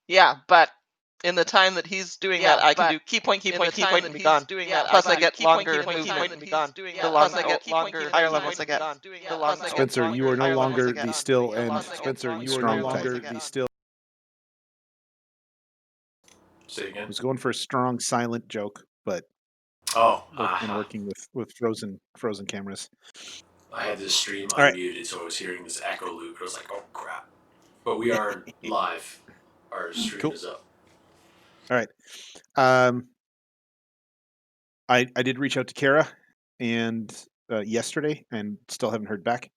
Yeah, but in the time that he's doing that, I can do key point, and be gone. Plus, I get longer movement. The higher levels I get. Spencer, you are no longer the still and strong type. Say again. I was going for a strong silent joke, but working with frozen cameras. I had this stream All right. unmuted, so I was hearing this echo loop. I was like, oh crap. But we are live. Our stream is up. All right. I did reach out to Kara and yesterday and still haven't heard back.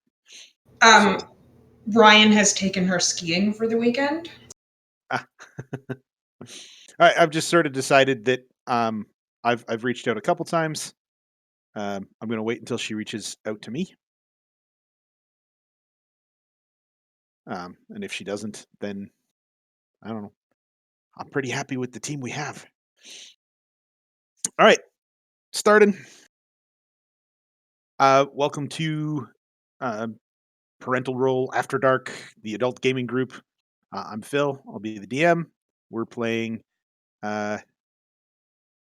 Ryan has taken her skiing for the weekend. All right, I've just sort of decided that I've reached out a couple times. I'm going to wait until she reaches out to me. And if she doesn't, then I don't know. I'm pretty happy with the team we have. All right, starting. Welcome to Parental Role After Dark, the adult gaming group. I'm Phil. I'll be the DM. We're playing Rime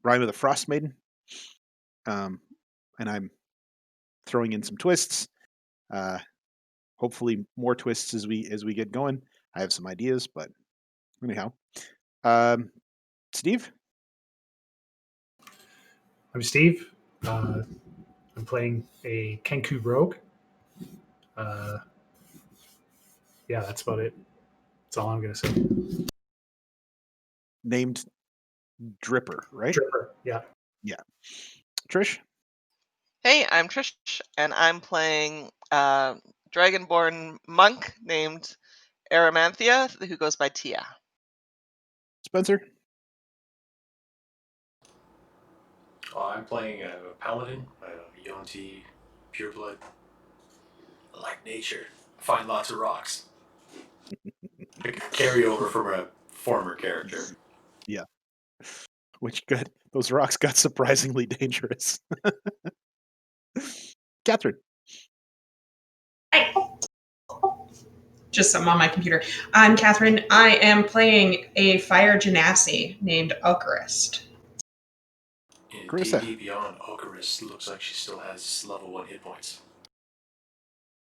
of the Frost Maiden. And I'm throwing in some twists. Hopefully more twists as we get going. I have some ideas, but anyhow. Steve? I'm Steve. I'm playing a Kenku rogue. Yeah, that's about it. That's all I'm going to say. Named Dripper, right? Dripper, yeah. Yeah. Trish? Hey, I'm Trish, and I'm playing Dragonborn monk named Aramanthia, who goes by Tia. Spencer? I'm playing a paladin, Yonti pureblood. I like nature. I find lots of rocks. Carryover from a former character. Yeah. Those rocks got surprisingly dangerous. Catherine? Just something on my computer. I'm Catherine. I am playing a fire genasi named Alcarist. In Carissa. D&D Beyond, Alcarist looks like she still has level 1 hit points.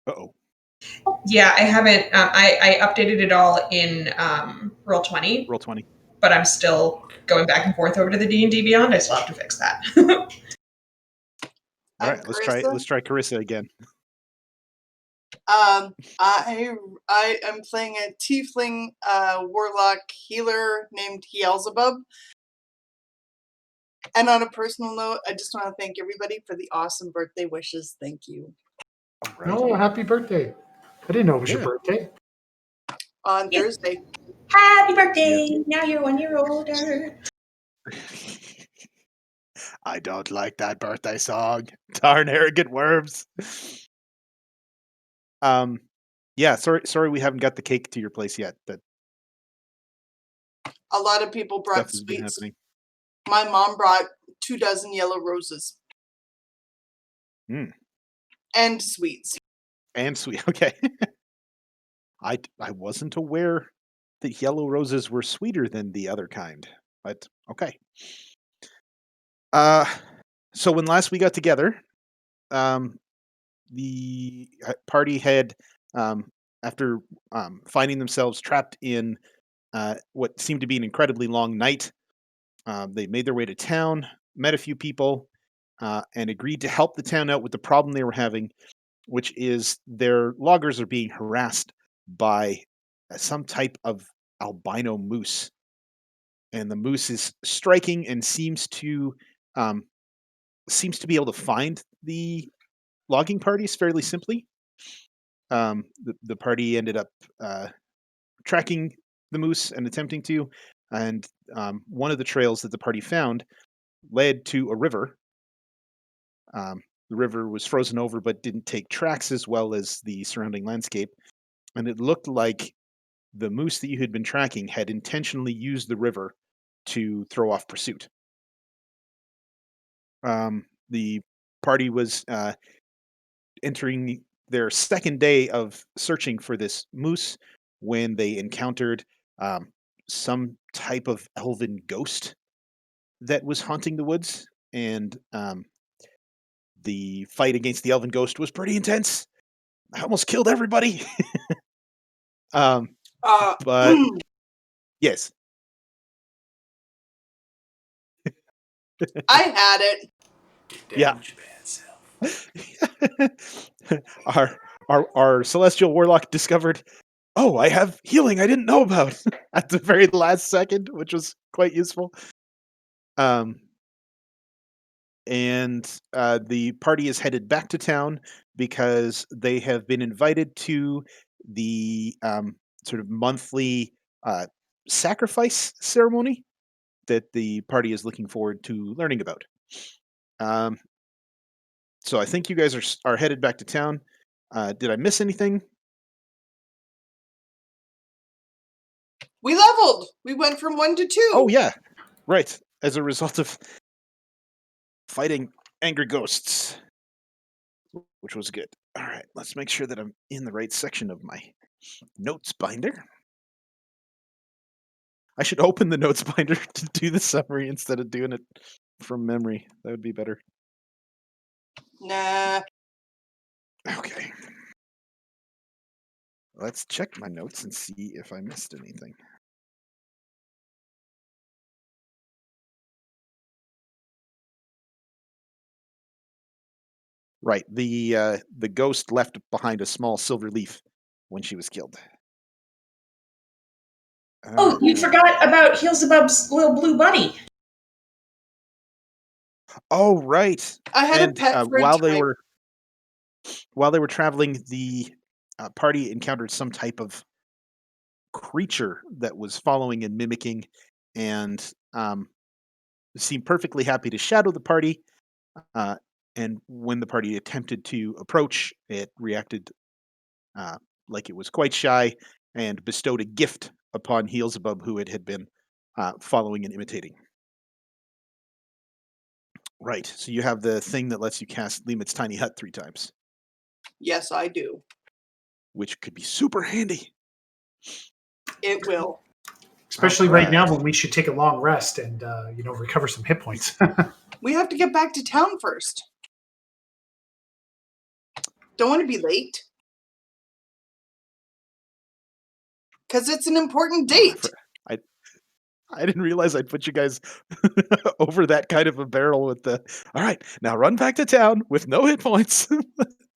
Uh-oh. Yeah, I haven't. I updated it all in Roll20. Roll20. But I'm still going back and forth over to the D&D Beyond. I still have to fix that. All right, let's try Carissa again. I am playing a tiefling warlock healer named Beelzebub. And on a personal note, I just want to thank everybody for the awesome birthday wishes. Thank you. Right. Oh, happy birthday. I didn't know it was your birthday. On Thursday. Happy birthday. Yeah. Now you're 1 year older. I don't like that birthday song. Darn arrogant worms. Yeah, sorry we haven't got the cake to your place yet. But a lot of people brought sweets. My mom brought 24 yellow roses. And sweets. And sweet. Okay. I wasn't aware that yellow roses were sweeter than the other kind, but okay. So when last we got together, the party had, after finding themselves trapped in what seemed to be an incredibly long night, they made their way to town, met a few people, and agreed to help the town out with the problem they were having, which is their loggers are being harassed by some type of albino moose. And the moose is striking and seems to be able to find the logging parties fairly simply. The party ended up tracking the moose and attempting to, and one of the trails that the party found led to a river. The river was frozen over but didn't take tracks as well as the surrounding landscape, and it looked like the moose that you had been tracking had intentionally used the river to throw off pursuit. The party was entering their second day of searching for this moose when they encountered some type of elven ghost that was haunting the woods, and the fight against the elven ghost was pretty intense. I almost killed everybody. But yes. I had it. Get down with your bad self. Our celestial warlock discovered, oh, I have healing I didn't know about at the very last second, which was quite useful. And the party is headed back to town because they have been invited to the sort of monthly sacrifice ceremony that the party is looking forward to learning about. So I think you guys are headed back to town. Did I miss anything? We leveled. We went from 1 to 2. Oh yeah, right. As a result of fighting angry ghosts, which was good. All right, let's make sure that I'm in the right section of my notes binder. I should open the notes binder to do the summary instead of doing it from memory. That would be better. Nah. Okay. Let's check my notes and see if I missed anything. Right. The ghost left behind a small silver leaf when she was killed. Oh, you forgot about Heelzebub's little blue bunny. Oh, right. I had a pet for while a time. they were traveling, the party encountered some type of creature that was following and mimicking, and seemed perfectly happy to shadow the party. And when the party attempted to approach, it reacted like it was quite shy and bestowed a gift upon Heelzebub, who it had been following and imitating. Right. So you have the thing that lets you cast Limit's Tiny Hut 3 times. Yes, I do. Which could be super handy. It will. Especially right now when we should take a long rest and recover some hit points. We have to get back to town first. Don't want to be late. Because it's an important date. I didn't realize I'd put you guys over that kind of a barrel with the, all right, now run back to town with no hit points.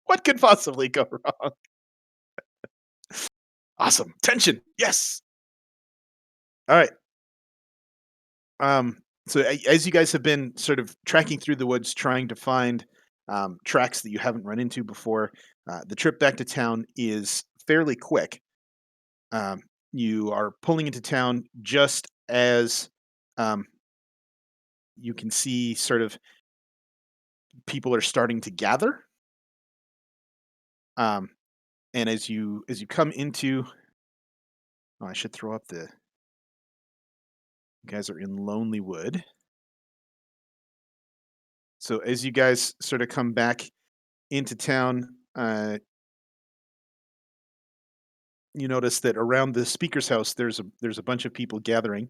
What could possibly go wrong? Awesome. Tension. Yes. All right. So as you guys have been sort of tracking through the woods, trying to find tracks that you haven't run into before, the trip back to town is fairly quick. You are pulling into town just as you can see sort of people are starting to gather. And as you come into, oh, I should throw up the. You guys are in Lonely Wood. So as you guys sort of come back into town, you notice that around the speaker's house there's a bunch of people gathering,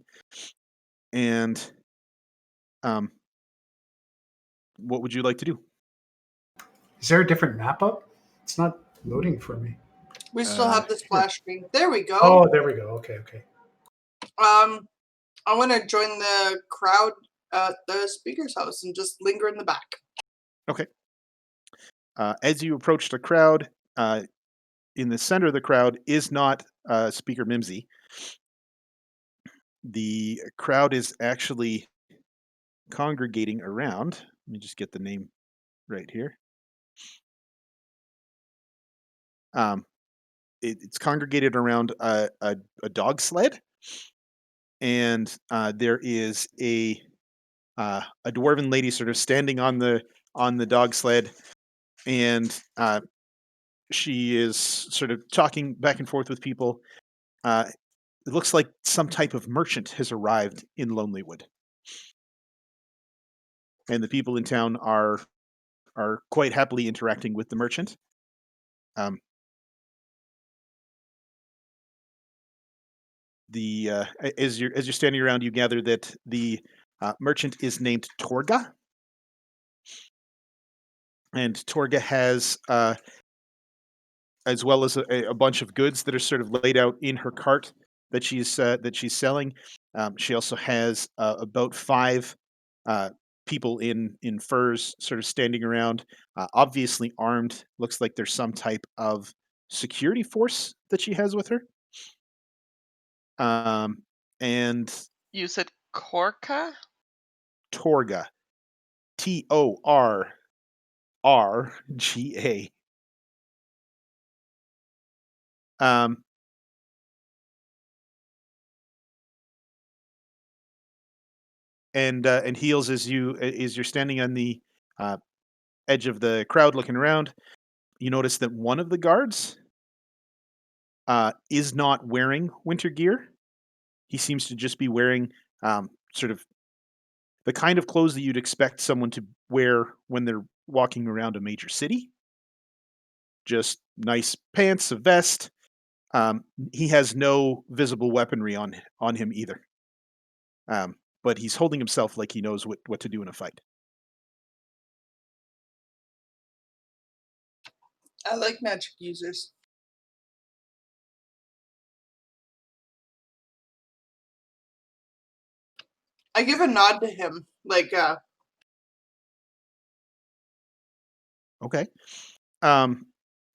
and what would you like to do? Is there a different map up? It's not loading for me. We still have the splash screen. There we go. Oh, there we go. Okay. I want to join the crowd at the speaker's house and just linger in the back. Okay. As you approach the crowd, in the center of the crowd is not Speaker Mimsy. The crowd is actually congregating around. Let me just get the name right here. It's congregated around a dog sled, and there is a dwarven lady sort of standing on the dog sled, and she is sort of talking back and forth with people. It looks like some type of merchant has arrived in Lonelywood, and the people in town are quite happily interacting with the merchant. as you're standing around, you gather that the merchant is named Torga, and Torga has as well as a bunch of goods that are sort of laid out in her cart that she's selling. She also has about 5 uh, people in furs, sort of standing around, obviously armed. Looks like there's some type of security force that she has with her. And You said Korka? Torga, Torrrga. Um, and heals as you're standing on the uh, edge of the crowd looking around. You notice that one of the guards is not wearing winter gear. He seems to just be wearing sort of the kind of clothes that you'd expect someone to wear when they're walking around a major city. Just nice pants, a vest. He has no visible weaponry on him either. But he's holding himself like he knows what to do in a fight. I like magic users. I give a nod to him, like, Okay.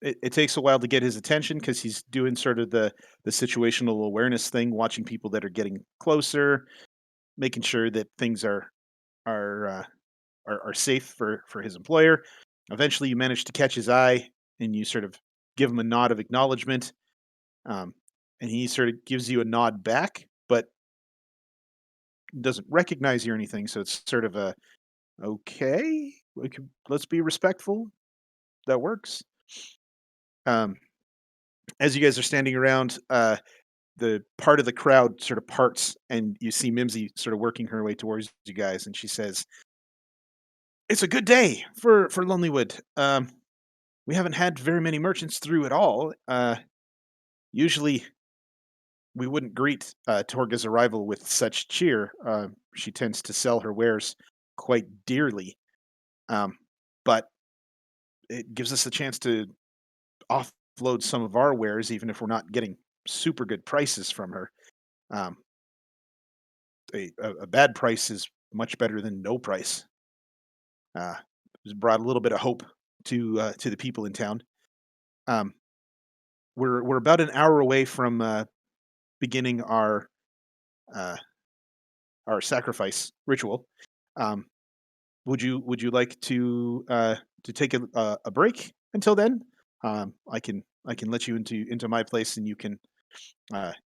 It takes a while to get his attention because he's doing sort of the situational awareness thing, watching people that are getting closer, making sure that things are uh, are safe for his employer. Eventually, you manage to catch his eye, and you sort of give him a nod of acknowledgement, um, and he sort of gives you a nod back, but doesn't recognize you or anything. So it's sort of a okay. Let's be respectful. That works. Um, as you guys are standing around, the part of the crowd sort of parts, and you see Mimsy sort of working her way towards you guys, and she says, "It's a good day for Lonelywood. We haven't had very many merchants through at all. Usually, we wouldn't greet Torga's arrival with such cheer. She tends to sell her wares quite dearly, um, but it gives us a chance to offload some of our wares, even if we're not getting super good prices from her. Um, a bad price is much better than no price. Uh, it's brought a little bit of hope to the people in town. Um, we're about an hour away from beginning uh, our sacrifice ritual. Um, would you like to take a break until then? I can let you into my place, and you can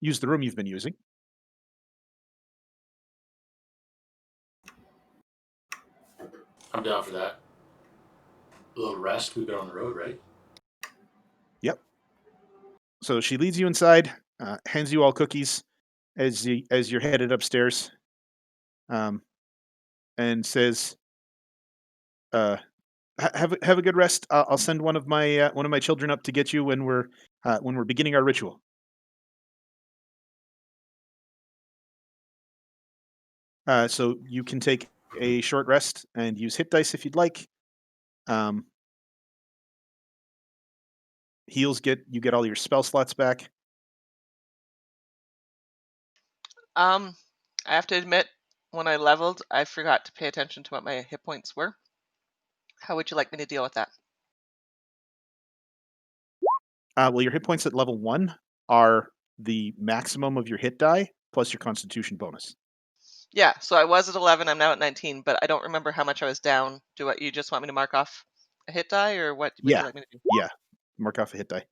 use the room you've been using. I'm down for that. A little rest. We've been on the road, right? Yep. So she leads you inside, hands you all cookies as you're headed upstairs, um, and says, "Have a good rest. I'll send one of my children up to get you when we're beginning our ritual." So you can take a short rest and use hit dice if you'd like. Um, heals you get all your spell slots back. I have to admit, when I leveled, I forgot to pay attention to what my hit points were. How would you like me to deal with that? Well, your hit points at level 1 are the maximum of your hit die plus your Constitution bonus. Yeah, so I was at 11, I'm now at 19, but I don't remember how much I was down. You just want me to mark off a hit die, or what would you Yeah, like me to do? yeah. Mark off a hit die.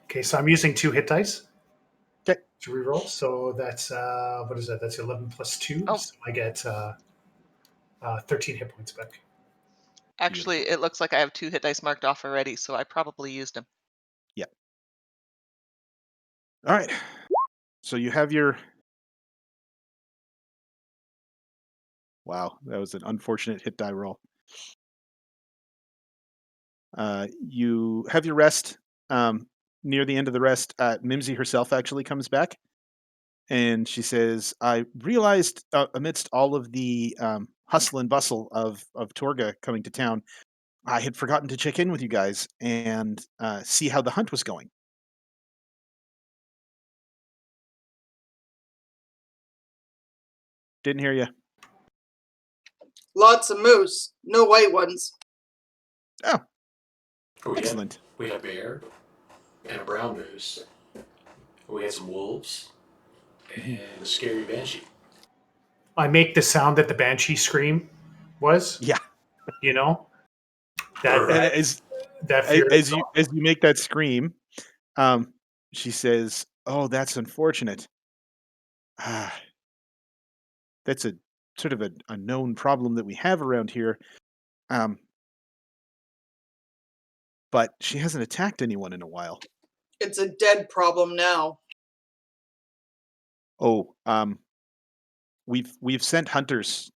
Okay, so I'm using 2 hit dice Okay. to reroll. So that's what is that? That's 11 plus 2. Oh, So I get 13 hit points back. actually, Beautiful. it looks like I have 2 hit dice marked off already, so I probably used them. Yeah. All right. So you have your. Wow, that was an unfortunate hit die roll. You have your rest. Near the end of the rest, Mimsy herself actually comes back and she says, "I realized amidst all of the hustle and bustle of Torga coming to town, I had forgotten to check in with you guys and see how the hunt was going." Didn't hear you. Lots of moose, no white ones. Oh, We excellent. We had a bear and a brown moose. We had some wolves and a scary banshee. I make the sound that the banshee scream was. Yeah. You know And that fear. as you make that scream, she says, "Oh, that's unfortunate. Ah, that's a sort of a known problem that we have around here. Um, but she hasn't attacked anyone in a while." It's a dead problem now. Oh, we've sent hunters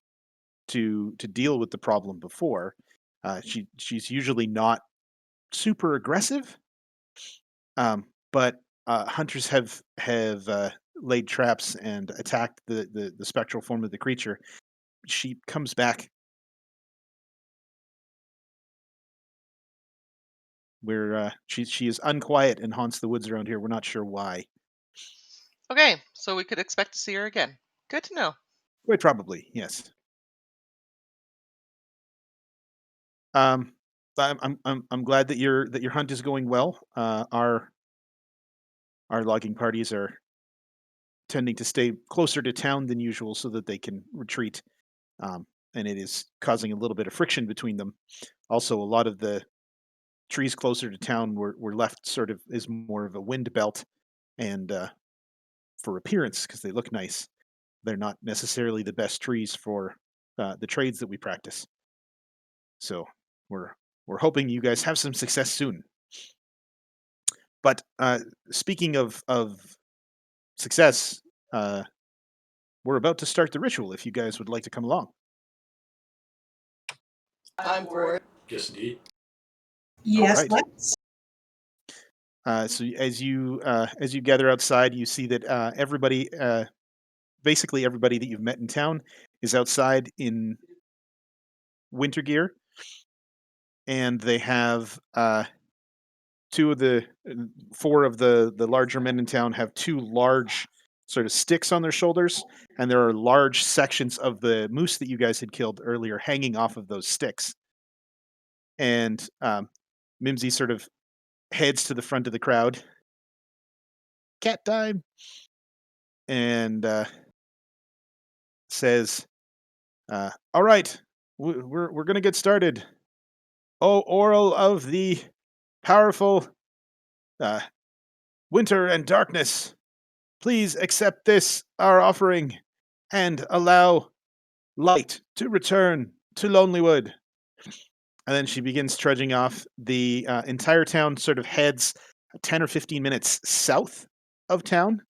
to deal with the problem before. She's usually not super aggressive, but hunters have laid traps and attacked the spectral form of the creature. She comes back. Where she is unquiet and haunts the woods around here. We're not sure why. Okay, so we could expect to see her again. Good to know. Quite probably, yes. Um, I'm glad that your hunt is going well. Our logging parties are tending to stay closer to town than usual so that they can retreat, and it is causing a little bit of friction between them. Also, a lot of the trees closer to town were left sort of as more of a wind belt, and for appearance because they look nice. They're not necessarily the best trees for the trades that we practice. So we're we're hoping you guys have some success soon. But speaking of success, uh, we're about to start the ritual. If you guys would like to come along. I'm for it. Yes, indeed. Yes, Alright. let's. So as you gather outside, you see that basically everybody that you've met in town is outside in winter gear, and they have two of the four of the larger men in town have two large sort of sticks on their shoulders, and there are large sections of the moose that you guys had killed earlier hanging off of those sticks. And Mimsy sort of heads to the front of the crowd. Cat time, and says, "All right, we're gonna get started. Oh, oral of the powerful uh, winter and darkness, please accept this our offering and allow light to return to Lonelywood." And then she begins trudging off. The entire town sort of heads 10 or 15 minutes south of town,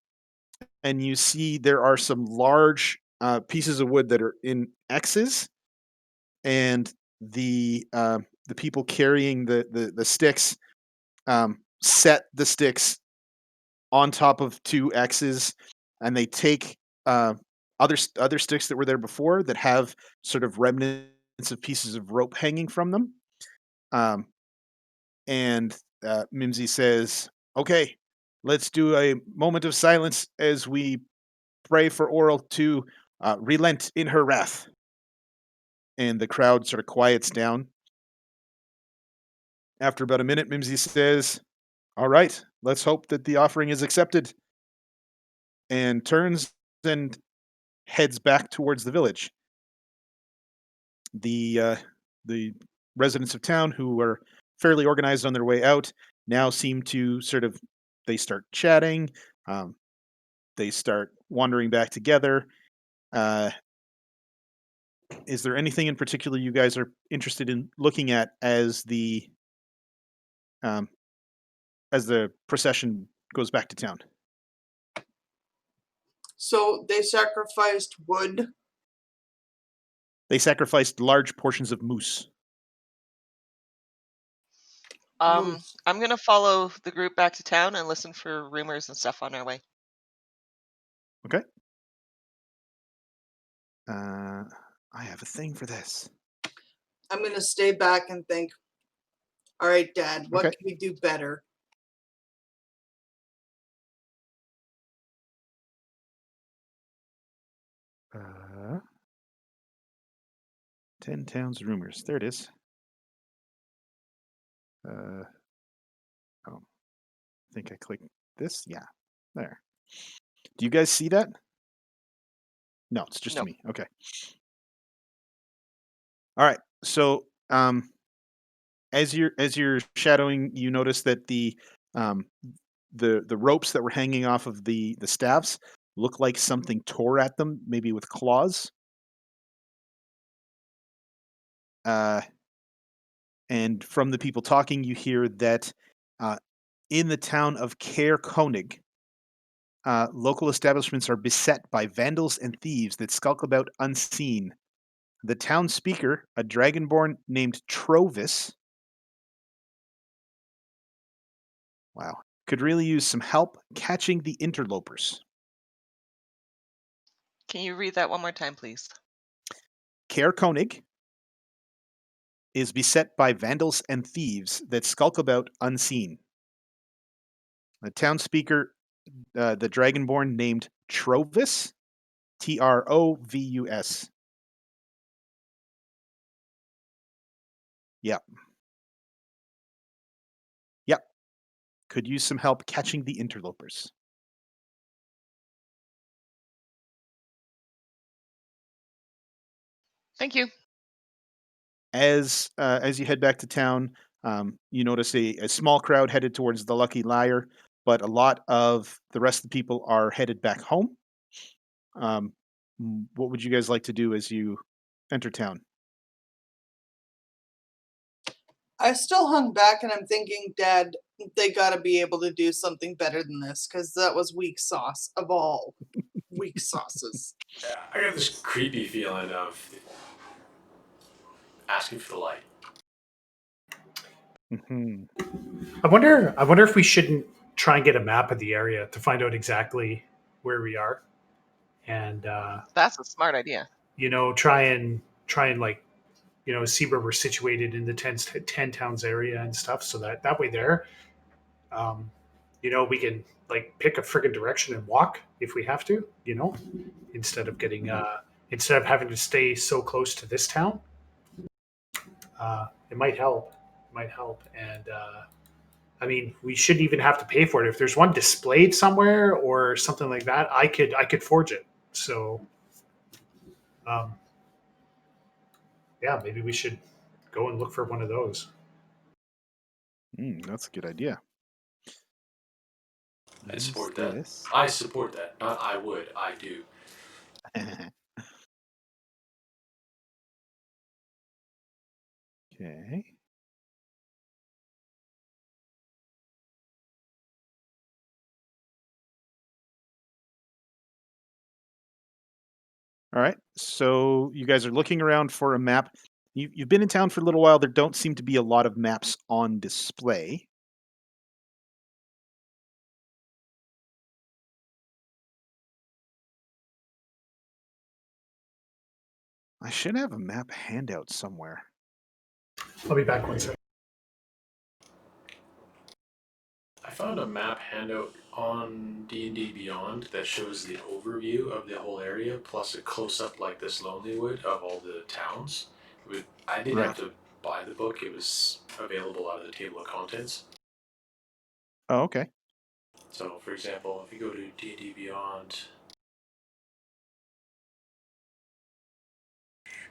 and you see there are some large pieces of wood that are in X's, and the people carrying the sticks set the sticks on top of two X's, and they take other sticks that were there before that have sort of remnants of pieces of rope hanging from them. Um, and Mimsy says, "Okay, let's do a moment of silence as we pray for Oral to relent in her wrath." And the crowd sort of quiets down. After about a minute, Mimsy says, "All right, let's hope that the offering is accepted," and turns and heads back towards the village. The residents of town, who are fairly organized on their way out, now seem to sort of they start chatting. Um, they start wandering back together. Uh, is there anything in particular you guys are interested in looking at um, as the procession goes back to town? So they sacrificed wood. They sacrificed large portions of moose. Moose. I'm gonna follow the group back to town and listen for rumors and stuff on our way. Okay. I have a thing for this. I'm gonna stay back and think. All right, Dad, what Okay. can we do better? Uh, 10 Towns Rumors. There it is. Oh, I think I clicked this. Yeah, there. Do you guys see that? No, it's just No. me. Okay. All right. So, as you're shadowing, you notice that um, the ropes that were hanging off of the staffs look like something tore at them, maybe with claws. And from the people talking, you hear that uh, in the town of Caer Konig, local establishments are beset by vandals and thieves that skulk about unseen. The town speaker, a dragonborn named Trovis, wow, could really use some help catching the interlopers. Can you read that one more time, please? Caer Konig is beset by vandals and thieves that skulk about unseen. The town speaker, the dragonborn named Trovis, Trovus. Yep. Yep. Could use some help catching the interlopers. Thank you. As you head back to town, you notice a small crowd headed towards the Lucky Liar, but a lot of the rest of the people are headed back home. What would you guys like to do as you enter town? I still hung back and I'm thinking, Dad, they gotta be able to do something better than this, because that was weak sauce of all weak sauces. Yeah, I got this creepy feeling of asking for the light. Mm-hmm. I wonder if we shouldn't try and get a map of the area to find out exactly where we are, and That's a smart idea. try and like see where we're situated in the 10 towns area and stuff, so that way there, um, we can like pick a friggin' direction and walk if we have to, instead of getting instead of having to stay so close to this town. It might help. And I mean, we shouldn't even have to pay for it. If there's one displayed somewhere or something like that, I could forge it. So, um, yeah, maybe we should go and look for one of those. That's a good idea. I support Use that. this. I support that. Not I would. I do. Okay. All right. So you guys are looking around for a map. You've been in town for a little while. There don't seem to be a lot of maps on display. I should have a map handout somewhere. I'll be back one second. I found a map handout on D&D Beyond that shows the overview of the whole area, plus a close-up like this Lonelywood of all the towns. I didn't have to buy the book. It was available out of the table of contents. Oh, okay. So, for example, if you go to D&D Beyond,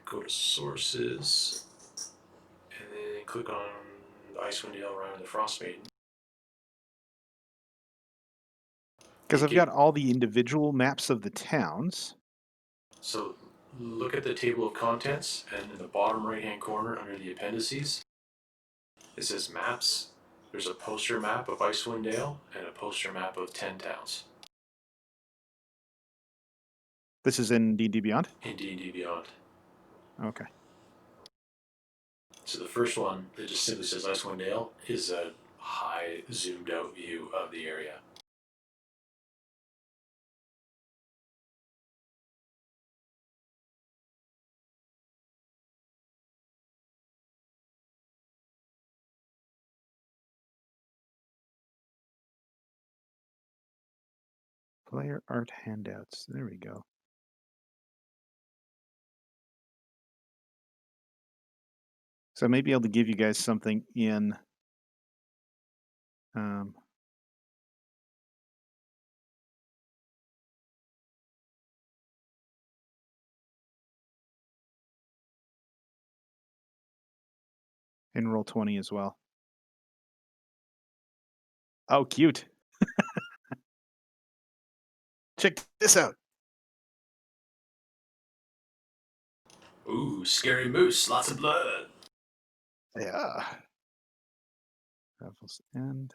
go to Sources, and then click on Icewind Dale, Rime, and the Frost Maiden. Because I've got all the individual maps of the towns. So look at the table of contents, and in the bottom right-hand corner under the appendices, it says maps. There's a poster map of Icewind Dale and a poster map of 10 towns. This is in D&D Beyond? In D&D Beyond. Okay. So the first one that just simply says Icewind Dale is a high zoomed out view of the area. Player art handouts. There we go. So I may be able to give you guys something in Roll20 as well. Oh, cute. Check this out. Ooh, scary moose, lots of blood. Yeah. Raffles End.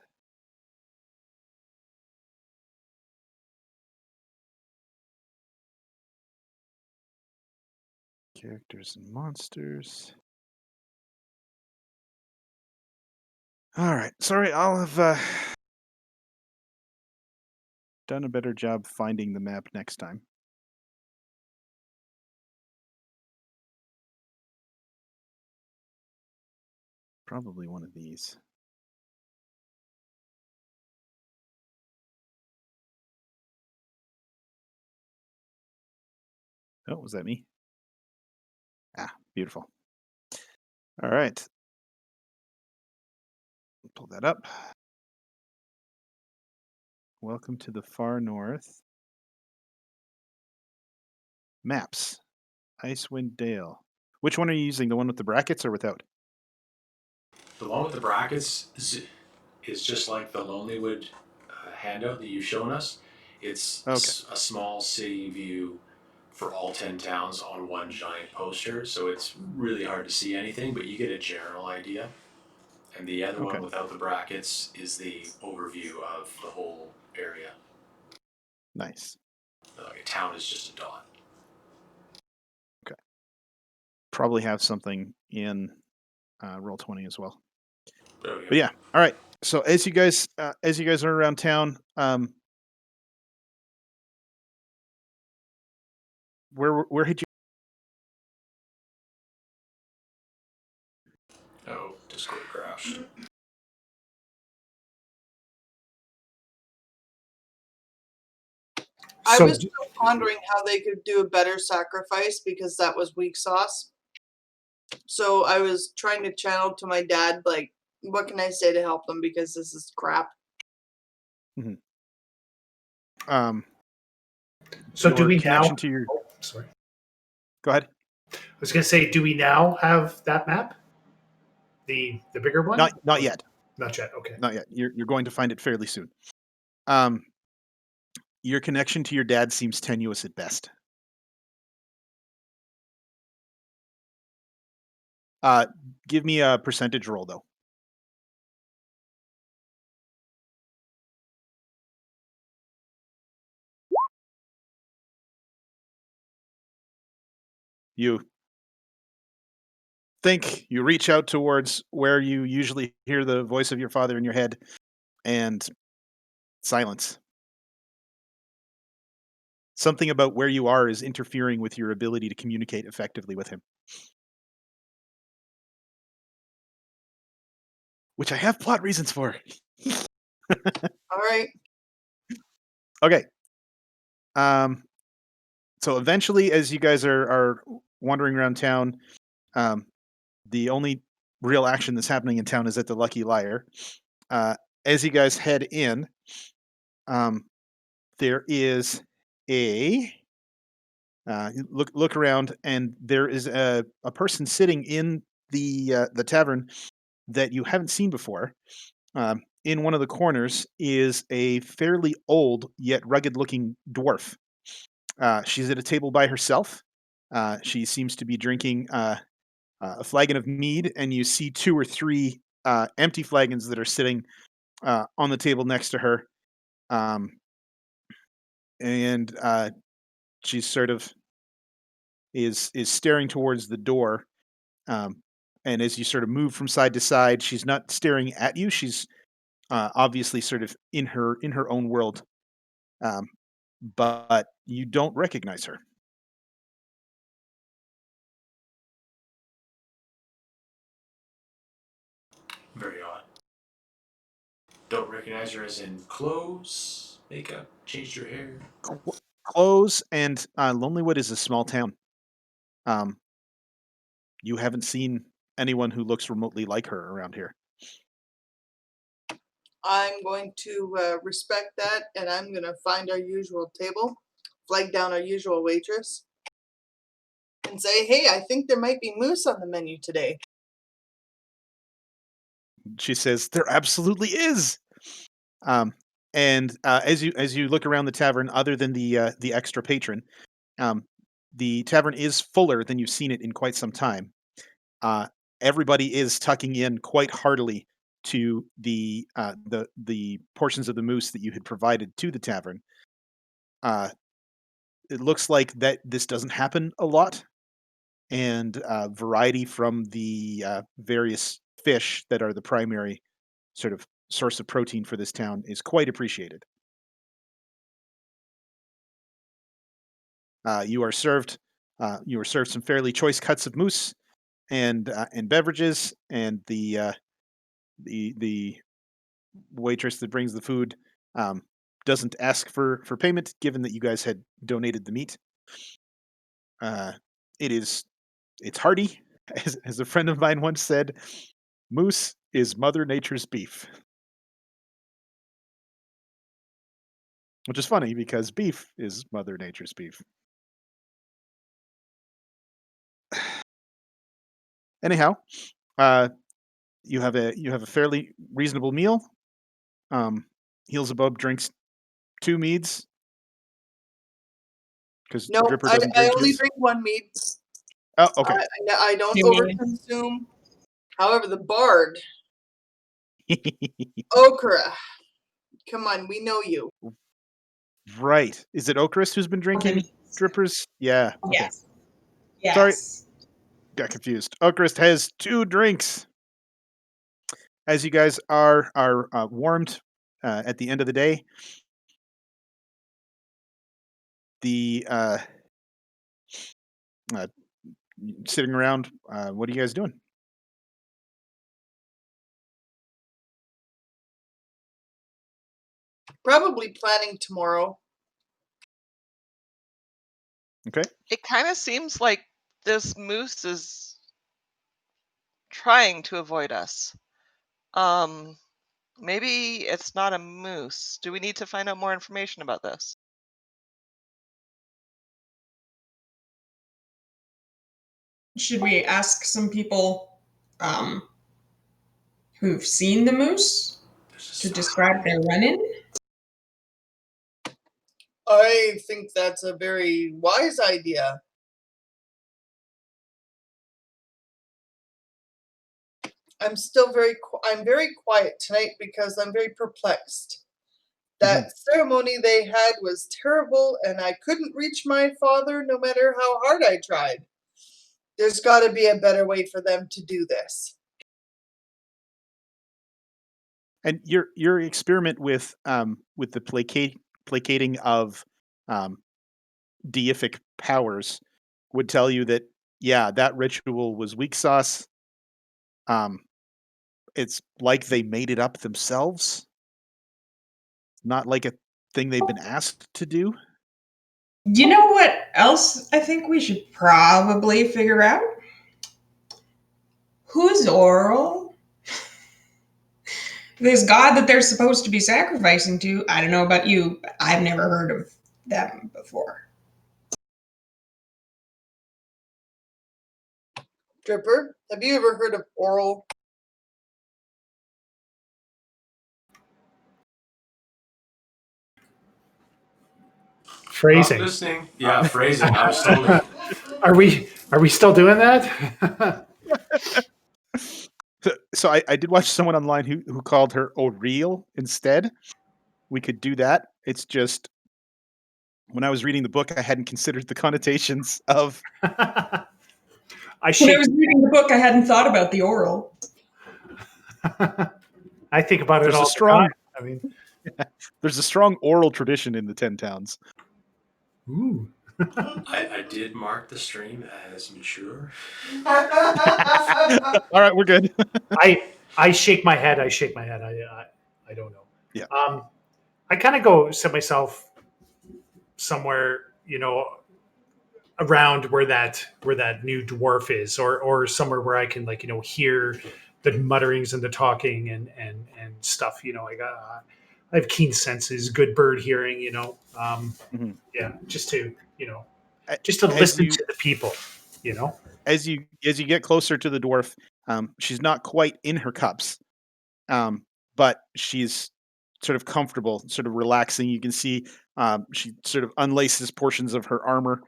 Characters and monsters. All right. Sorry, I'll have done a better job finding the map next time. Probably one of these. Oh, was that me? Ah, beautiful. All right. Pull that up. Welcome to the far north. Maps. Icewind Dale. Which one are you using? The one with the brackets or without? The one with the brackets is just like the Lonelywood handout that you've shown us. It's Okay. a small city view for all 10 towns on one giant poster, so it's really hard to see anything, but you get a general idea. And the other one without the brackets is the overview of the whole area. Nice. Like a town is just a dot. Okay. Probably have something in Roll20 as well. But yeah, all right. So as you guys are around town, where had you? Oh, Discord crashed. I was still pondering how they could do a better sacrifice because that was weak sauce. So I was trying to channel to my dad, like, what can I say to help them because this is crap. Mm-hmm. So do we now? To your... Oh, sorry. Go ahead. I was going to say, do we now have that map? The bigger one? Not yet. Not yet. Okay. Not yet. You're going to find it fairly soon. Your connection to your dad seems tenuous at best. Give me a percentage roll though. You think, you reach out towards where you usually hear the voice of your father in your head, and silence. Something about where you are is interfering with your ability to communicate effectively with him. Which I have plot reasons for. All right. Okay. So eventually, as you guys are wandering around town, the only real action that's happening in town is at the Lucky Liar. As you guys head in, there is a look around, and there is a person sitting in the tavern that you haven't seen before. In one of the corners is a fairly old yet rugged-looking dwarf. She's at a table by herself. She seems to be drinking a flagon of mead, and you see 2 or 3 empty flagons that are sitting on the table next to her. And she's sort of is staring towards the door. And as you sort of move from side to side, she's not staring at you. She's obviously sort of in her own world, but you don't recognize her. Very odd. Don't recognize her as in clothes, makeup, changed her hair. Clothes, and Lonelywood is a small town. You haven't seen anyone who looks remotely like her around here. I'm going to respect that, and I'm going to find our usual table, flag down our usual waitress, and say, hey, I think there might be moose on the menu today. She says, there absolutely is. And as you look around the tavern, other than the extra patron, the tavern is fuller than you've seen it in quite some time. Everybody is tucking in quite heartily to the portions of the moose that you had provided to the tavern. It looks like that this doesn't happen a lot, and variety from the various fish that are the primary sort of source of protein for this town is quite appreciated. You are served some fairly choice cuts of moose and beverages, and the waitress that brings the food doesn't ask for payment, given that you guys had donated the meat. It's hearty, as a friend of mine once said. Moose is Mother Nature's beef, which is funny because beef is Mother Nature's beef. Anyhow, you have a fairly reasonable meal. Heelsabub drinks 2 meads because No, Dripper I, doesn't I drink only his. drink 1 mead. Oh, okay. I don't You mean- overconsume. However, the bard, Okra, come on, we know you. Right. Is it Okris who's been drinking Drippers? Yeah. Okay. Yes. Yes. Sorry. Got confused. Okris has 2 drinks. As you guys are warmed at the end of the day, the sitting around, what are you guys doing? Probably planning tomorrow. Okay. It kind of seems like this moose is trying to avoid us. Maybe it's not a moose. Do we need to find out more information about this? Should we ask some people who've seen the moose to describe their run-in? I think that's a very wise idea. I'm very quiet tonight because I'm very perplexed. That ceremony they had was terrible, and I couldn't reach my father no matter how hard I tried. There's got to be a better way for them to do this. And your experiment with the placating of deific powers would tell you that, yeah, that ritual was weak sauce. It's like they made it up themselves, not like a thing they've been asked to do. You know what else I think we should probably figure out? Who's Oral? This god that they're supposed to be sacrificing to, I don't know about you, but I've never heard of them before. Dripper, have you ever heard of Oral? Phrasing. Listening. Yeah, phrasing. I was totally. Are we still doing that? So I did watch someone online who called her O'Real instead. We could do that. It's just when I was reading the book, I hadn't considered the connotations of. When I was reading the book, I hadn't thought about the oral. I think about it There's all a strong. the time. I mean, there's a strong oral tradition in the 10 towns. ooh. I did mark the stream as mature. All right, we're good. I shake my head. I don't know. Yeah. I kind of go set myself somewhere, around where that new dwarf is, or somewhere where I can hear the mutterings and the talking and stuff. I have keen senses, good bird hearing. Mhm. Yeah, just to A- just to As listen you to the people. You know. as you get closer to the dwarf, she's not quite in her cups, but she's sort of comfortable, sort of relaxing. You can see she sort of unlaces portions of her armor.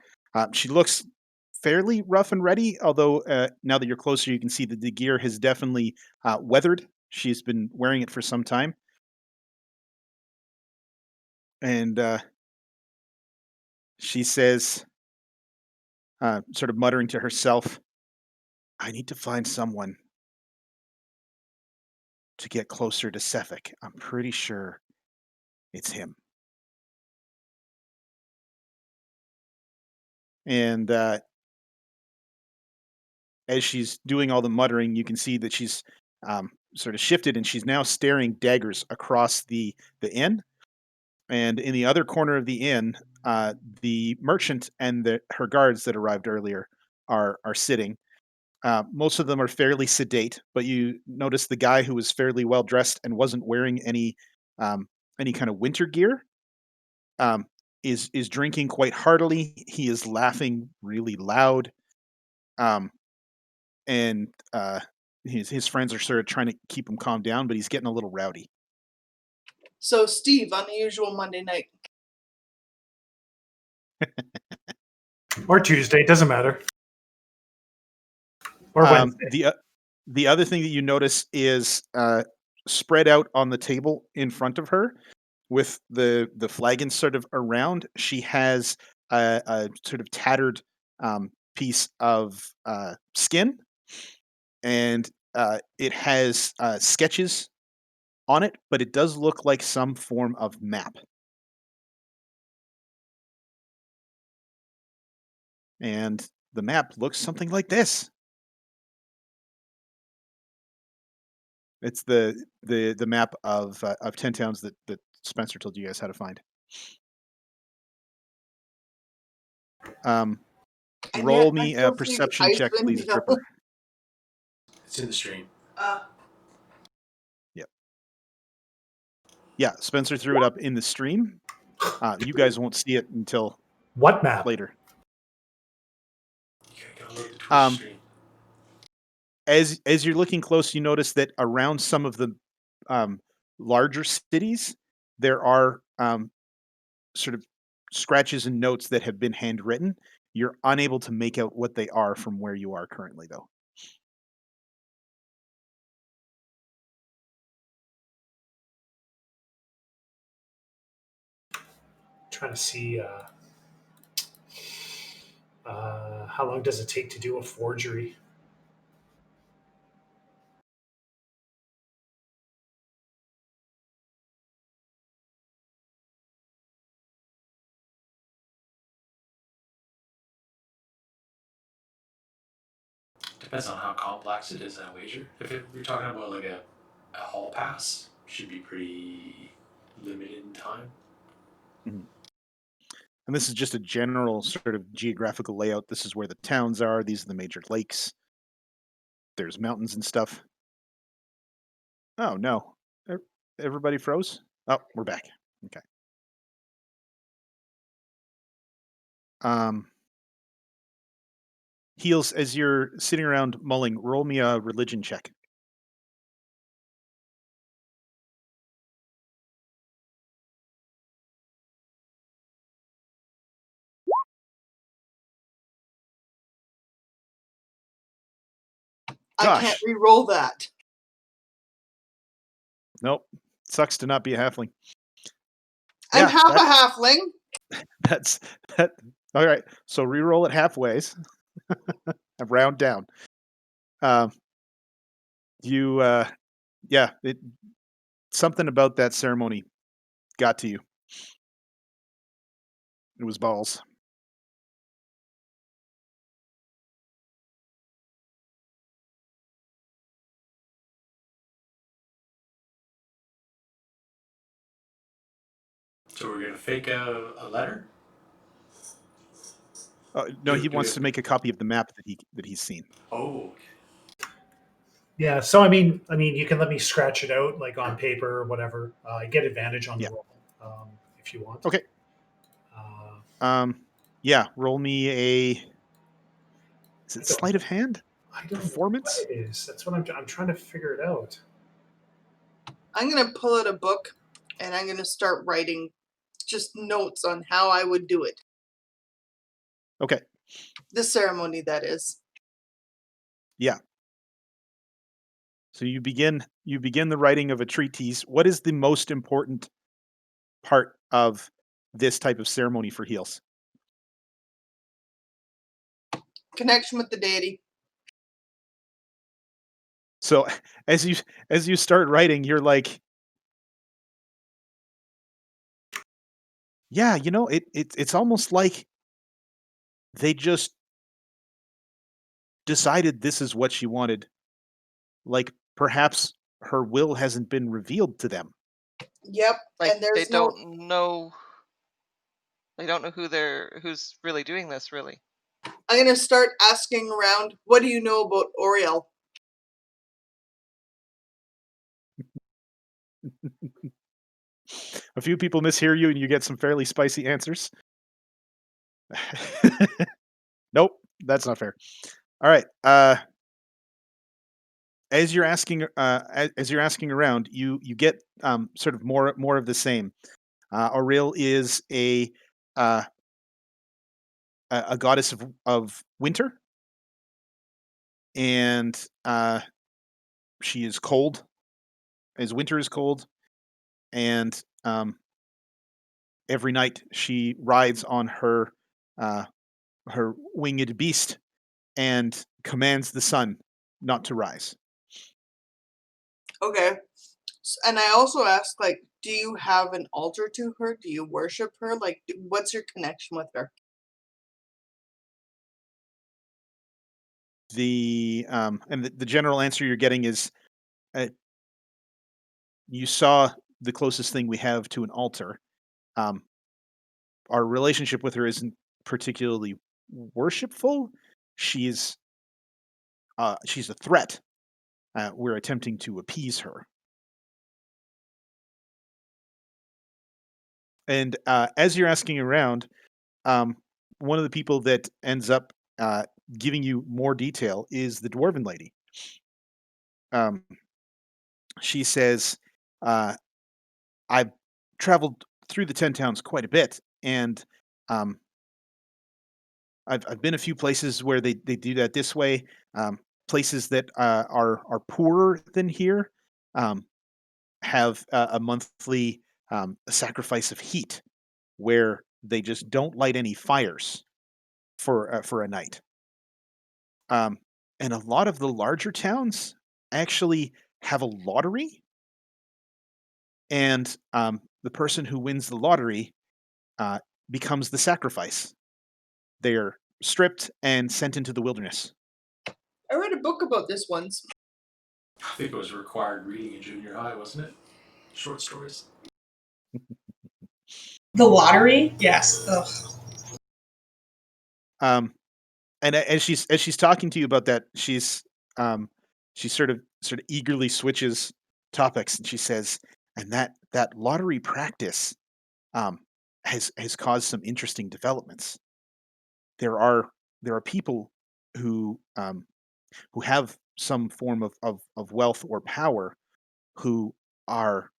She looks fairly rough and ready, although now that you're closer, you can see that the gear has definitely weathered. She's been wearing it for some time, and she says, sort of muttering to herself, "I need to find someone to get closer to Sefik. I'm pretty sure it's him." And as she's doing all the muttering, you can see that she's sort of shifted, and she's now staring daggers across the inn. And in the other corner of the inn, the merchant and her guards that arrived earlier are sitting. Most of them are fairly sedate, but you notice the guy who was fairly well dressed and wasn't wearing um, any kind of winter gear um, is drinking quite heartily. He is laughing really loud. Um, and his friends are sort of trying to keep him calmed down, but he's getting a little rowdy. So, Steve, on the usual Monday night. Or Tuesday, doesn't matter. Or Wednesday. The other thing that you notice is spread out on the table in front of her, with the flagons sort of around. She has a sort of tattered piece of skin, and it has sketches on it, but it does look like some form of map. And the map looks something like this. It's the map of 10 towns that Spencer told you guys how to find. Um, And roll yet, I me a still see the perception check, Icewind please, Dale. Tripper. It's in the stream. Yep. Yeah, Spencer threw it up in the stream. You guys won't see it until What map? later. You gotta load the Twitch Um, stream. as you're looking close, you notice that around some of the um, larger cities, there are sort of scratches and notes that have been handwritten. You're unable to make out what they are from where you are currently, though. Trying to see how long does it take to do a forgery? Depends on how complex it is, I wager. If you're talking about like a hall pass, should be pretty limited in time. Mhm. And this is just a general sort of geographical layout. This is where the towns are. These are the major lakes. There's mountains and stuff. Oh no, everybody froze. Oh, we're back. Okay. Um, Heels, as you're sitting around mulling, roll me a religion check. I can't Gosh, re-roll that. nope. Sucks to not be a halfling. I'm Yeah, half a halfling. that's that. All right, so re-roll it halfways. Round down. Um, you, yeah, something about that ceremony got to you. It was balls. So we're gonna fake a letter. No, Do he we wants have to to? make a copy of the map that he's seen. Oh, Yeah. So you can let me scratch it out like on paper or whatever. I get advantage on the Yeah. roll if you want. Okay. Uh, Yeah. Roll me a. Is I it don't sleight of hand? I don't know Performance? what it is. That's what I'm trying to figure it out. I'm gonna pull out a book and I'm gonna start writing just notes on how I would do it. Okay. The ceremony, that is. Yeah. So you begin the writing of a treatise. What is the most important part of this type of ceremony for heels? Connection with the deity. So as you start writing, you're like, yeah, it's almost like they just decided this is what she wanted. Like perhaps her will hasn't been revealed to them. Yep. Like And there's no. they don't know who's really doing this really. I'm gonna start asking around. What do you know about Oriel? A few people mishear you and you get some fairly spicy answers. Nope, that's not fair. All right. As you're asking around, you get sort of more of the same. Auril is uh, a goddess of winter, and she is cold as winter is cold, and every night she rides on uh, her winged beast and commands the sun not to rise. Okay. And I also asked, like, do you have an altar to her? Do you worship her? Like, what's your connection with her? The general answer you're getting is uh, you saw the closest thing we have to an altar. Um, our relationship with her isn't particularly worshipful. She's she's a threat. We're attempting to appease her. And as you're asking around, one of the people that ends up giving you more detail is the dwarven lady. Um, she says, "I've traveled through the 10 towns quite a bit, and um, I've been a few places where they do that this way. Places that are poorer than here um, have a monthly sacrifice of heat, where they just don't light any fires for a night. Um, and a lot of the larger towns actually have a lottery, and the person who wins the lottery uh, becomes the sacrifice. They are stripped and sent into the wilderness." I read a book about this once. I think it was required reading in junior high, wasn't it? Short stories. The lottery? Yes. Ugh. Um, and as she's talking to you about that, she sort of eagerly switches topics, and she says, "And that lottery practice um, has caused some interesting developments. There are people who who have some form of wealth or power who are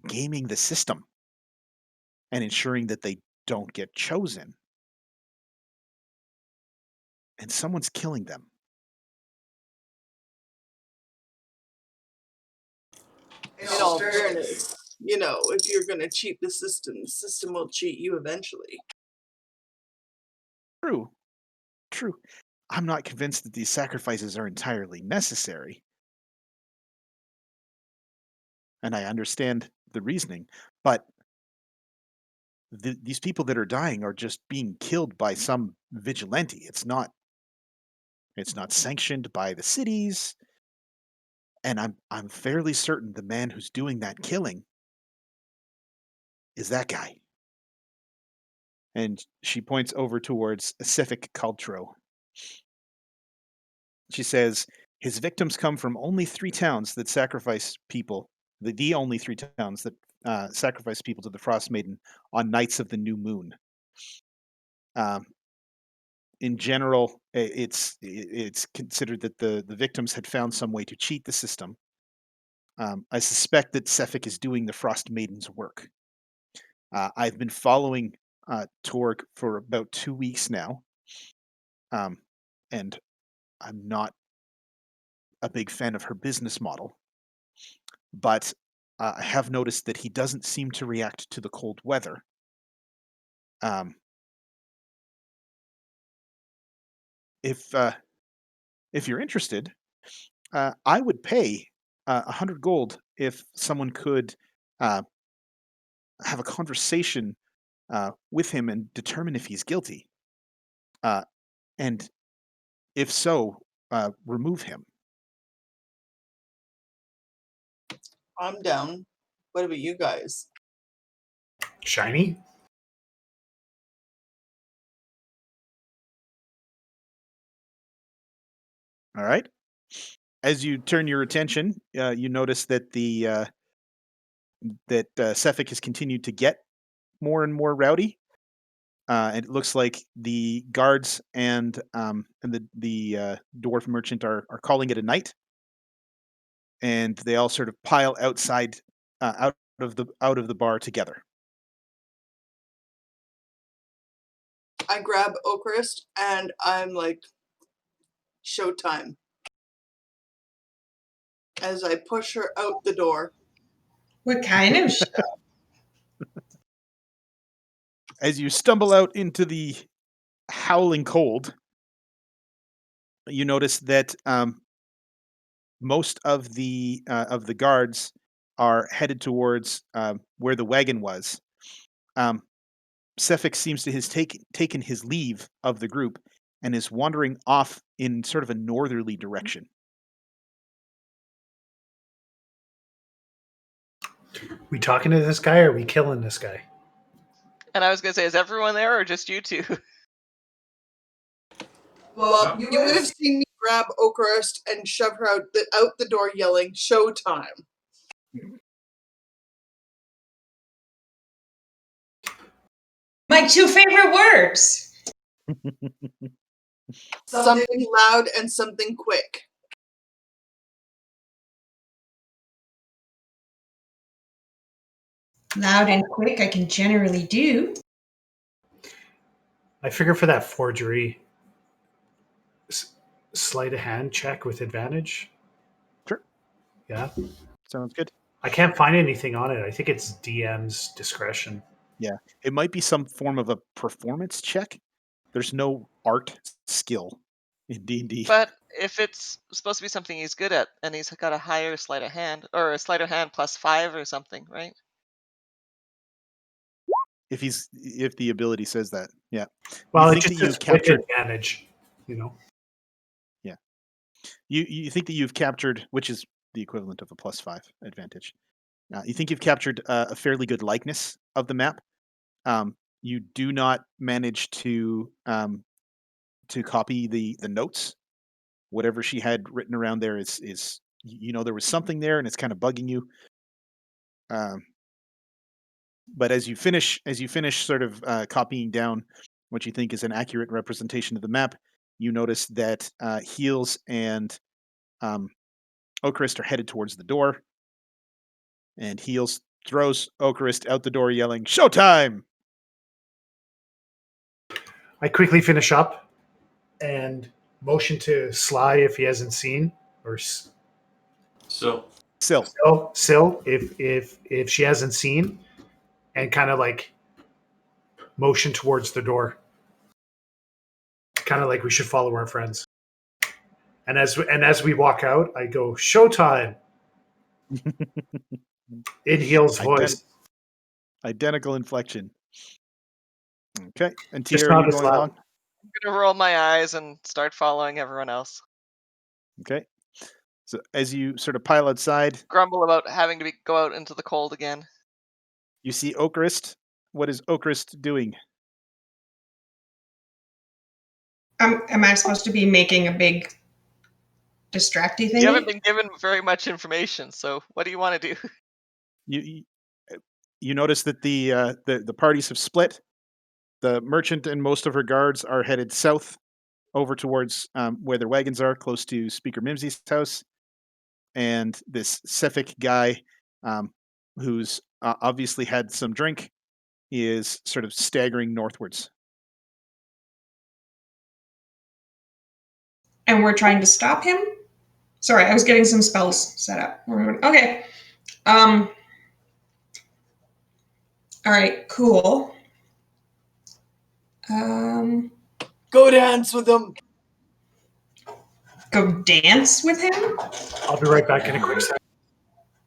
gaming the system and ensuring that they don't get chosen, and someone's killing them." In all fairness, if you're gonna cheat the system will cheat you eventually. True, true. I'm not convinced that these sacrifices are entirely necessary, and I understand the reasoning, but these people that are dying are just being killed by some vigilante. It's not sanctioned by the cities, and I'm fairly certain the man who's doing that killing is that guy. and she points over towards Sefik Kaltro. She says, his victims come from only 3 towns that sacrifice people, the only 3 towns that sacrifice people to the Frost Maiden on nights of the new moon. In general, it's considered that the victims had found some way to cheat the system. I suspect that Sefik is doing the Frost Maiden's work. I've been following Torg for about 2 weeks now, and I'm not a big fan of her business model, but I have noticed that he doesn't seem to react to the cold weather. If you're interested, I would pay 100 gold if someone could have a conversation with him and determine if he's guilty. And if so, remove him. I'm down. What about you guys? Shiny? All right. As you turn your attention, you notice that Sefik has continued to get more and more rowdy. And it looks like the guards and the dwarf merchant are calling it a night, and they all sort of pile outside, out of the bar together. I grab Oakrist and I'm like, showtime. As I push her out the door. What kind of show? As you stumble out into the howling cold, you notice that most of the guards are headed towards where the wagon was. Sefik seems to have taken his leave of the group and is wandering off in sort of a northerly direction. We talking to this guy or are we killing this guy? And I was gonna say, is everyone there or just you two? Well, you would have seen me grab Oakrist and shove her out the door yelling, showtime. My 2 favorite words. Something loud and something quick. Loud and quick I can generally do. I figure for that forgery, sleight of hand check with advantage. Sure. Yeah. Sounds good. I can't find anything on it. I think it's DM's discretion. Yeah. It might be some form of a performance check. There's no art skill in D&D. But if it's supposed to be something he's good at, and he's got a higher sleight of hand, or a sleight of hand +5 or something, right? If the ability says that, yeah. Well, You it think just that says you've captured with advantage, you know. Yeah. You think that you've captured, which is the equivalent of a +5 advantage. You think you've captured a fairly good likeness of the map. You do not manage to copy the notes. Whatever she had written around there is there was something there, and it's kind of bugging you. But as you finish sort of copying down what you think is an accurate representation of the map, you notice that Heels and Oakrist are headed towards the door, and Heels throws Oakrist out the door, yelling, "Showtime!" I quickly finish up and motion to Sly if he hasn't seen, or So Sil if she hasn't seen, and kind of like motion towards the door, kind of like we should follow our friends. And as we walk out, I go, "Showtime!" in Heel's voice. Identical inflection. Okay, and Just Tier, are not you as going loud. along? I'm gonna roll my eyes and start following everyone else. Okay. So as you sort of pile outside, Grumble about having to go out into the cold again. you see Oakrist. What is Oakrist doing? Am I supposed to be making a big distracty thingy? You haven't been given very much information, so what do you want to do? You notice that the parties have split. The merchant and most of her guards are headed south over towards where their wagons are, close to Speaker Mimsey's house. And this Sefik guy, who's obviously had some drink, is sort of staggering northwards. And we're trying to stop him? Sorry, I was getting some spells set up. Okay. All right, cool. Go dance with him. Go dance with him? I'll be right back in a quick second.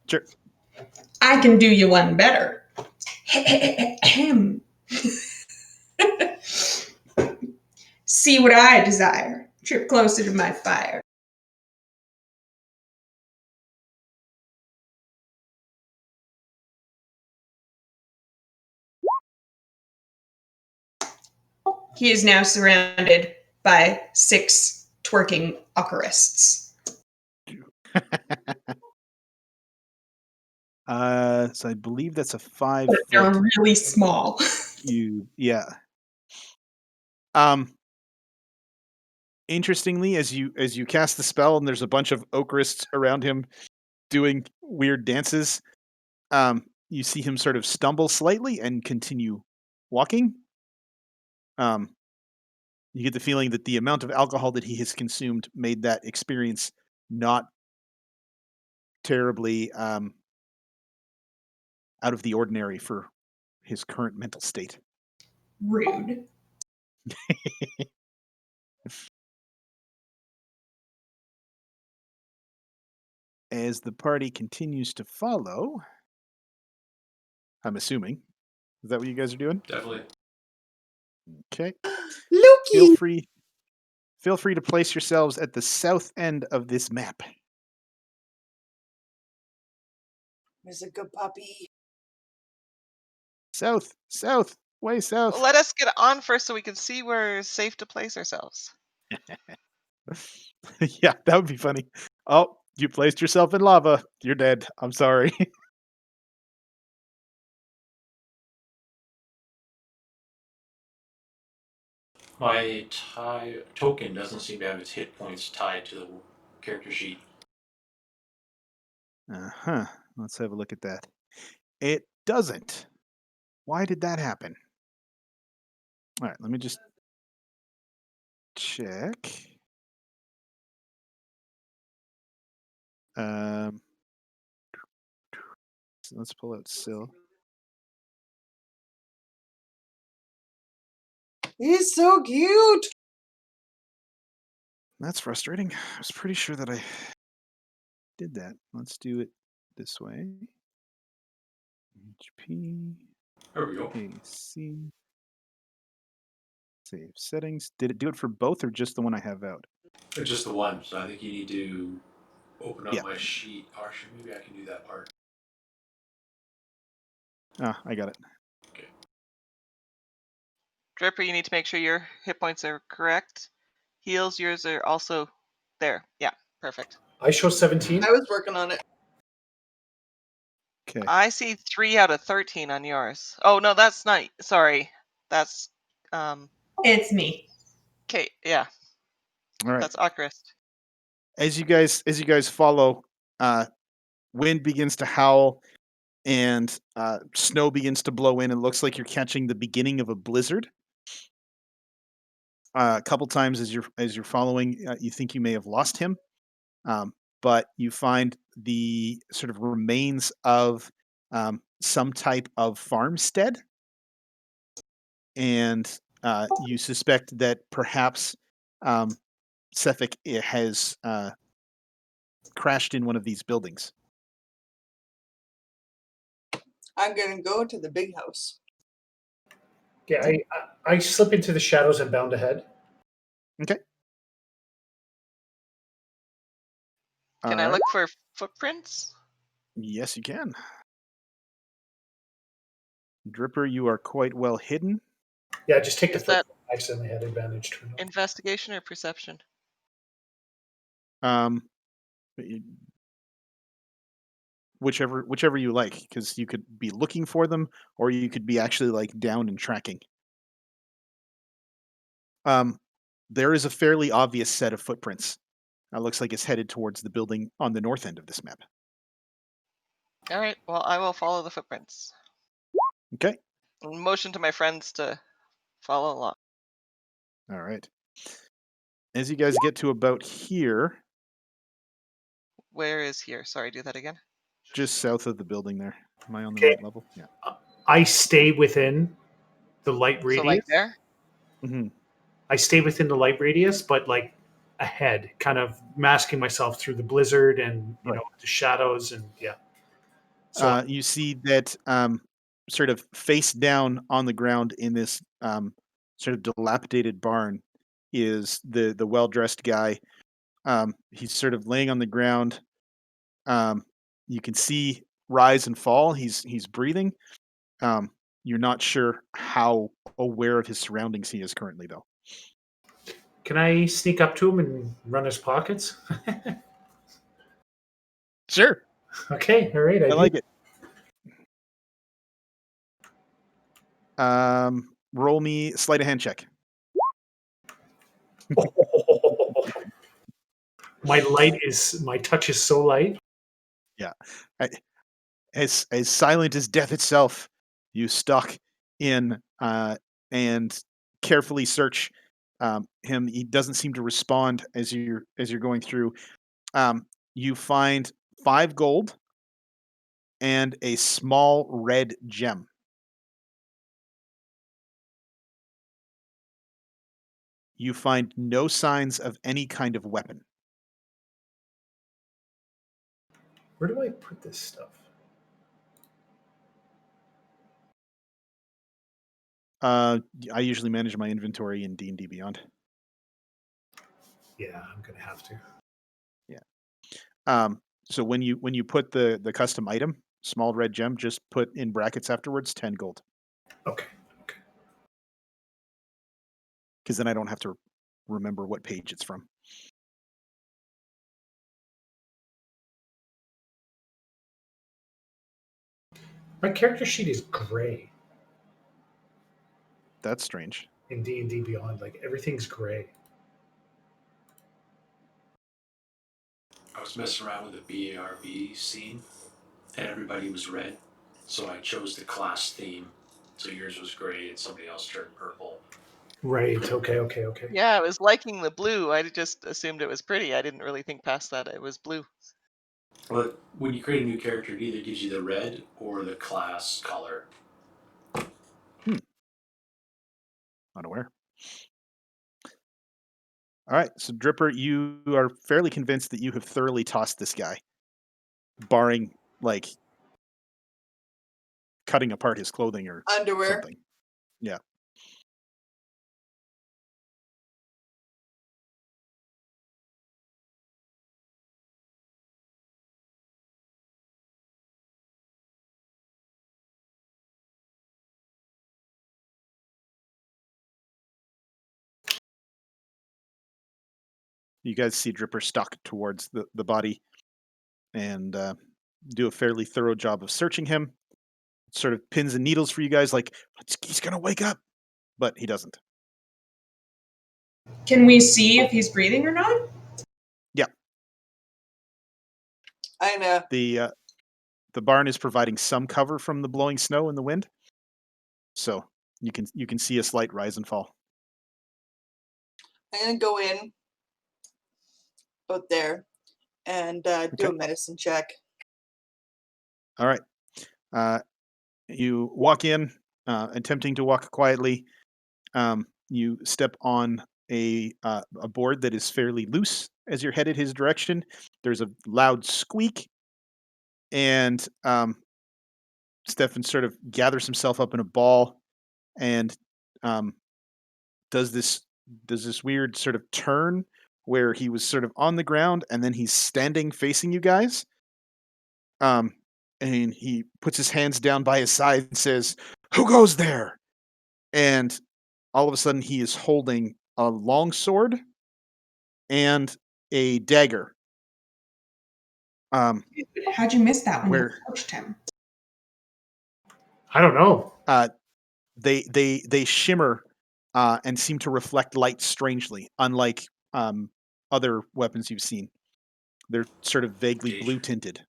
Sure. I can do you one better. See what I desire. Trip closer to my fire. He is now surrounded by 6 twerking occurists. So I believe that's a 5 But they're foot. really small. Yeah. Interestingly, as you cast the spell and there's a bunch of ochrists around him doing weird dances, you see him sort of stumble slightly and continue walking. You get the feeling that the amount of alcohol that he has consumed made that experience not terribly out of the ordinary for his current mental state. Rude. As the party continues to follow, I'm assuming, is that what you guys are doing? Definitely. Okay. Lukey! Feel free to place yourselves at the south end of this map. Where's a good puppy? South, way south. Well, let us get on first so we can see where it's safe to place ourselves. Yeah, that would be funny. Oh, you placed yourself in lava. You're dead. I'm sorry. My token doesn't seem to have its hit points tied to the character sheet. Uh-huh. Let's have a look at that. It doesn't. Why did that happen? All right, let me just check. So let's pull out Syl. He's so cute! That's frustrating. I was pretty sure that I did that. Let's do it this way. HP. There we go. AC. Save settings. Did it do it for both or just the one I have out? It's just the one, so I think you need to open up Yeah. my sheet. Actually, maybe I can do that part. Ah, I got it. Okay. Dripper, you need to make sure your hit points are correct. Heals, yours are also there. Yeah, perfect. I show 17. I was working on it. Okay. I see 3 out of 13 on yours. Oh no, that's not. Sorry, that's It's me. Okay, yeah. All right. That's Ocarist. As you guys follow, wind begins to howl and snow begins to blow in. It looks like you're catching the beginning of a blizzard. A couple times as you're following, you think you may have lost him, but you find the sort of remains of some type of farmstead, and you suspect that perhaps Sefik has crashed in one of these buildings. I'm gonna go to the big house. Yeah, I slip into the shadows and bound ahead. Okay. Can I look for footprints? Yes, you can. Dripper, you are quite well hidden. Yeah, just take the Is that accidentally had advantage turned on. Investigation or perception? Whichever you like, because you could be looking for them, or you could be actually like down and tracking. There is a fairly obvious set of footprints. It looks like it's headed towards the building on the north end of this map. All right. Well, I will follow the footprints. Okay. Motion to my friends to follow along. All right. As you guys get to about here, Where is here? Sorry, do that again. just south of the building there. Am I on the Okay. right level? Yeah. I stay within the light radius. So like there? Mm-hmm. I stay within the light radius, but like ahead, kind of masking myself through the blizzard and Right. the shadows and yeah. So You see that sort of face down on the ground in this sort of dilapidated barn is the well-dressed guy. He's sort of laying on the ground. You can see rise and fall. He's breathing. You're not sure how aware of his surroundings he is currently, though. can I sneak up to him and run his pockets? Sure, Okay, all right. I do. like it. Roll me sleight of hand check. My touch is so light. Yeah, as silent as death itself, you stalk in and carefully search him. He doesn't seem to respond as you're going through. You find 5 gold and a small red gem. You find no signs of any kind of weapon. Where do I put this stuff? I usually manage my inventory in D&D Beyond. Yeah, I'm gonna have to. So when you put the custom item, small red gem, just put in brackets afterwards 10 gold. Okay. Because then I don't have to remember what page it's from. My character sheet is gray That's strange. in D&D Beyond. Like everything's gray. I was messing around with the BARB scene, and everybody was red, so I chose the class theme. So yours was gray, and somebody else turned purple. Right. Okay. Yeah, I was liking the blue. I just assumed it was pretty. I didn't really think past that. It was blue. But when you create a new character, it either gives you the red or the class color. Unaware. All right, so Dripper, you are fairly convinced that you have thoroughly tossed this guy, barring like cutting apart his clothing or Underwear. something. Yeah. You guys see Dripper stalk towards the body and do a fairly thorough job of searching him. Sort of pins and needles for you guys, like he's gonna wake up, but he doesn't. Can we see if he's breathing or not? Yeah. I know. The barn is providing some cover from the blowing snow and the wind, so you can see a slight rise and fall. I'm gonna go in out there and do Okay. a medicine check. All right. You walk in, attempting to walk quietly. You step on a board that is fairly loose as you're headed his direction. There's a loud squeak, and Stefan sort of gathers himself up in a ball and um, does this weird sort of turn where he was sort of on the ground and then he's standing facing you guys. And he puts his hands down by his side and says, "Who goes there?" And all of a sudden he is holding a long sword and a dagger. How'd you miss that when you Where approached him? I don't know. they shimmer and seem to reflect light strangely, unlike other weapons you've seen. They're sort of vaguely Gauge. blue tinted.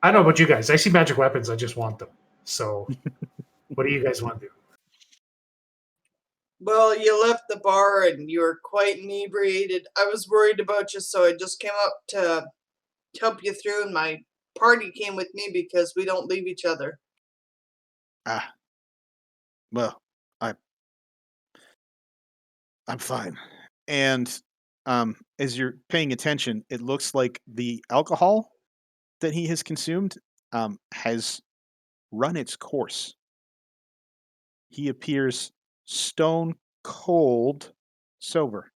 I don't know about you guys. I see magic weapons. I just want them. So, what do you guys want to do? Well, you left the bar and you were quite inebriated. I was worried about you, so I just came up to help you through, and my party came with me because we don't leave each other. Ah, well, I I'm fine. And as you're paying attention, it looks like the alcohol that he has consumed has run its course. He appears stone cold sober.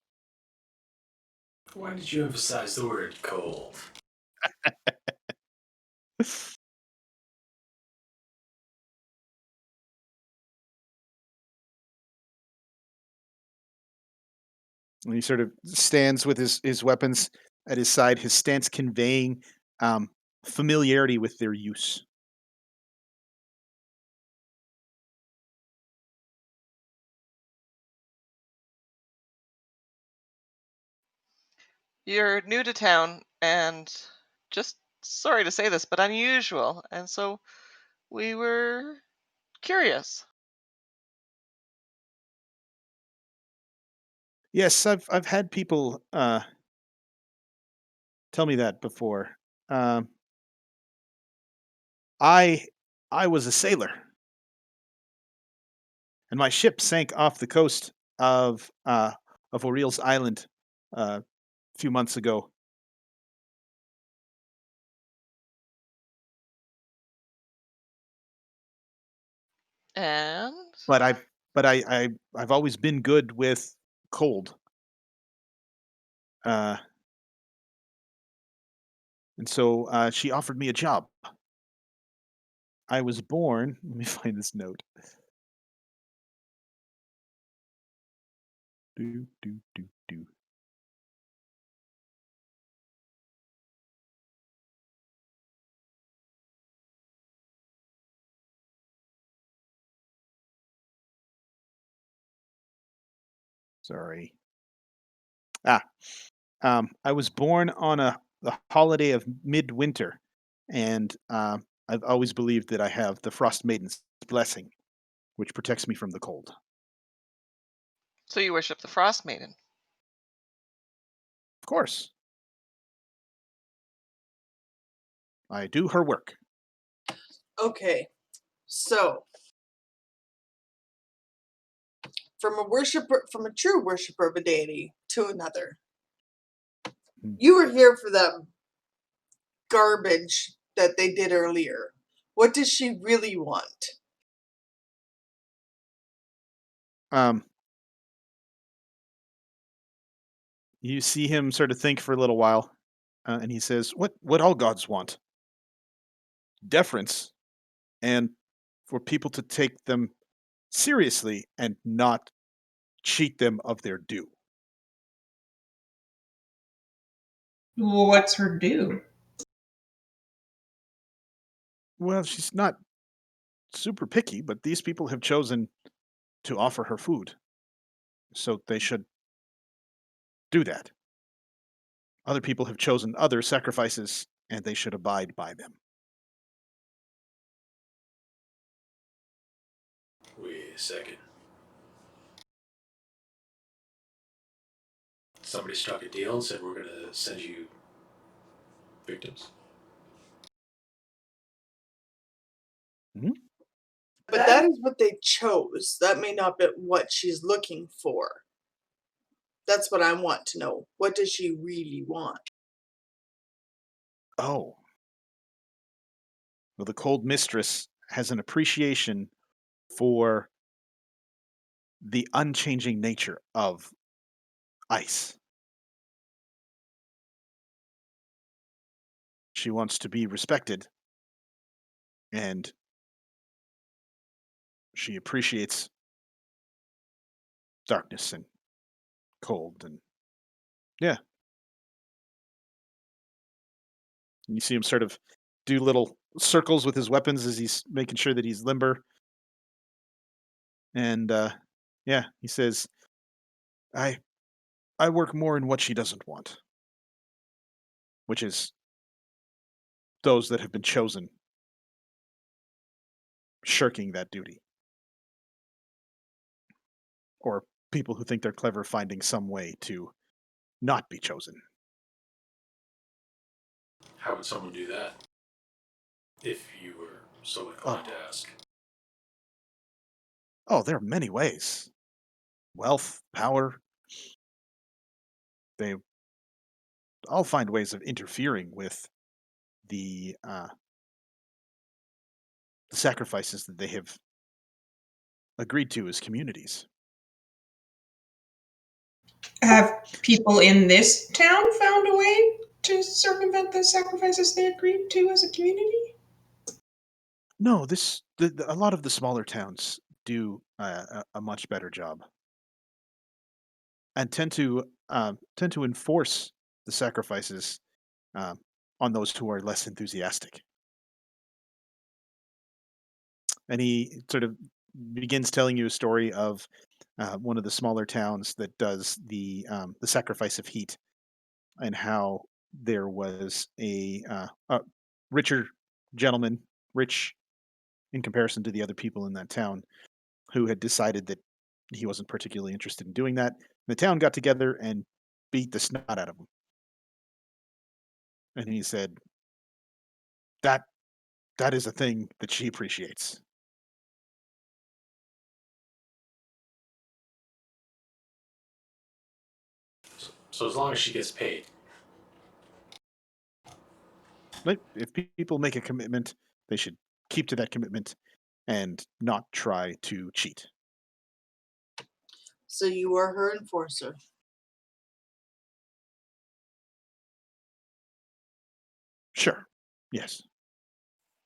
Why did you emphasize the word cold? And he sort of stands with his weapons at his side, his stance conveying um, familiarity with their use. You're new to town and just sorry to say this, but unusual. And so we were curious. Yes, I've had people tell me that before. Um, I I was a sailor, and my ship sank off the coast of O'Reil's Island a few months ago. And But I've always been good with cold. Uh, and so she offered me a job. I was born. Let me find this note. Do do do do. Sorry. Ah, I was born on the holiday of midwinter, and I've always believed that I have the Frost Maiden's blessing, which protects me from the cold. so you worship the Frost Maiden. Of course, I do her work. Okay, so from a true worshiper of a deity to another, Mm. you were here for that garbage that they did earlier. What does she really want? Um, you see him sort of think for a little while, and he says, "What all gods want? Deference, and for people to take them seriously and not cheat them of their due." What's her due? Well, she's not super picky, but these people have chosen to offer her food, so they should do that. Other people have chosen other sacrifices, and they should abide by them. Wait a second. Somebody struck a deal and said we're gonna send you victims. Mhm. But that is what they chose. That may not be what she's looking for. That's what I want to know. What does she really want? Oh, well, the cold mistress has an appreciation for the unchanging nature of ice. She wants to be respected and she appreciates darkness and cold, and yeah. And you see him sort of do little circles with his weapons as he's making sure that he's limber. And yeah, he says, I I work more in what she doesn't want, which is those that have been chosen shirking that duty, or people who think they're clever finding some way to not be chosen. How would someone do that? If you were so inclined to ask. Oh, there are many ways. Wealth, power, they all find ways of interfering with the sacrifices that they have agreed to as communities. Have people in this town found a way to circumvent the sacrifices they agreed to as a community? No, a lot of the smaller towns do a much better job, and tend to enforce the sacrifices um, on those who are less enthusiastic. And he sort of begins telling you a story of one of the smaller towns that does the sacrifice of heat, and how there was a richer gentleman, rich in comparison to the other people in that town, who had decided that he wasn't particularly interested in doing that. The town got together and beat the snot out of him. And he said that that is a thing that she appreciates. So as long as she gets paid. Like, if people make a commitment, they should keep to that commitment and not try to cheat. So you are her enforcer. Sure. Yes.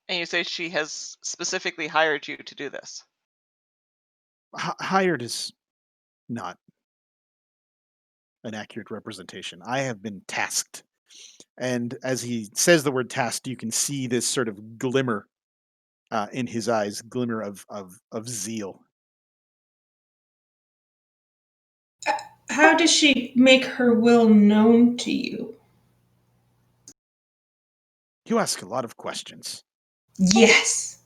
And you say she has specifically hired you to do this. Hired is not an accurate representation. I have been tasked. And as he says the word tasked, you can see this sort of glimmer in his eyes, glimmer of zeal. How does she make her will known to you? You ask a lot of questions. Yes.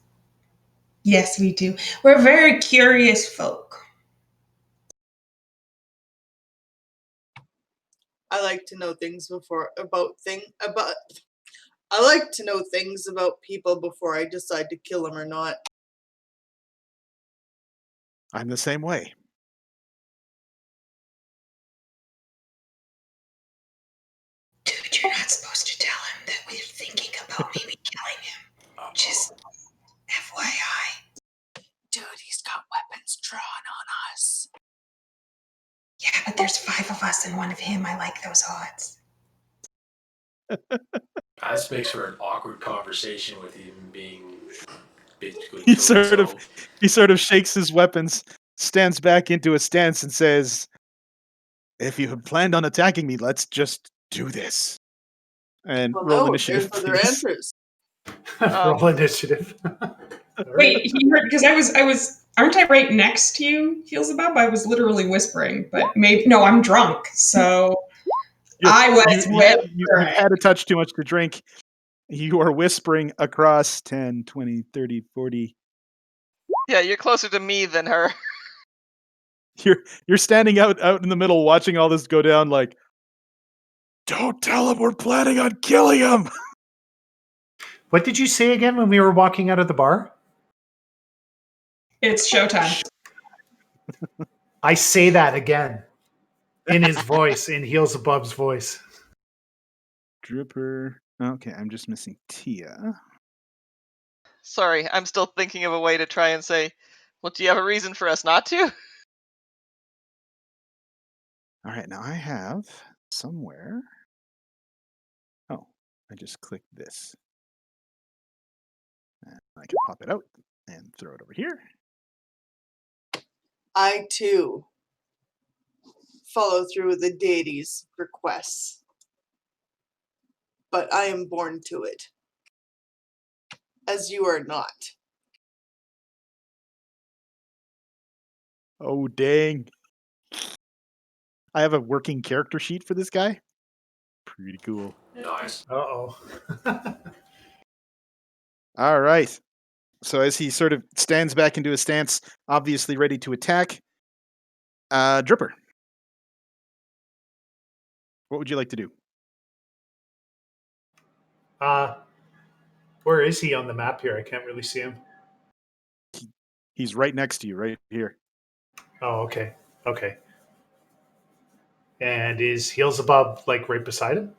Yes, we do. We're very curious folk. I like to know things I like to know things about people before I decide to kill them or not. I'm the same way. Dude, you're not supposed to tell him that we're thinking about maybe killing him. Just FYI. Dude, he's got weapons drawn on us. Yeah, but there's 5 of us and 1 of him. I like those odds. This makes for an awkward conversation with him being basically He toe-to-toe. sort of shakes his weapons, stands back into a stance, and says, "If you had planned on attacking me, let's just do this." And Well, roll no, initiative, there's other please. answers. Roll initiative. Wait, he heard because I was aren't I right next to you, Heelzebub? I was literally whispering, but maybe no, I'm drunk, so I was You've whispering. had a touch too much to drink. You are whispering across 10, 20, 30, 40. Yeah, you're closer to me than her. You're standing out in the middle watching all this go down, like, don't tell him we're planning on killing him. What did you say again when we were walking out of the bar? It's showtime. I say that again in his voice, in Heelzebub's voice. Dripper. Okay, I'm just missing Tia. Sorry, I'm still thinking of a way to try and say, well, do you have a reason for us not to? All right, now I have somewhere. Oh, I just clicked this. And I can pop it out and throw it over here. I too follow through with the deity's requests, but I am born to it, as you are not. Oh, dang. I have a working character sheet for this guy. Pretty cool. Nice. Uh-oh. All right. So as he sort of stands back into a stance, obviously ready to attack, Dripper, what would you like to do? Where is he on the map here? I can't really see him. He's right next to you, right here. Oh, okay. Okay. And is Heelsabub like right beside him?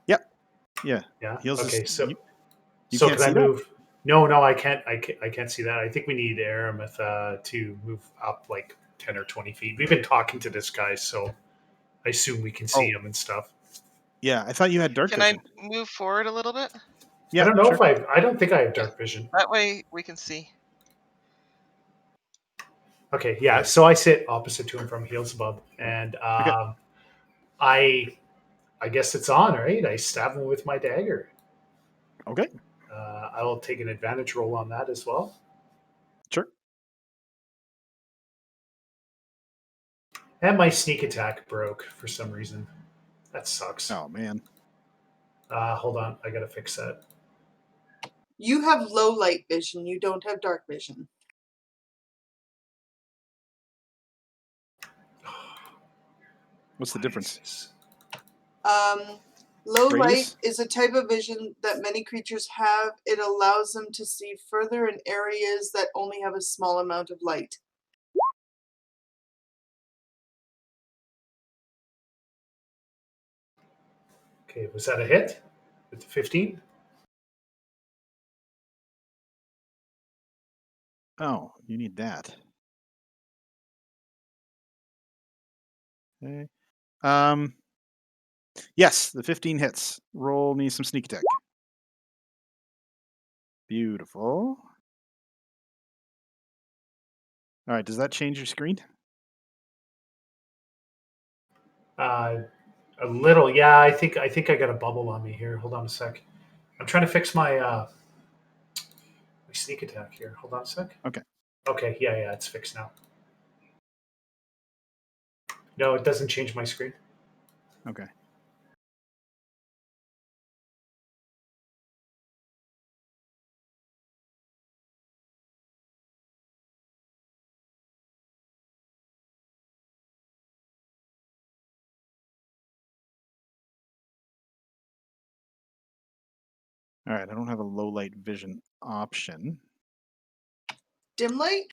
Yep. Yeah. Yeah. Heels Okay. is, So you so can't can I see that? move? No, I can't. I can't see that. I think we need Aramitha to move up like 10 or 20 feet. We've been talking to this guy, so I assume we can see Oh. him and stuff. Yeah, I thought you had dark Can vision. I move forward a little bit? Yeah, I don't know sure. if I don't think I have dark vision. That way we can see. Okay, yeah. So I sit opposite to him from Heelsabub, and Okay. I guess it's on, right? I stab him with my dagger. Okay. I will take an advantage roll on that as well. Sure. And my sneak attack broke for some reason. That sucks. Oh, man. Hold on, I gotta fix that. You have low light vision, you don't have dark vision. What's the difference? Low light Radius? is a type of vision that many creatures have. It allows them to see further in areas that only have a small amount of light. Okay, was that a hit? With the 15? Oh, you need that. Okay. Yes, the 15 hits. Roll me some sneak attack. Beautiful. All right, does that change your screen? A little, yeah. I think I got a bubble on me here. Hold on a sec. I'm trying to fix my sneak attack here. Hold on a sec. Okay. Okay, yeah, it's fixed now. No, it doesn't change my screen. Okay. All right, I don't have a low light vision option. Dim light?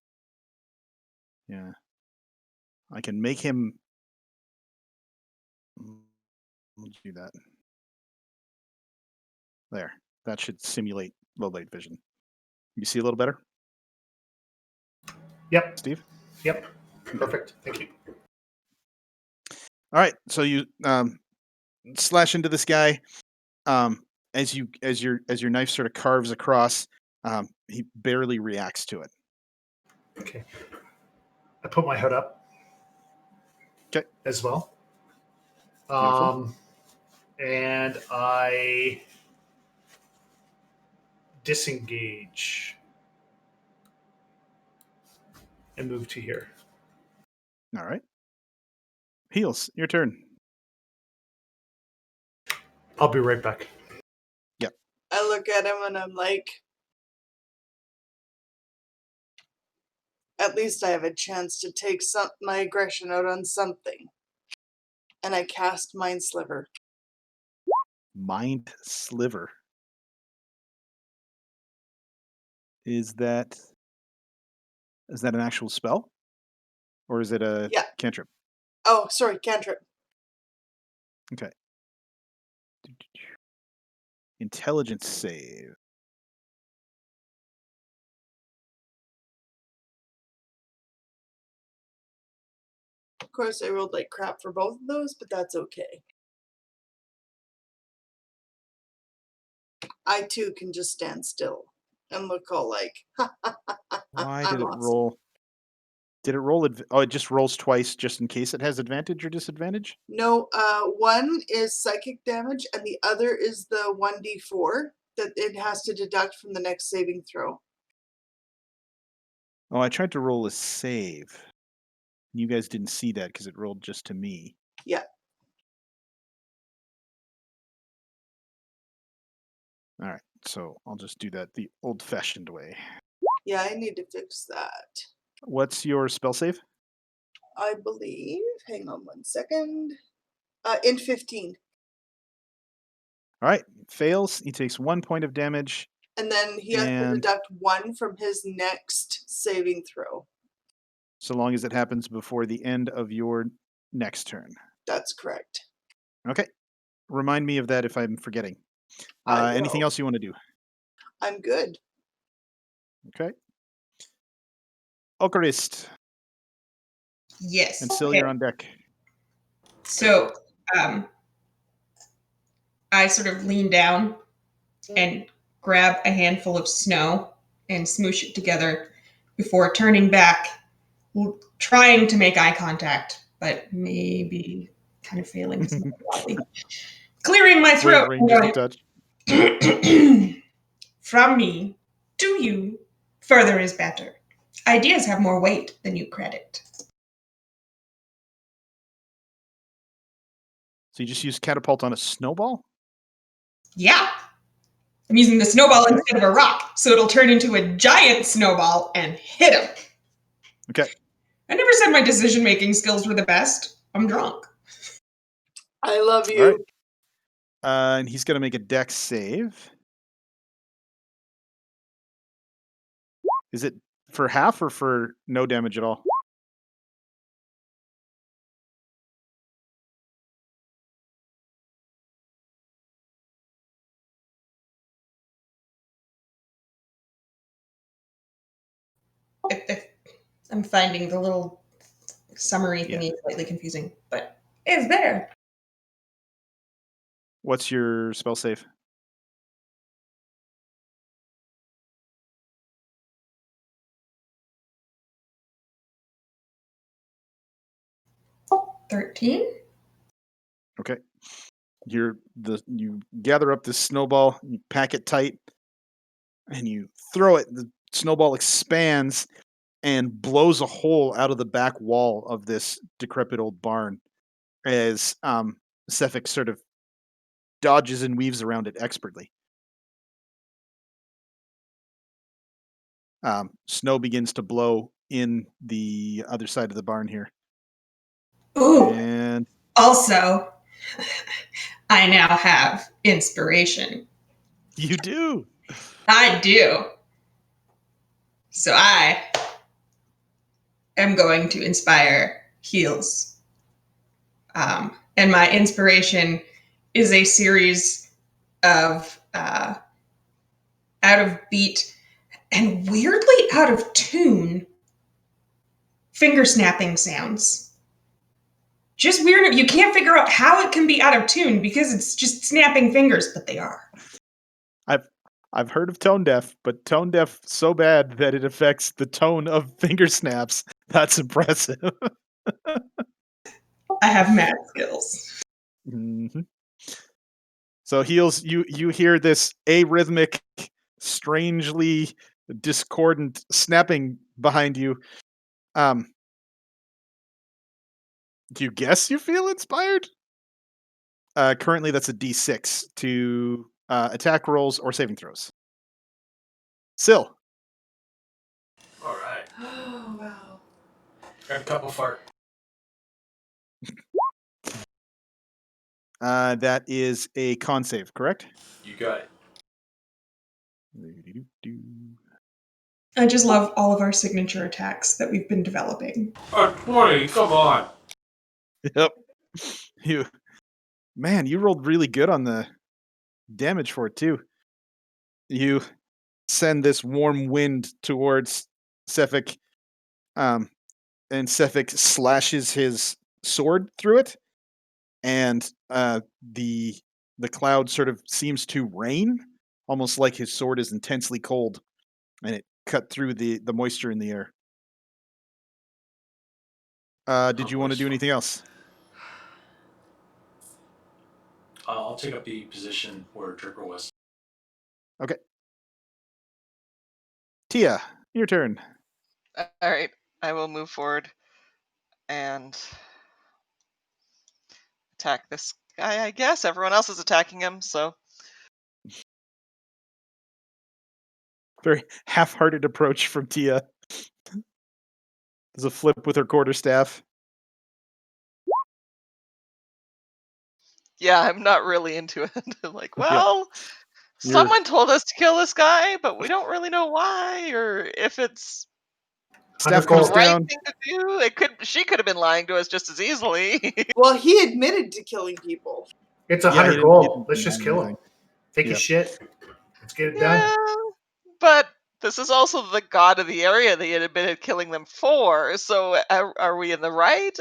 Yeah. I can make him. Let's do that. There. That should simulate low light vision. You see a little better? Yep. Steve? Yep. Perfect. Thank you. All right. So you slash into this guy. As your knife sort of carves across, he barely reacts to it. Okay. I put my hood up. Okay. As well. Beautiful. And I disengage and move to here. All right. Heels, your turn. I'll be right back. Yep. I look at him and I'm like, at least I have a chance to take my aggression out on something. And I cast Mind Sliver. Mind Sliver. Is that an actual spell? Or is it a cantrip? Oh, sorry, cantrip. Okay. Intelligence save. Of course, I rolled like crap for both of those, but that's okay. I too can just stand still and look all like, Why I'm did it awesome. roll? Did it roll? It just rolls twice, just in case it has advantage or disadvantage. No, one is psychic damage, and the other is the 1d4 that it has to deduct from the next saving throw. Oh, I tried to roll a save. You guys didn't see that because it rolled just to me. Yeah. All right, so I'll just do that the old-fashioned way. Yeah, I need to fix that. What's your spell save? I believe. Hang on 1 second. In 15. All right, fails. He takes 1 point of damage. And then he has to deduct 1 from his next saving throw. So long as it happens before the end of your next turn. That's correct. Okay. Remind me of that if I'm forgetting. Anything else you want to do? I'm good. Okay. Ocarist. Yes. And Sil, you're on deck. So, I sort of lean down and grab a handful of snow and smoosh it together before turning back, trying to make eye contact, but maybe kind of failing. Clearing my throat. Ranges of touch. From me to you, further is better. Ideas have more weight than you credit. So you just use catapult on a snowball? Yeah. I'm using the snowball instead of a rock, so it'll turn into a giant snowball and hit him. Okay. I never said my decision-making skills were the best. I'm drunk. I love you. All right. And he's going to make a dex save. Is it for half or for no damage at all? If I'm finding the little summary thingy slightly confusing, but it's there. What's your spell save? Oh, 13. Okay. You gather up this snowball, you pack it tight, and you throw it. The snowball expands and blows a hole out of the back wall of this decrepit old barn as Cephix sort of dodges and weaves around it expertly. Snow begins to blow in the other side of the barn here. Ooh. And also, I now have inspiration. You do. I do. So I am going to inspire heals. And my inspiration is a series of out of beat and weirdly out of tune finger snapping sounds. Just weird. You can't figure out how it can be out of tune because it's just snapping fingers, but they are. I've heard of tone deaf, but tone deaf so bad that it affects the tone of finger snaps. That's impressive. I have mad skills. Mm-hmm. So heals, you hear this arrhythmic, strangely discordant snapping behind you. Do you guess you feel inspired? Currently, that's a D6 to attack rolls or saving throws. Sil. All right. Oh, wow. Got a couple fart. That is a con save, correct? You got it. I just love all of our signature attacks that we've been developing. 20, come on. Yep. You rolled really good on the damage for it too. You send this warm wind towards Cephix, and Cephix slashes his sword through it, and the cloud sort of seems to rain, almost like his sword is intensely cold, and it cut through the moisture in the air. Did you want to do anything else? I'll take up the position where Dripper was. Okay. Tia, your turn. All right, I will move forward and attack this guy, I guess. Everyone else is attacking him, so. Very half-hearted approach from Tia. There's a flip with her quarterstaff. Yeah, I'm not really into it. Like, well, You're- someone told us to kill this guy, but we don't really know why, or if it's Staff the comes right down. thing to do. She could have been lying to us just as easily. Well, he admitted to killing people. It's a Yeah, he 100 didn't gold. Let's deny just kill him. anything. Take Yeah. his shit. Let's get it Yeah, done. but this is also the god of the area that he had admitted killing them for. So are we in the right?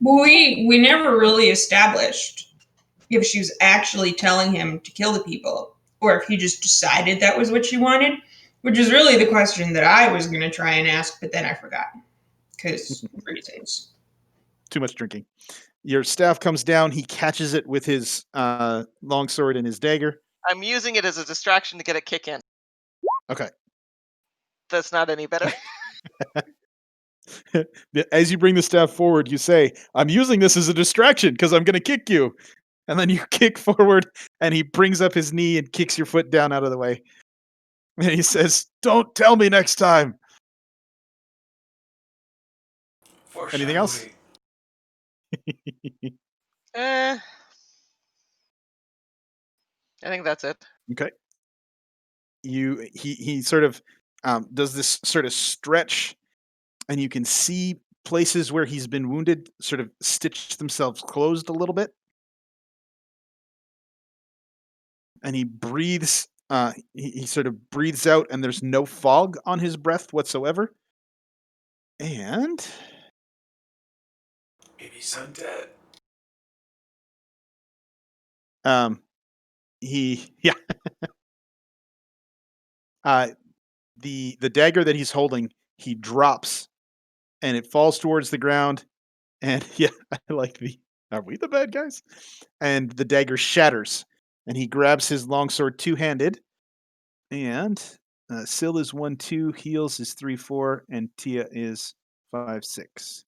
Well, we never really established if she was actually telling him to kill the people or if he just decided that was what she wanted, which is really the question that I was going to try and ask, but then I forgot because reasons. Too much drinking. Your staff comes down. He catches it with his longsword and his dagger. I'm using it as a distraction to get a kick in. Okay. That's not any better. As you bring the staff forward, you say, "I'm using this as a distraction because I'm going to kick you." And then you kick forward, and he brings up his knee and kicks your foot down out of the way. And he says, "Don't tell me next time." Anything else? I think that's it. Okay. He sort of does this sort of stretch, and you can see places where he's been wounded sort of stitch themselves closed a little bit. And he breathes. He sort of breathes out, and there's no fog on his breath whatsoever. And Maybe he's undead. yeah. The dagger that he's holding, he drops, and it falls towards the ground. And yeah, I like the. Are we the bad guys? And the dagger shatters, and he grabs his longsword two-handed. And Syl is 1-2, Heals is 3-4, and Tia is 5-6.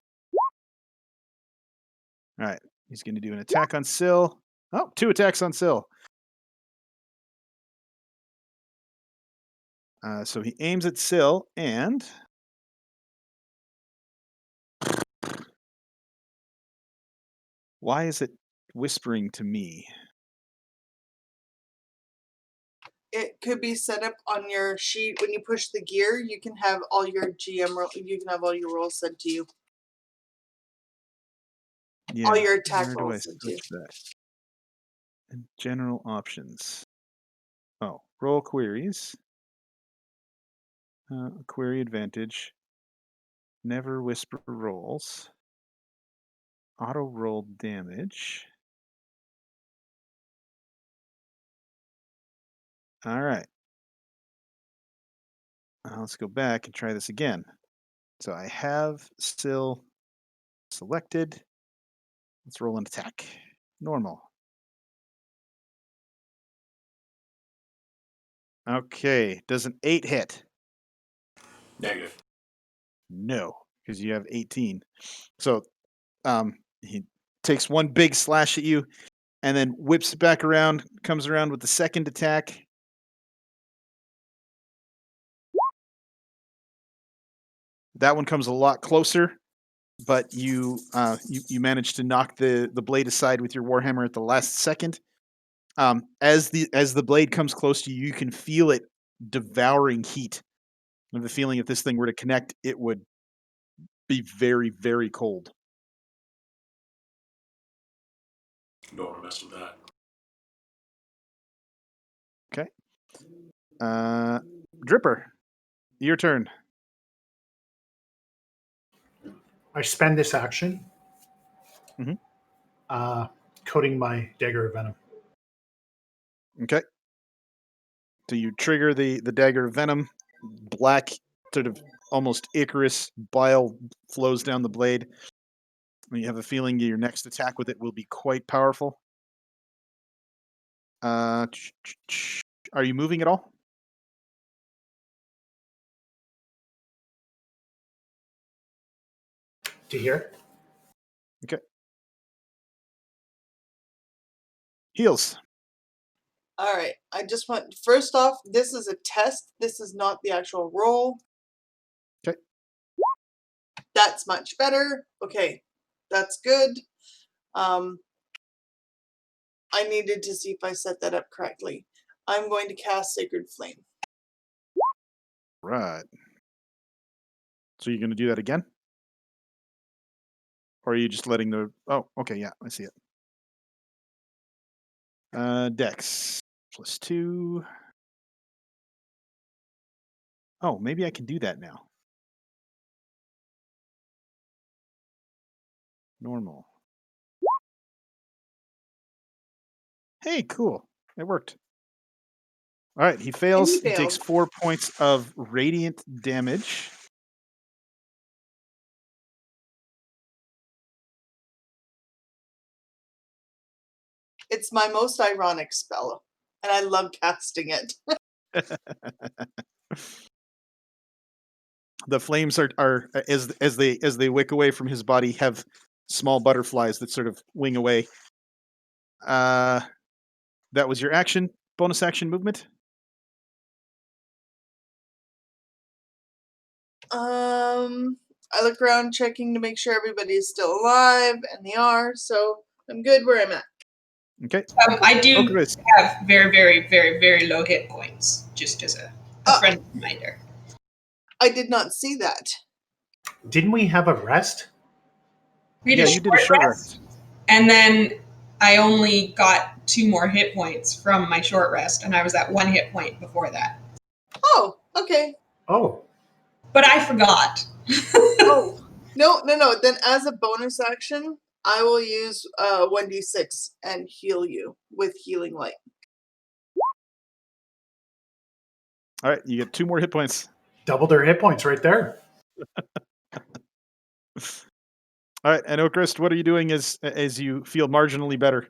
All right, he's going to do an attack on Syl. Oh, 2 attacks on Syl. So he aims at Syl, and why is it whispering to me? It could be set up on your sheet when you push the gear. You can have all your you can have all your rolls sent to you. Yeah, All your attack where do I rolls sent to you. switch that? And general options. Oh, roll queries. Query advantage. Never whisper rolls. Auto roll damage. All right. Let's go back and try this again. So I have Syl selected. Let's roll an attack. Normal. Okay. Does an 8 hit? Negative. No, because you have 18. So he takes one big slash at you and then whips it back around, comes around with the second attack. That one comes a lot closer, but you manage to knock the blade aside with your warhammer at the last second. As the blade comes close to you, you can feel it devouring heat. I have the feeling if this thing were to connect, it would be very, very cold. Don't want to mess with that. Okay. Dripper, your turn. I spend this action Mhm. coating my dagger of venom. Okay. So you trigger the dagger of venom. Black, sort of almost Icarus bile flows down the blade. And you have a feeling your next attack with it will be quite powerful. Are you moving at all? To here. Okay. Heals. All right. I just want, first off, this is a test. This is not the actual roll. Okay. That's much better. Okay. That's good. I needed to see if I set that up correctly. I'm going to cast Sacred Flame. Right. So you're going to do that again? Or are you just letting the... Oh, okay, yeah, I see it. Dex +2. Oh, maybe I can do that now. Normal. Hey, cool. It worked. All right, he fails. He takes 4 points of radiant damage. It's my most ironic spell, and I love casting it. The flames are as they wick away from his body, have small butterflies that sort of wing away. That was your action. Bonus action movement. I look around checking to make sure everybody is still alive, and they are, so I'm good where I'm at. Okay. I do have very, very, very, very low hit points, just as a friendly reminder. I did not see that. Didn't we have a rest? You did a short rest. And then I only got 2 more hit points from my short rest, and I was at 1 hit point before that. Oh, okay. Oh. But I forgot. Oh, no. Then as a bonus action, I will use 1d6 and heal you with Healing Light. All right, you get 2 more hit points. Double their hit points right there. All right, and Oakrist, what are you doing as you feel marginally better?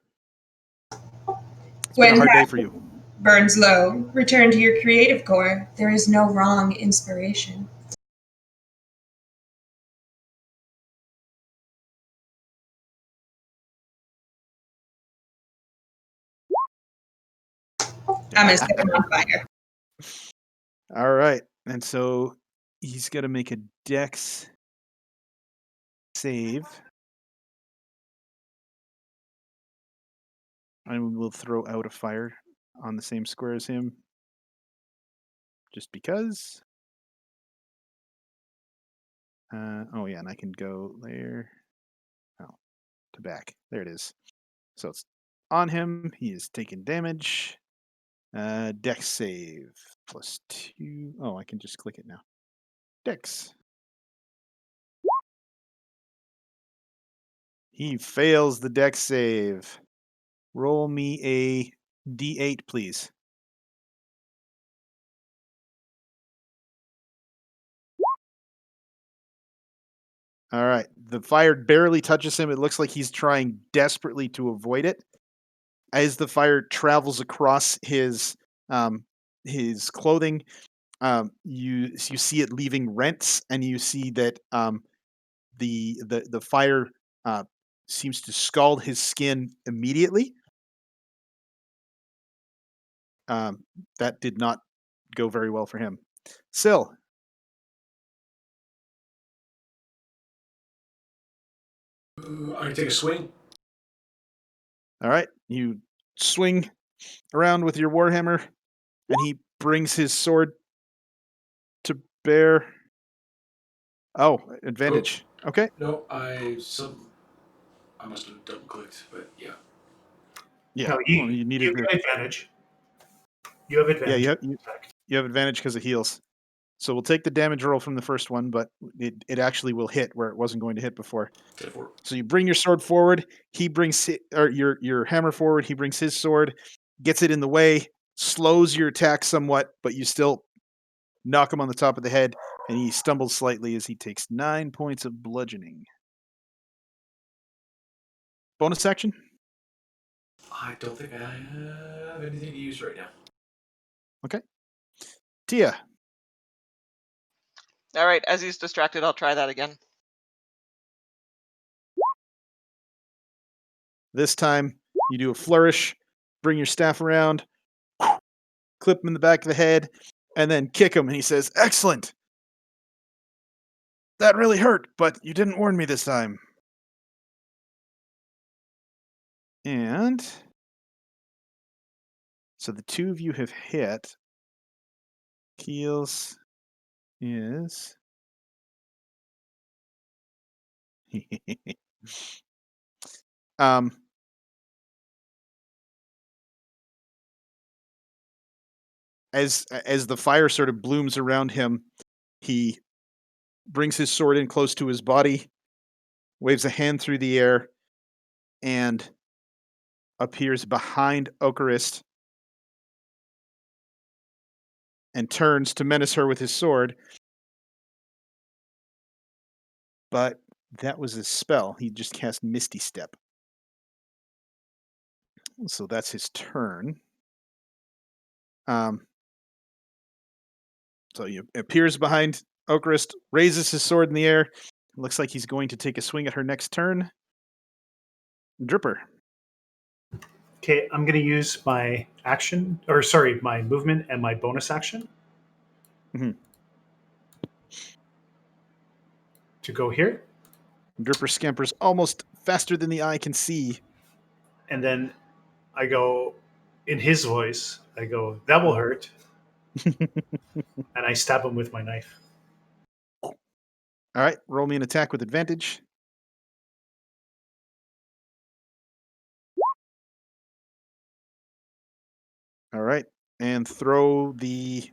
It's been a hard day for you. Burns low. Return to your creative core. There is no wrong inspiration. I'm gonna set him on fire. All right, and so he's got to make a Dex save. I will throw out a fire on the same square as him, just because. Oh yeah, and I can go there. Oh, to back. There it is. So it's on him. He is taking damage. Dex save +2. Oh, I can just click it now. Dex. He fails the Dex save. Roll me a D8, please. All right. The fire barely touches him. It looks like he's trying desperately to avoid it. As the fire travels across his clothing, you see it leaving rents, and you see that the fire seems to scald his skin immediately. That did not go very well for him. Syl. I take a swing. All right. You swing around with your warhammer, and he brings his sword to bear. Oh, advantage. Oh. Okay. No, I must have double clicked, but yeah. Yeah. No, you needed advantage. You have advantage. Yeah, you have advantage because it heals. So we'll take the damage roll from the first one, but it actually will hit where it wasn't going to hit before. So you bring your sword forward. He brings your hammer forward. He brings his sword, gets it in the way, slows your attack somewhat, but you still knock him on the top of the head. And he stumbles slightly as he takes 9 points of bludgeoning. Bonus action? I don't think I have anything to use right now. Okay. Tia. All right, as he's distracted, I'll try that again. This time, you do a flourish, bring your staff around, clip him in the back of the head, and then kick him. And he says, "Excellent! That really hurt, but you didn't warn me this time." And so the two of you have hit. Heals is... as the fire sort of blooms around him, he brings his sword in close to his body, waves a hand through the air, and appears behind Ocarist and turns to menace her with his sword. But that was his spell. He just cast Misty Step. So that's his turn. So he appears behind Ocarist, raises his sword in the air. Looks like he's going to take a swing at her next turn. Dripper. Okay, I'm going to use my my movement and my bonus action to go here. Dripper scampers almost faster than the eye can see. And then I go, in his voice, I go, "That will hurt." And I stab him with my knife. All right, roll me an attack with advantage. All right, and throw the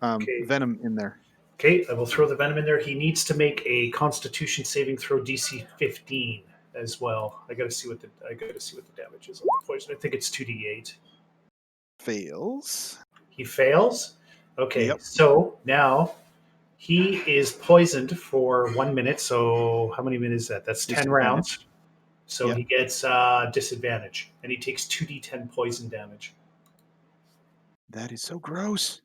venom in there. Okay, I will throw the venom in there. He needs to make a Constitution saving throw DC 15 as well. I got to see what the damage is on the poison. I think it's 2d8. Fails. He fails. Okay, Yep. So now he is poisoned for 1 minute. So how many minutes is that? That's 10 rounds. So he gets disadvantage, and he takes 2d10 poison damage. That is so gross.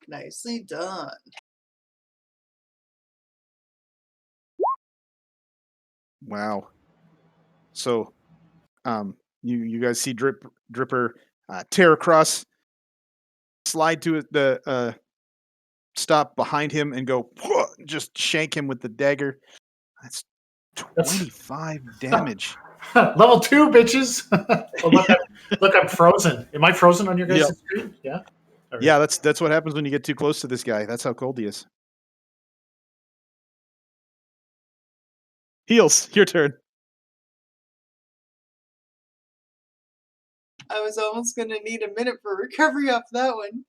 Nicely done. Wow. So, you guys see Dripper tear across, slide to the stop behind him, and go just shank him with the dagger. That's 25 damage. Level 2, bitches. Look, I'm frozen. Am I frozen on your guys' screen? Yeah. Right. Yeah, that's what happens when you get too close to this guy. That's how cold he is. Heals, your turn. I was almost going to need a minute for recovery off that one.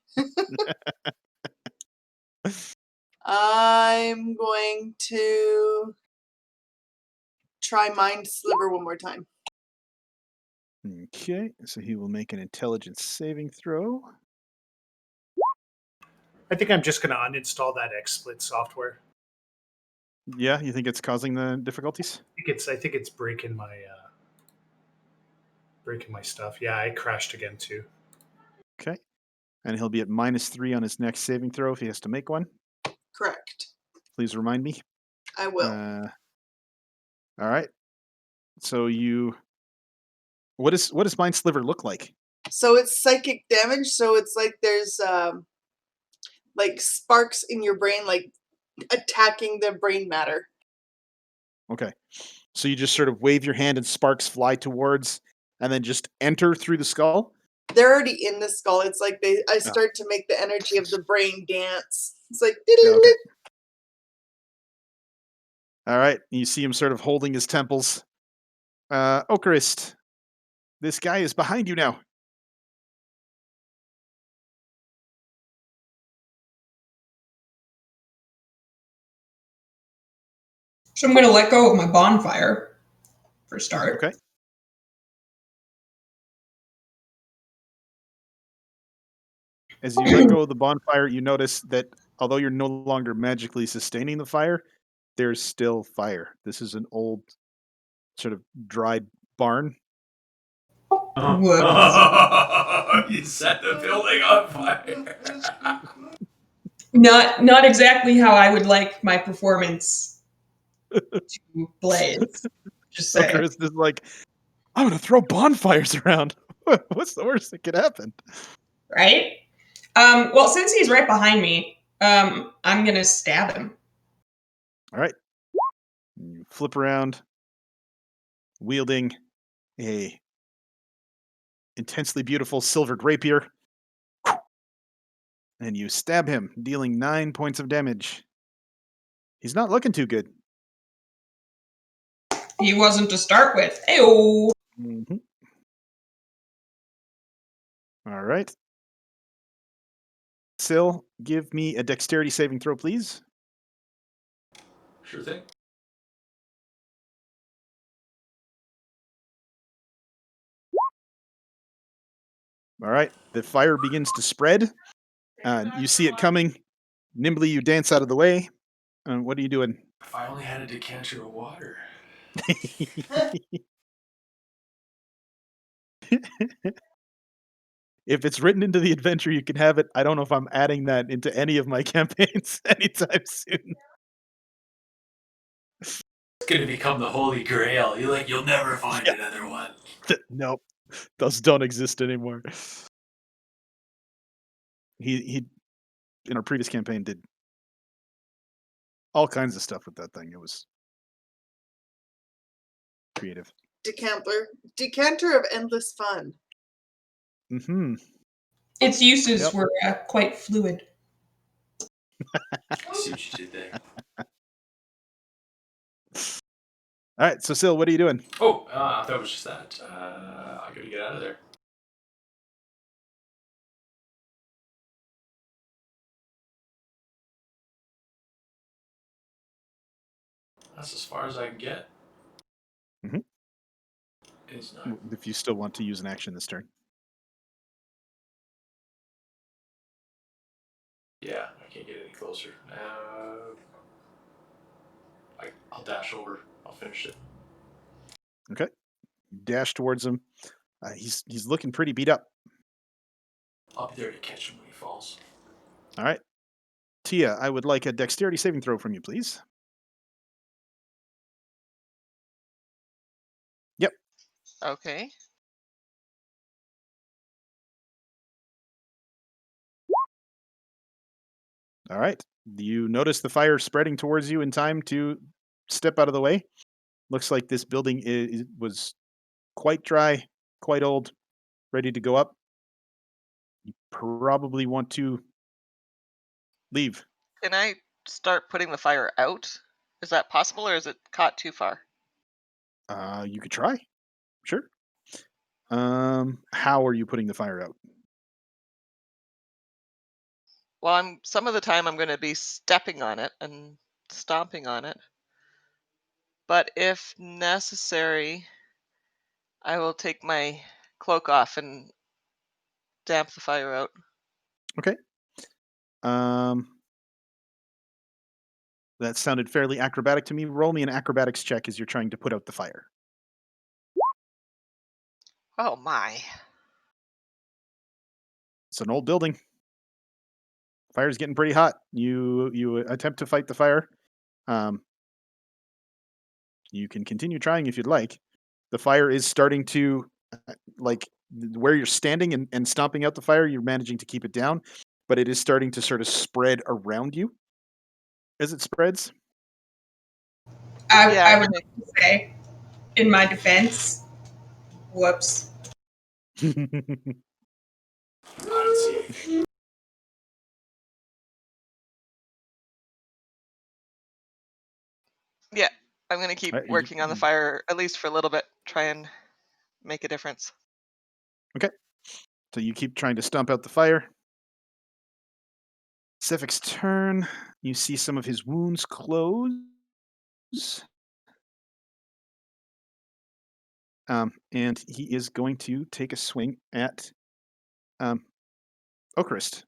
I'm going to try Mind Sliver one more time. Okay, so he will make an intelligence saving throw. I think I'm just going to uninstall that XSplit software. Yeah, you think it's causing the difficulties? I think it's breaking my stuff. Yeah, I crashed again too. Okay, and he'll be at -3 on his next saving throw if he has to make one. Correct. Please remind me. I will. All right. So what does Mind Sliver look like? So it's psychic damage. So it's like there's like sparks in your brain, like attacking the brain matter. Okay. So you just sort of wave your hand and sparks fly towards, and then just enter through the skull? They're already in the skull. It's like I start to make the energy of the brain dance. It's like... Okay. All right. You see him sort of holding his temples. Ocarist, this guy is behind you now. So I'm going to let go of my bonfire for start. Okay. As you let go of the bonfire, you notice that although you're no longer magically sustaining the fire, there's still fire. This is an old, sort of dried barn. Whoops. You set the building on fire. Not exactly how I would like my performance to blaze. Just So say. Chris is like, I'm gonna throw bonfires around. What's the worst that could happen? Right? Well, since he's right behind me, I'm gonna stab him. All right. You flip around, wielding a intensely beautiful silvered rapier, and you stab him, dealing 9 points of damage. He's not looking too good. He wasn't to start with. Ayo. Mm-hmm. All right. Syl, give me a dexterity saving throw, please. Sure thing. All right. The fire begins to spread. You see it coming. Nimbly, you dance out of the way. What are you doing? If I only had a decanter of water. If it's written into the adventure, you can have it. I don't know if I'm adding that into any of my campaigns anytime soon. It's gonna become the holy grail. You'll never find another one. Nope, those don't exist anymore. He in our previous campaign did all kinds of stuff with that thing. It was creative. Decanter of endless fun. Mm-hmm. Its uses were quite fluid. I see what you did there. All right, so Syl, what are you doing? Oh, I thought it was just that. I gotta get out of there. That's as far as I can get. Mm-hmm. It's not. If you still want to use an action this turn. Yeah, I can't get any closer. I'll dash over. I'll finish it. Okay. You dash towards him. He's looking pretty beat up. I'll be there to catch him when he falls. All right. Tia, I would like a dexterity saving throw from you, please. Yep. Okay. All right. You notice the fire spreading towards you in time to step out of the way. Looks like this building was quite dry, quite old, ready to go up. You probably want to leave. Can I start putting the fire out? Is that possible, or is it caught too far? You could try. Sure. How are you putting the fire out? Well, some of the time I'm going to be stepping on it and stomping on it. But if necessary, I will take my cloak off and damp the fire out. Okay. That sounded fairly acrobatic to me. Roll me an acrobatics check as you're trying to put out the fire. Oh my. It's an old building. Fire's getting pretty hot. You attempt to fight the fire. You can continue trying if you'd like. The fire is starting to, like, where you're standing and stomping out the fire, you're managing to keep it down, but it is starting to sort of spread around you as it spreads. Yeah, I would like to say, in my defense, whoops. I didn't see anything. Yeah, I'm going to keep working on the fire, at least for a little bit, try and make a difference. Okay. So you keep trying to stomp out the fire. Siphick's turn. You see some of his wounds close. And he is going to take a swing at Oakrist.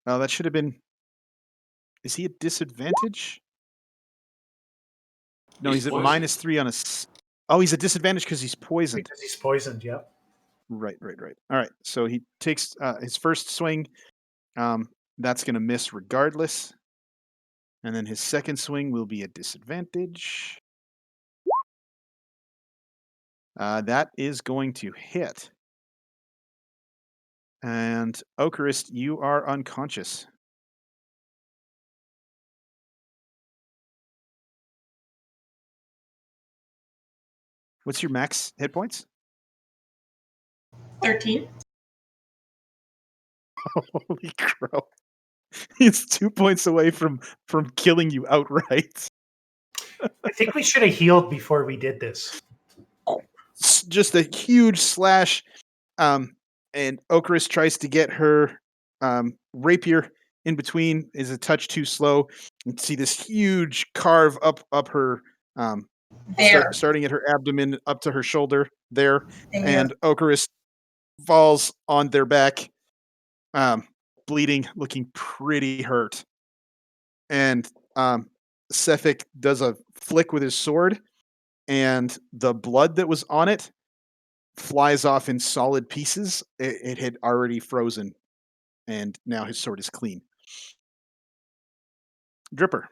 Oh, that should have been. Is he at disadvantage? No, He's he's at poisoned. -3 on a. Oh, he's at disadvantage because he's poisoned. Because he's poisoned. Yep. Right. All right. So he takes his first swing. That's going to miss regardless. And then his second swing will be at disadvantage. That is going to hit. And Ocarist, you are unconscious. What's your max hit points? 13. Holy crow. He's 2 points away from killing you outright. I think we should have healed before we did this. Just a huge slash. And Ocarist tries to get her rapier in between, is a touch too slow. You can see this huge carve up her There. starting at her abdomen up to her shoulder there. There. And Ocarist falls on their back, bleeding, looking pretty hurt. And Sefik does a flick with his sword, and the blood that was on it flies off in solid pieces. It had already frozen, and now his sword is clean. Dripper.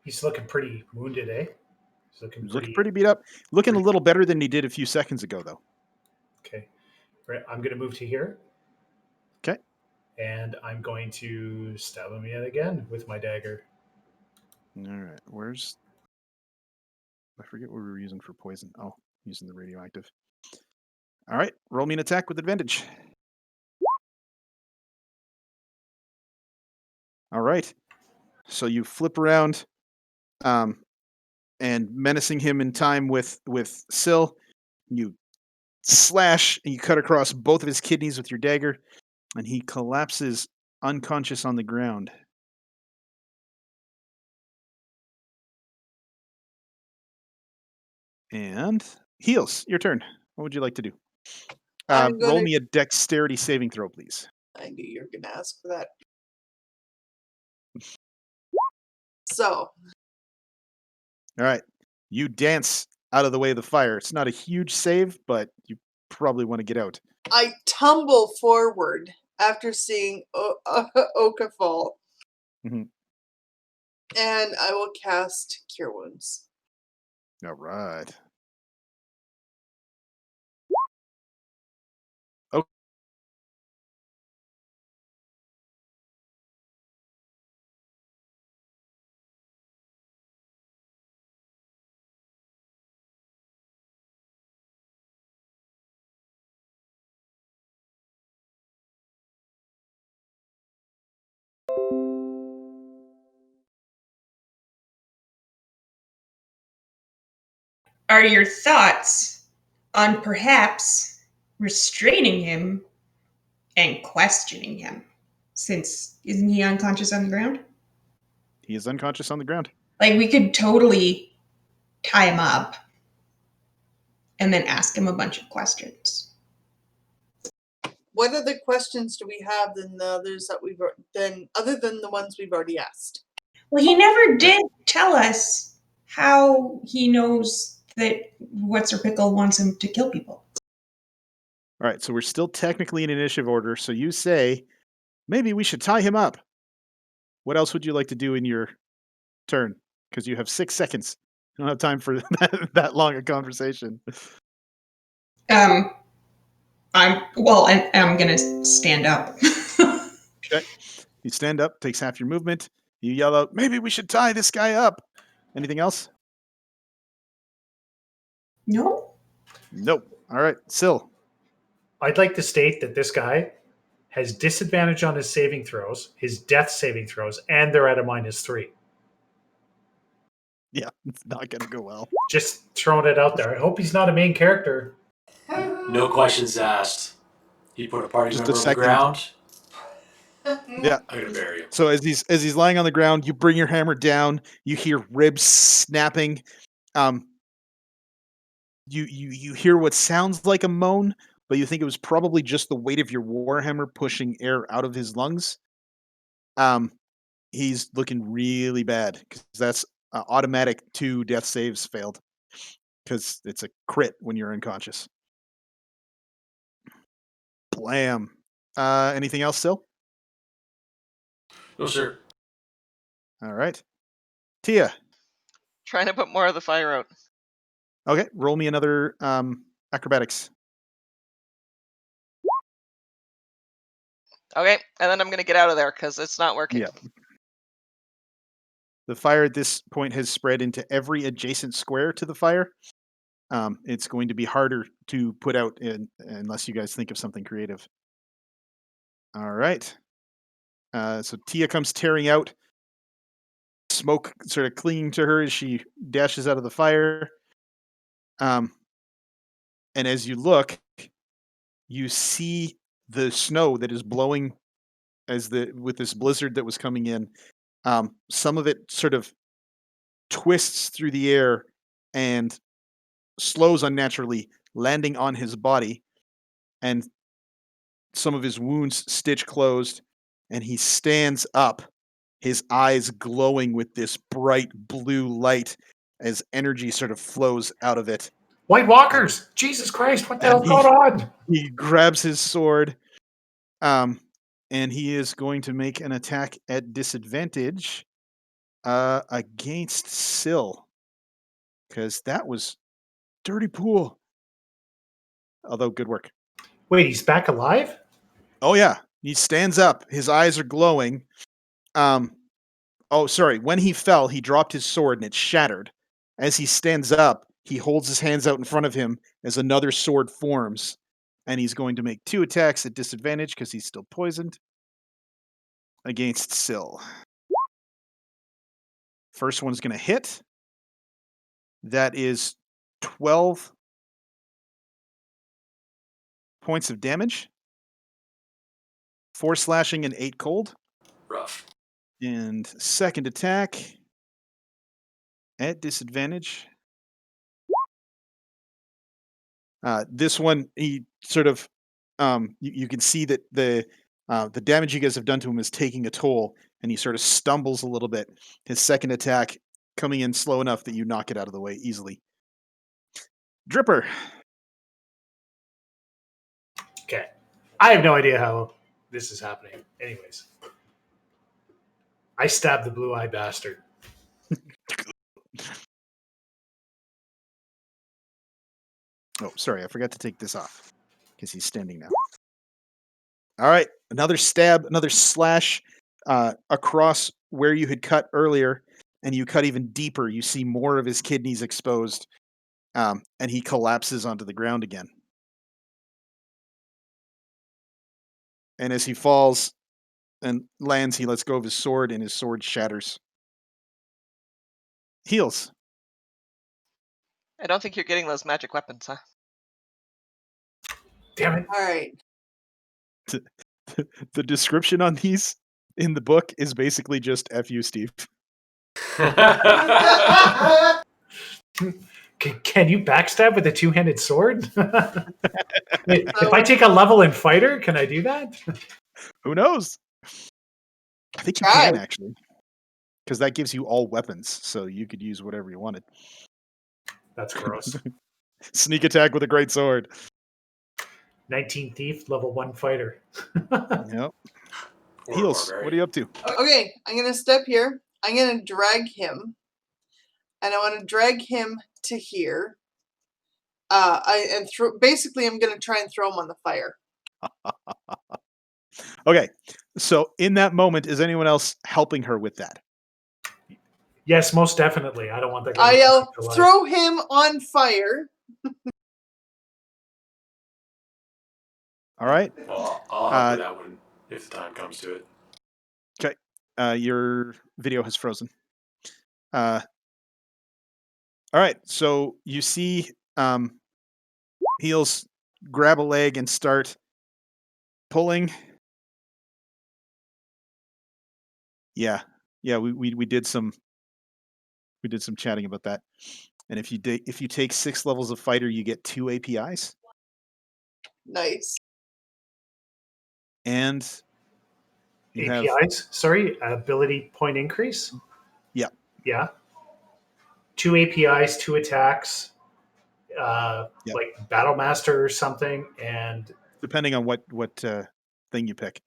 He's looking pretty wounded, eh? He's He's looking pretty beat up. Looking a little better than he did a few seconds ago, though. Okay. Right. I'm going to move to here. Okay. And I'm going to stab him yet again with my dagger. All right. Where's... I forget what we were using for poison. Oh, using the radioactive. All right. Roll me an attack with advantage. All right. So you flip around, and menacing him in time with Syl, you slash and you cut across both of his kidneys with your dagger, and he collapses unconscious on the ground. And heals. Your turn. What would you like to do? I'm Roll gonna. me a dexterity saving throw, please. I knew you were gonna ask for that. So, All right. You dance out of the way of the fire. It's not a huge save, but you probably want to get out. I tumble forward after seeing Oka fall, Mhm. and I will cast Cure Wounds. All right. Are your thoughts on perhaps restraining him and questioning him? Since isn't he unconscious on the ground? He is unconscious on the ground. Like we could totally tie him up and then ask him a bunch of questions. What other questions do we have than the others that other than the ones we've already asked? Well, he never did tell us how he knows that What's Her Pickle wants him to kill people. All right, so we're still technically in initiative order. So you say, maybe we should tie him up. What else would you like to do in your turn? Because you have 6 seconds. You don't have time for that long a conversation. I'm gonna stand up. Okay. You stand up, takes half your movement. You yell out, maybe we should tie this guy up. Anything else? No. Nope. All right, Syl. I'd like to state that this guy has disadvantage on his saving throws, his death saving throws, and they're at a -3. Yeah, it's not going to go well. Just throwing it out there. I hope he's not a main character. No questions asked. He put a party Just a member on the second. ground. Yeah. I'm gonna bury him. So as he's lying on the ground, you bring your hammer down. You hear ribs snapping. Um, you hear what sounds like a moan, but you think it was probably just the weight of your warhammer pushing air out of his lungs. Um, he's looking really bad because that's automatic 2 death saves failed because it's a crit when you're unconscious. Blam. Anything else, still? No, sir. All right. Tia. Trying to put more of the fire out. Okay, roll me another acrobatics. Okay, and then I'm gonna get out of there because it's not working. Yeah. The fire at this point has spread into every adjacent square to the fire. It's going to be harder to put out unless you guys think of something creative. All right. So Tia comes tearing out, smoke sort of clinging to her as she dashes out of the fire. Um, and as you look, you see the snow that is blowing as the with this blizzard that was coming in. Some of it sort of twists through the air and slows unnaturally, landing on his body, and some of his wounds stitch closed, and he stands up, his eyes glowing with this bright blue light as energy sort of flows out of it. White Walkers! Jesus Christ, what the And hell's going on? he grabs his sword, um, and he is going to make an attack at disadvantage against Syl, because that was dirty pool. Although good work. Wait, he's back alive? Oh yeah, he stands up. His eyes are glowing. Oh, sorry. When he fell, he dropped his sword and it shattered. As he stands up, he holds his hands out in front of him as another sword forms, and he's going to make 2 attacks at disadvantage because he's still poisoned against Syl. First one's going to hit. That is 12 points of damage, 4 slashing and 8 cold. Rough. And second attack at disadvantage. This one, he sort of, you can see that the damage you guys have done to him is taking a toll, and he sort of stumbles a little bit. His second attack coming in slow enough that you knock it out of the way easily. Dripper. Okay. I have no idea how this is happening. Anyways, I stabbed the blue-eyed bastard. Oh, sorry, I forgot to take this off because he's standing now. All right, another stab, another slash across where you had cut earlier, and you cut even deeper. You see more of his kidneys exposed, and he collapses onto the ground again. And as he falls and lands, he lets go of his sword, and his sword shatters. Heals. I don't think you're getting those magic weapons, huh? Damn it. All right. The description on these in the book is basically just "F you, Steve." Can you backstab with a two-handed sword? Wait, if So I take a level in fighter, can I do that? Who knows? I think you try. can actually, because that gives you all weapons, so you could use whatever you wanted. That's gross. Sneak attack with a great sword. 19 thief, level 1 fighter. Yep. Or a Heals. What are barbarian. you up to? Okay, I'm gonna step here. I'm gonna drag him, and I want to drag him to here. Basically, I'm gonna try and throw him on the fire. Okay. So in that moment, is anyone else helping her with that? Yes, most definitely. I don't want that guy I to yell, be alive. "Throw him on fire!" All right. Well, I'll help with that one if the time comes to it. Okay. Your video has frozen. All right. So you see Heels grab a leg and start pulling. Yeah. Yeah, we did some chatting about that. And if you take 6 levels of fighter, you get 2 APIs. Nice. And you have APIs, sorry, ability point increase. yeah. Yeah. 2 APIs, 2 attacks, Yep. like Battle Master or something, and Depending on what thing you pick.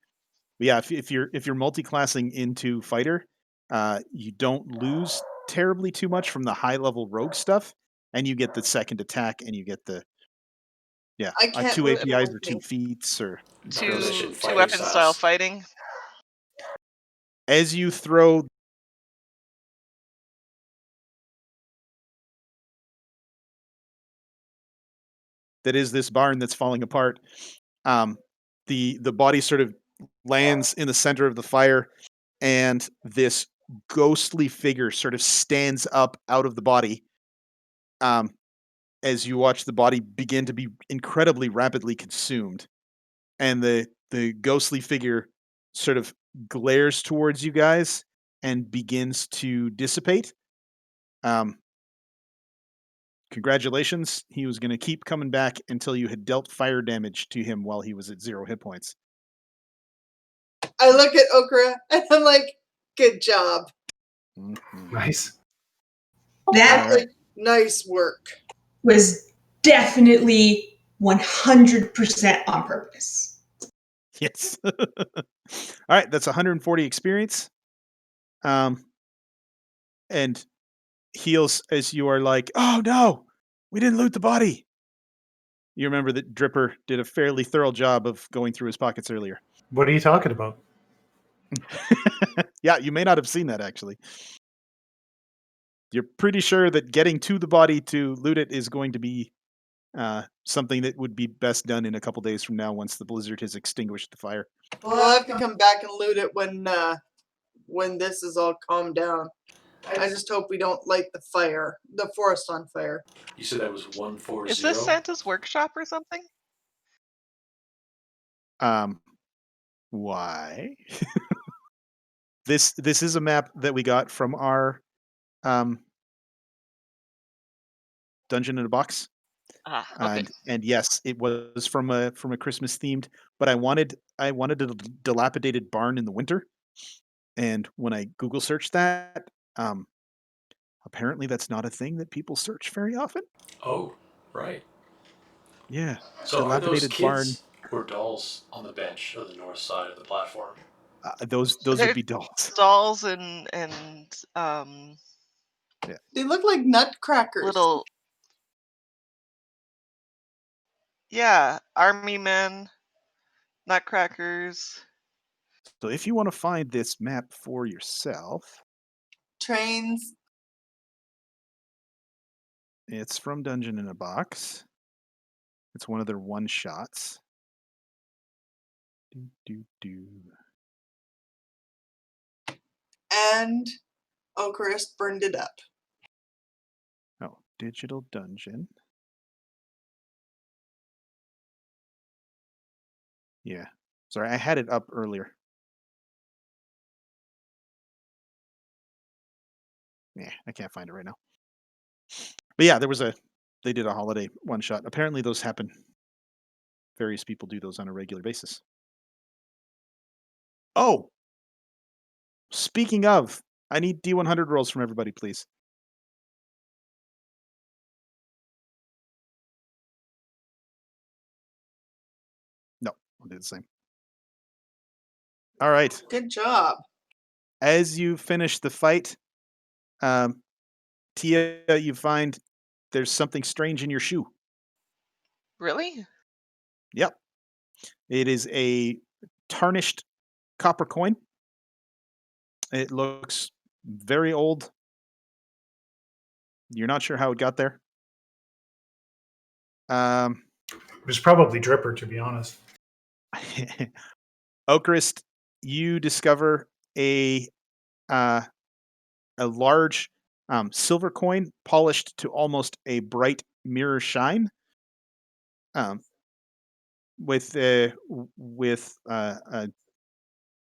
But yeah, if you're multi-classing into fighter, you don't lose terribly too much from the high level rogue stuff, and you get the second attack, and you get the I can't 2 move APIs or 2 anything. feats or Don't mention Two fighting weapon style styles. fighting. as you throw that is this barn that's falling apart. The body sort of lands in the center of the fire, and this ghostly figure sort of stands up out of the body. Um, as you watch the body begin to be incredibly rapidly consumed, and the ghostly figure sort of glares towards you guys and begins to dissipate. Um, Congratulations. He was going to keep coming back until you had dealt fire damage to him while he was at 0 hit points. I look at Okra and I'm like, good job. Mhm. nice. That All right. Nice work. was definitely 100% on purpose. Yes. All right. That's 140 experience. And heals as you are like, oh no, we didn't loot the body. You remember that Dripper did a fairly thorough job of going through his pockets earlier. What are you talking about? Yeah, you may not have seen that actually. You're pretty sure that getting to the body to loot it is going to be something that would be best done in a couple days from now once the blizzard has extinguished the fire. Well, I'll have to come back and loot it when this is all calmed down. I just hope we don't light the forest on fire. You said that was 140. Is this Santa's workshop or something? Why? This is a map that we got from our um, dungeon in a box. Ah, okay. And yes, it was from a Christmas themed, but I wanted a dilapidated barn in the winter, and when I Google searched that, um, apparently that's not a thing that people search very often. Oh, right. Yeah, So are those dilapidated barn. kids or dolls on the bench of the north side of the platform? Those would They're be dolls. dolls and Yeah. They look like nutcrackers. little army men, nutcrackers. So if you want to find this map for yourself, Trains. it's from Dungeon in a Box. It's one of their one shots. Do, do, do. And Ocarist burned it up. Oh, Digital Dungeon. Yeah. Sorry, I had it up earlier. Yeah, I can't find it right now. But yeah, they did a holiday one shot. Apparently those happen. Various people do those on a regular basis. Oh, speaking of, I need D100 rolls from everybody, please. No, I'll do the same. All right. Good job. As you finish the fight, um, Tia, you find there's something strange in your shoe. Really? Yep. It is a tarnished copper coin. It looks very old. You're not sure how it got there. It was probably Dripper, to be honest. Oakrist, you discover a uh, a large silver coin polished to almost a bright mirror shine, um, with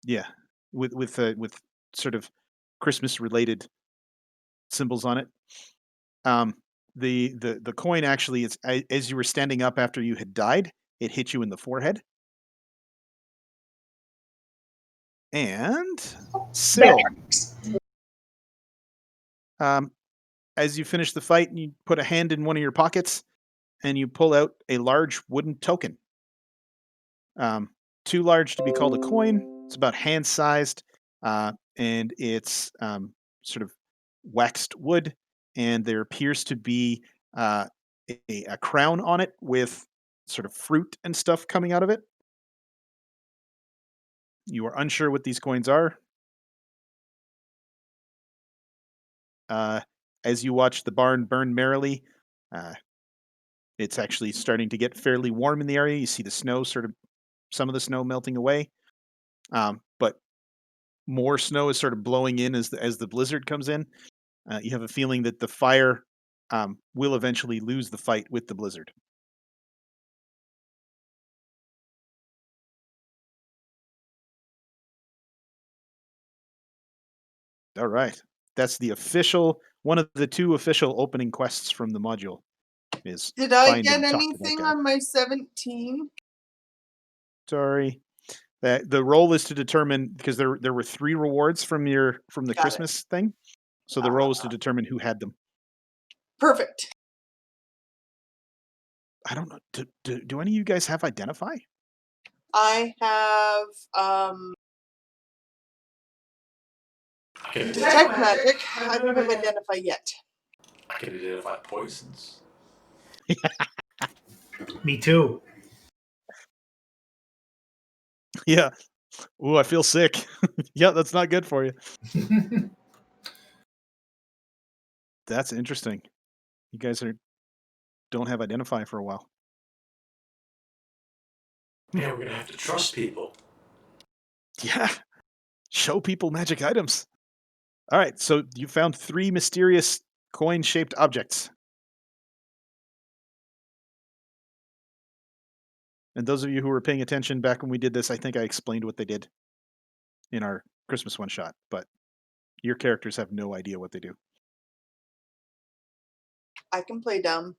yeah, with sort of Christmas related symbols on it. Um, The coin actually, as you were standing up after you had died, it hit you in the forehead. And Syl, um, as you finish the fight, you put a hand in one of your pockets and you pull out a large wooden token. Um, too large to be called a coin. It's about hand sized, and it's sort of waxed wood. And there appears to be a crown on it with sort of fruit and stuff coming out of it. You are unsure what these coins are. Uh, as you watch the barn burn merrily, uh, it's actually starting to get fairly warm in the area. You see the snow, some of the snow melting away, but more snow is sort of blowing in as the blizzard comes in. You have a feeling that the fire will eventually lose the fight with the blizzard. All right, that's the official one of the two official opening quests from the module. Is Did I find get and talk to that anything guy. on my 17? Sorry. That the role is to determine because there were 3 rewards from the Got it. Christmas thing. So the role is to determine who had them. Perfect. I don't know. Do any of you guys have identify? I have I can detect magic. I don't have identify yet. I can identify poisons. Me too. Yeah. Ooh, I feel sick. Yeah, that's not good for you. That's interesting. You guys don't have identify for a while. Man, we're gonna have to trust people. Yeah. Show people magic items. All right, so you found 3 mysterious coin-shaped objects. And those of you who were paying attention back when we did this, I think I explained what they did in our Christmas one shot, but your characters have no idea what they do. I can play dumb.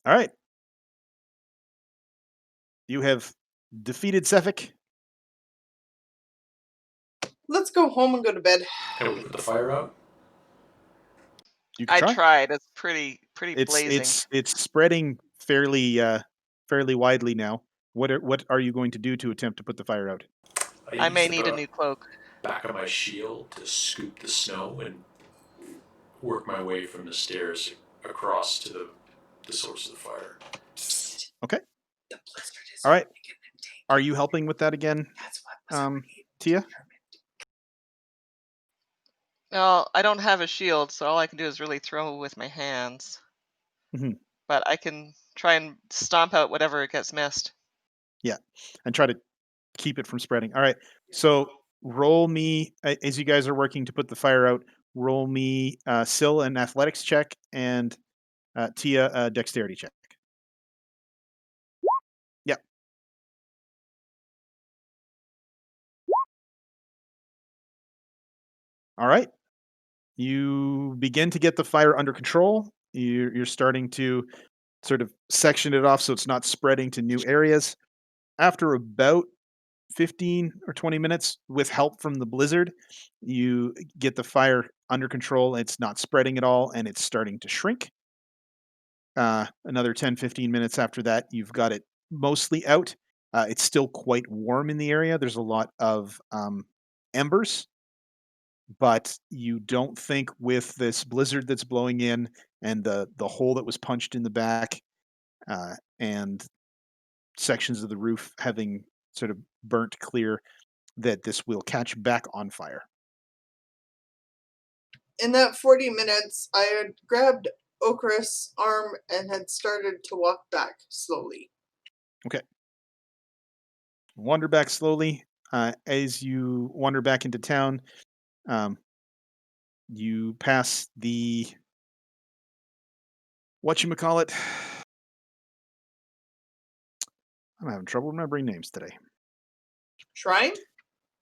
All right. You have defeated Sefik. Let's go home and go to bed. Can we put the fire out? You can I try. tried. It's pretty It's blazing. it's spreading fairly widely now. What are you going to do to attempt to put the fire out? I may use need a the new cloak. back of my shield to scoop the snow and work my way from the stairs across to the source of the fire. Okay. The blizzard is All right. going to get them taken. Are you helping with that again, That's what was already Tia? determined. Well, I don't have a shield, so all I can do is really throw with my hands. Mhm. But I can try and stomp out whatever gets missed. Yeah, and try to keep it from spreading. All right. So roll me as you guys are working to put the fire out. Roll me Syl an athletics check and Tia a dexterity check. Yeah. All right. You begin to get the fire under control. You're starting to sort of section it off so it's not spreading to new areas. After about 15 or 20 minutes with help from the blizzard, you get the fire under control. It's not spreading at all and it's starting to shrink. Another 10, 15 minutes after that, you've got it mostly out. It's still quite warm in the area. There's a lot of embers, but you don't think with this blizzard that's blowing in and the hole that was punched in the back and sections of the roof having sort of burnt clear that this will catch back on fire. In that 40 minutes, I had grabbed Okris' arm and had started to walk back slowly. Okay. Wander back slowly. As you wander back into town, you pass the whatchamacallit. I'm having trouble remembering names today. Shrine?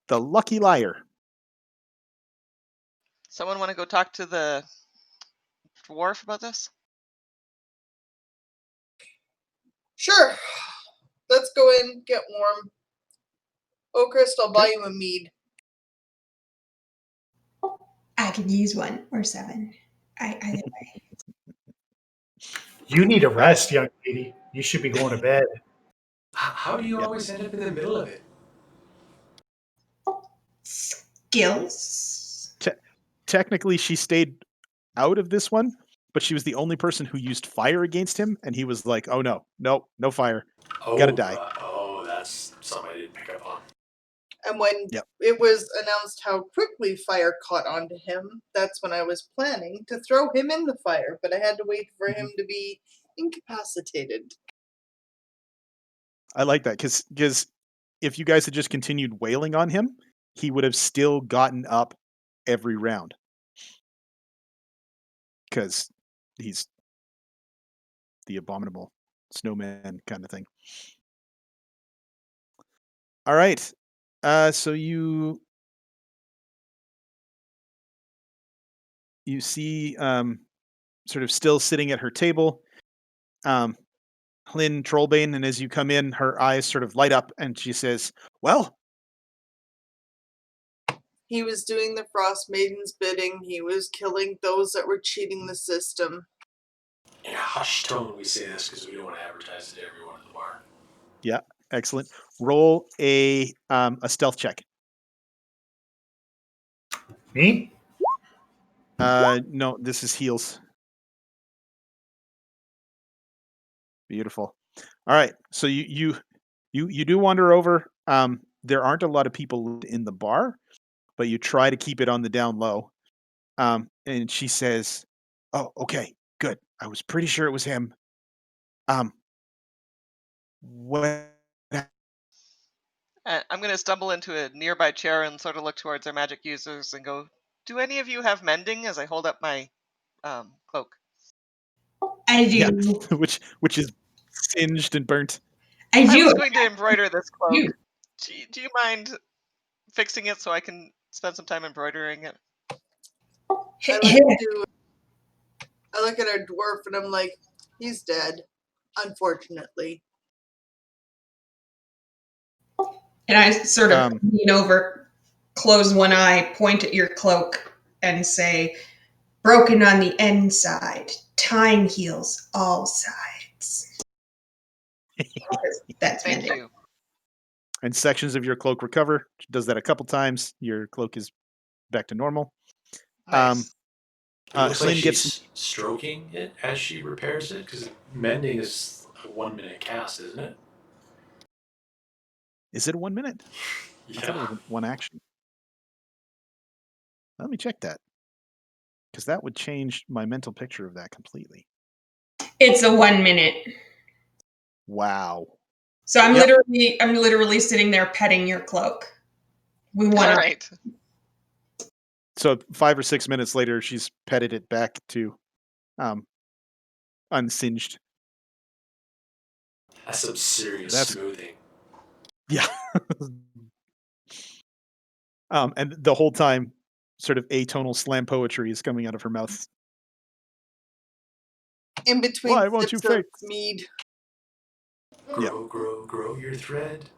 The Lucky Liar. Someone want to go talk to the dwarf about this? Sure. Let's go in, get warm. Oh, Crystal, I'll buy you a mead. I could use 1 or 7. Either way. You need a rest, young lady. You should be going to bed. How do you Yep. always end up in the middle of it? Skills. Technically, she stayed out of this one, but she was the only person who used fire against him, and he was like, "Oh no fire, gotta die." That's something I didn't pick up on. And when Yep. it was announced how quickly fire caught onto him, that's when I was planning to throw him in the fire, but I had to wait for him to be incapacitated. I like that because if you guys had just continued wailing on him, he would have still gotten up every round because he's the abominable snowman kind of thing. All right, so you see sort of still sitting at her table, Hlyn Trollbane, and as you come in, her eyes sort of light up, and she says, "Well." He was doing the Frost Maiden's bidding. He was killing those that were cheating the system. In a hushed tone, we say this because we don't want to advertise it to everyone in the bar. Yeah, excellent. Roll a stealth check. Me? No, this is heals. Beautiful. All right, so you do wander over. There aren't a lot of people in the bar, but you try to keep it on the down low. And she says, "Oh, okay, good. I was pretty sure it was him. Um, what? I'm going to stumble into a nearby chair and sort of look towards our magic users and go, "Do any of you have mending?" As I hold up my cloak. I do. Yeah, which is singed and burnt. I I do. was going to embroider this cloak. You. Do you mind fixing it so I can spend some time embroidering it? I like to. I look at our dwarf and I'm like, he's dead, unfortunately. And I sort of Um, lean over, close one eye, point at your cloak, and say, "Broken on the inside. Time heals all sides." That's Thank mending. you. and sections of your cloak recover. She does that a couple times. Your cloak is back to normal. Nice. It looks like Hlyn gets she's stroking it as she repairs it because mending is a 1 minute cast, isn't it? Is it 1 minute? I thought it was one action. Let me check that because that would change my mental picture of that completely. It's a 1 minute. Wow. So I'm Yep. literally sitting there petting your cloak. We All want to. right. So 5 or 6 minutes later, she's petted it back to unsinged. That's some serious That's- smoothing. Yeah. And the whole time, sort of atonal slam poetry is coming out of her mouth. In between Why won't you sips of fix? mead. Grow, grow, grow your thread.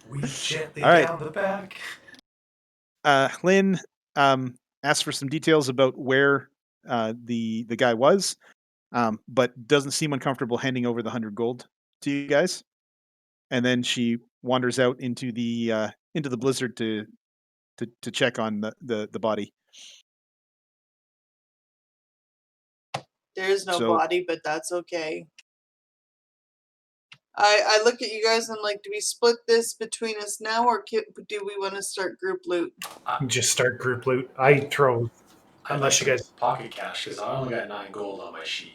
Weave gently All right. down the back. Hlyn asks for some details about where the guy was, but doesn't seem uncomfortable handing over the 100 gold to you guys. And then she wanders out into the blizzard to check on the body. There is no So- body, but that's okay. I look at you guys and I'm like, do we split this between us now, or do we want to start group loot? Just start group loot. I throw, unless you guys. Pocket cash because I only got 9 gold on my sheet.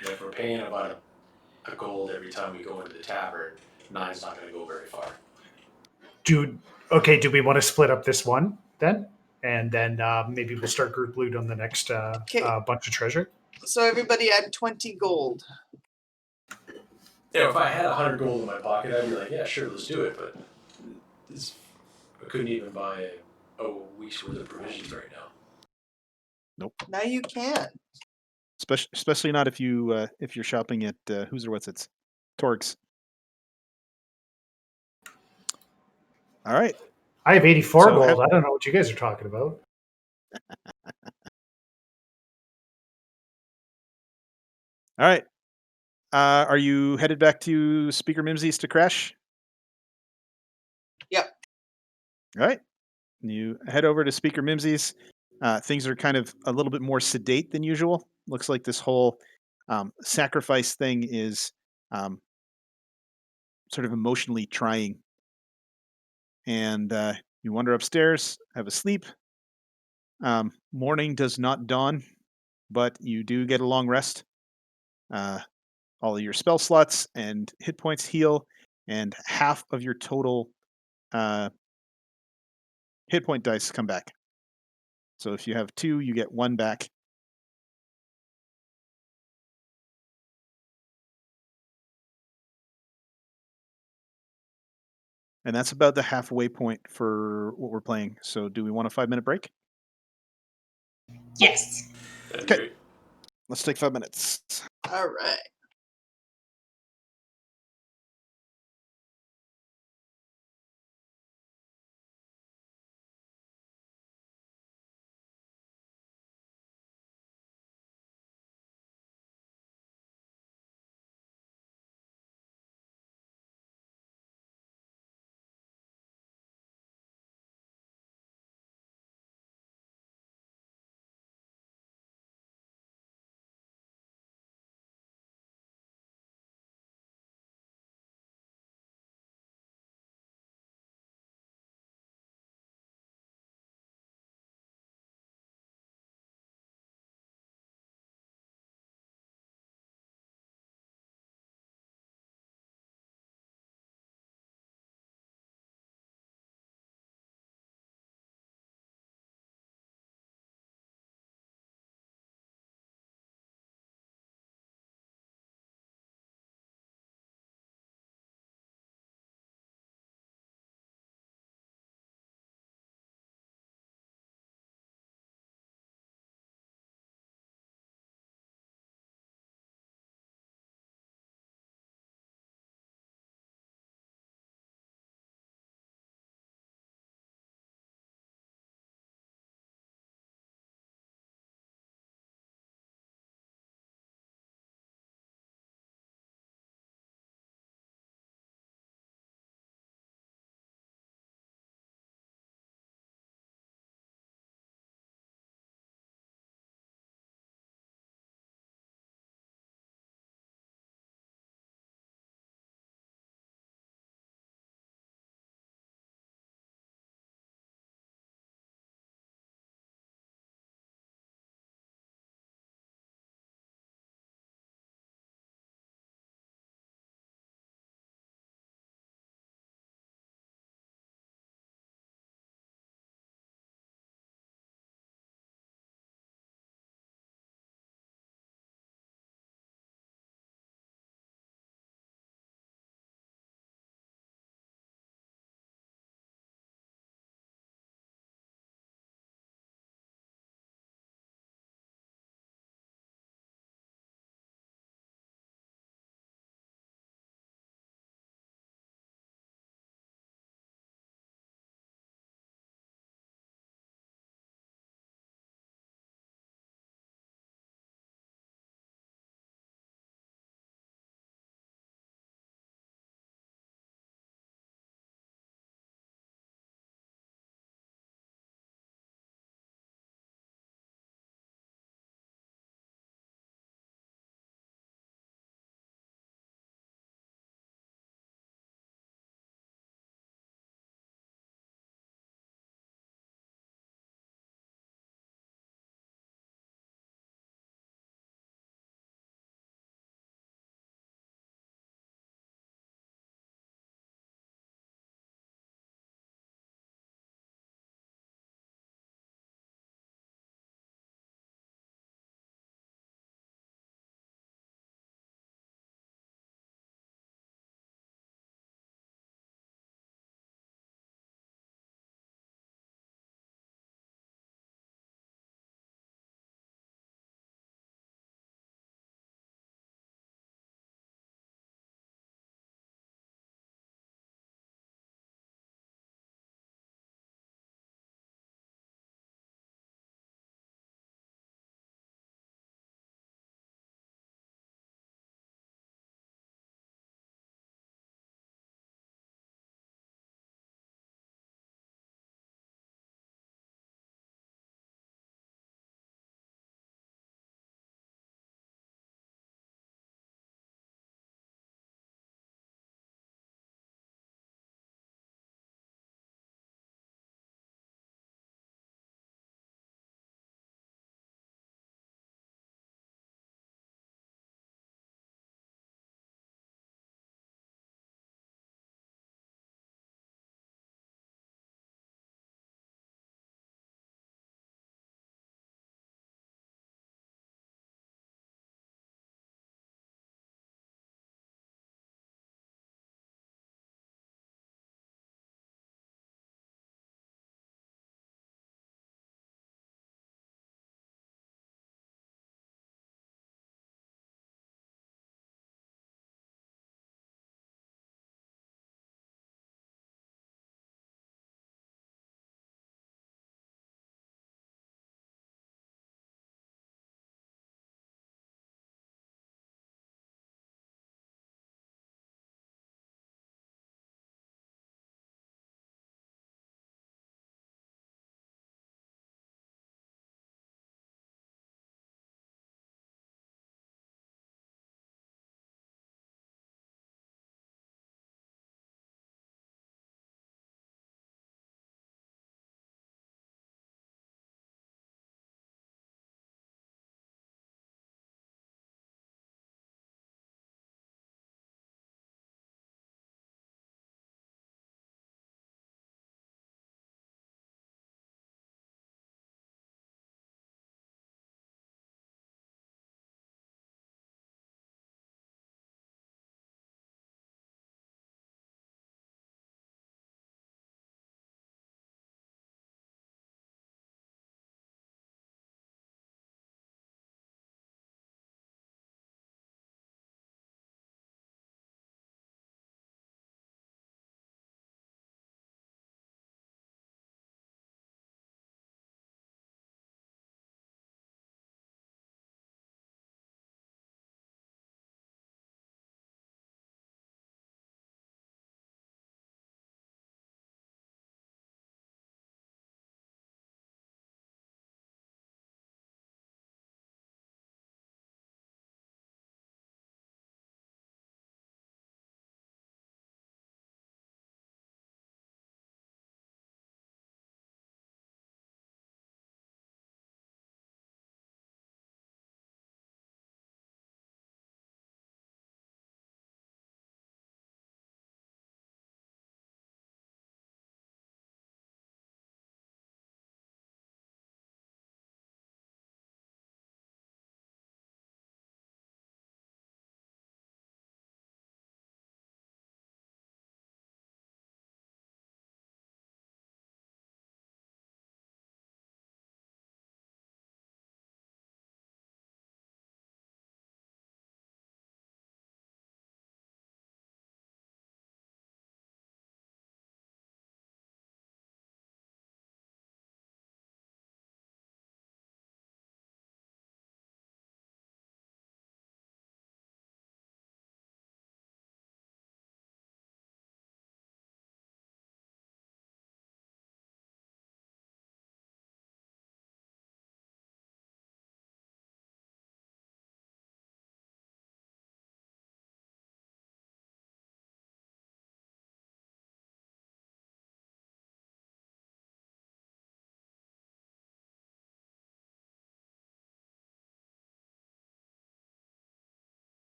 And if we're paying about a gold every time we go into the tavern, 9's not going to go very far. Do we want to split up this one then? And then maybe we'll start group loot on the next bunch of treasure. So everybody add 20 gold. You know, if I had 100 gold in my pocket, I'd be like, yeah, sure, let's do it. But This, I couldn't even buy a week's worth of provisions right now. Now you can. Especially not if you're shopping at who's or what's it's Torgs. All right. I have 84 So gold. I don't know what you guys are talking about. All right. Are you headed back to Speaker Mimsy's to crash? Yep. All right. You head over to Speaker Mimsy's. Things are kind of a little bit more sedate than usual. Looks like this whole sacrifice thing is sort of emotionally trying. And you wander upstairs, have a sleep. Morning does not dawn, but you do get a long rest. All of your spell slots and hit points heal, and half of your total hit point dice come back. So if you have 2, you get 1 back. And that's about the halfway point for what we're playing. So do we want a 5-minute break? Yes. That'd be Okay. great. Let's take 5 minutes. All right.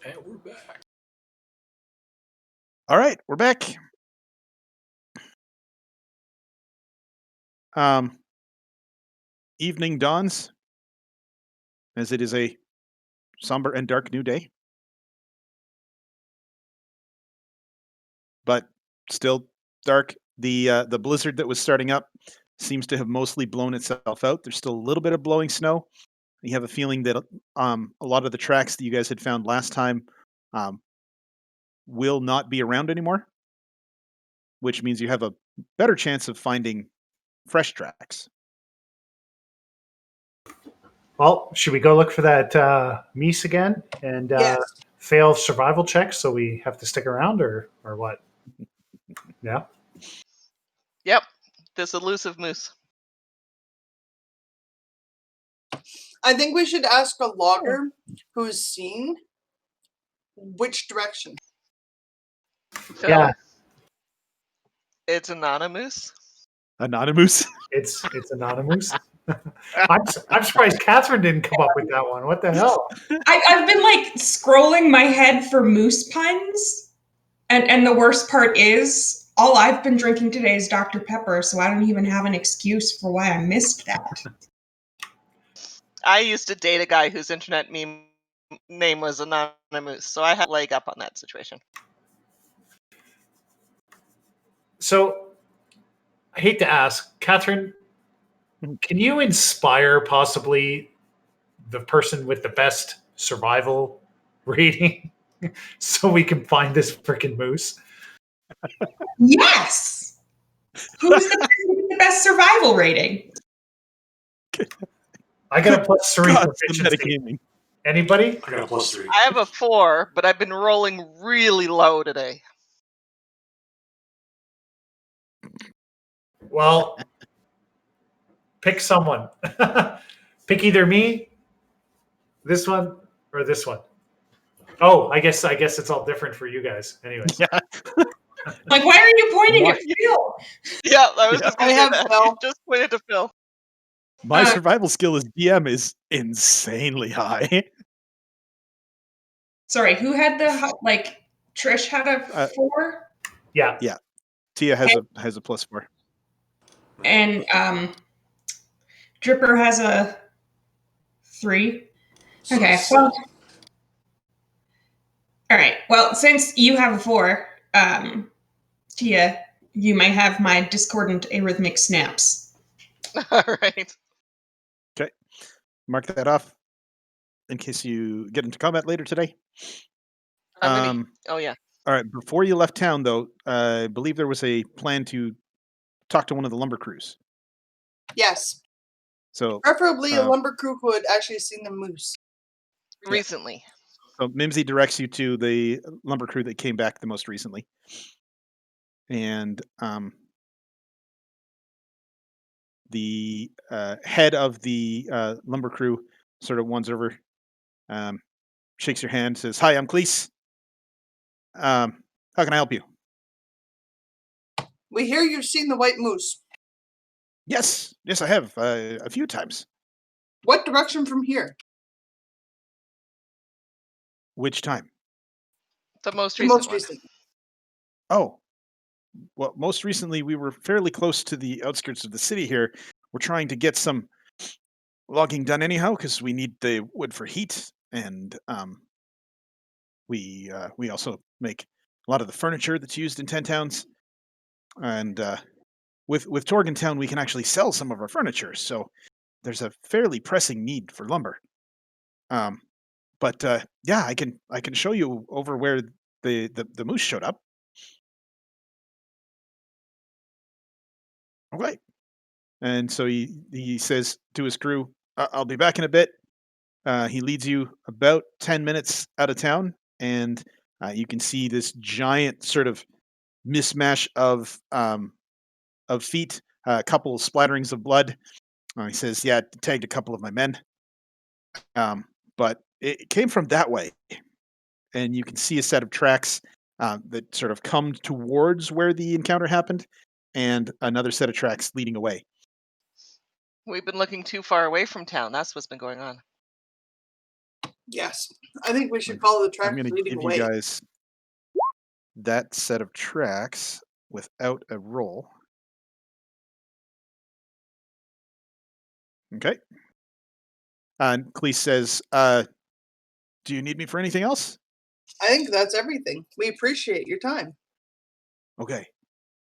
And we're back. All right, we're back. Evening dawns as it is a somber and dark new day, but still dark. The blizzard that was starting up seems to have mostly blown itself out. There's still a little bit of blowing snow. You have a feeling that a lot of the tracks that you guys had found last time um, will not be around anymore, which means you have a better chance of finding fresh tracks. Well, should we go look for that Meese again and Yes. fail survival checks so we have to stick around or what? Yeah. Yep. This elusive moose. I think we should ask a logger who's seen which direction. Phil, Yeah. it's anonymous. Anonymous. It's anonymous. I'm surprised Catherine didn't come up with that one. What the hell? I've been like scrolling my head for moose puns, and the worst part is all I've been drinking today is Dr. Pepper, so I don't even have an excuse for why I missed that. I used to date a guy whose internet meme name was anonymous, so I had a leg up on that situation. So I hate to ask, Catherine, can you inspire possibly the person with the best survival rating so we can find this freaking moose? Yes. Who's the person with the best survival rating? I got a +3 God, proficiency. metagaming. Anybody? I got a +3. I have a 4, but I've been rolling really low today. Well, pick someone. Pick either me, this one, or this one. Oh, I guess it's all different for you guys. Anyways. Yeah. Like, why are you pointing Why- at Phil? Yeah, I was Yeah. just going I to have say that. Phil. Just pointed to Phil. My Uh, survival skill as DM is insanely high. Sorry, who had the like? Trish had a Uh, 4, Yeah. Yeah. Tia has a +4. and Dripper has a 3. So Okay, it's well, all right. Well, since you have a 4, Tia, you may have my discordant arrhythmic snaps. All right. Okay. Mark that off in case you get into combat later today. Oh, yeah. All right. Before you left town, though, I believe there was a plan to talk to one of the lumber crews. Yes. So, Preferably a Um, lumber crew who had actually seen the moose. Recently. so Mimsy directs you to the lumber crew that came back the most recently, and the head of the lumber crew sort of wanders over, shakes your hand, says, "Hi, I'm Cleese. How can I help you?" We hear you've seen the white moose. Yes, I have a few times. What direction from here? Which time? The most The recent most one. recent. Oh, well, most recently we were fairly close to the outskirts of the city here. We're trying to get some logging done anyhow because we need the wood for heat, and we also make a lot of the furniture that's used in 10 towns. And with Torgantown, we can actually sell some of our furniture, so there's a fairly pressing need for lumber. Um, but yeah, I can show you over where the moose showed up. Okay. And so he says to his crew, "I'll be back in a bit." He leads you about 10 minutes out of town, and you can see this giant sort of mismatch of feet, a couple splatterings of blood. He says, "Yeah, tagged a couple of my men, but it came from that way." And you can see a set of tracks that sort of come towards where the encounter happened, and another set of tracks leading away. We've been looking too far away from town. That's what's been going on. Yes. I think we should follow the I'm tracks going to leading give you away. guys that set of tracks without a roll. Okay. And Cleese says, do you need me for anything else? I think that's everything. We appreciate your time. Okay.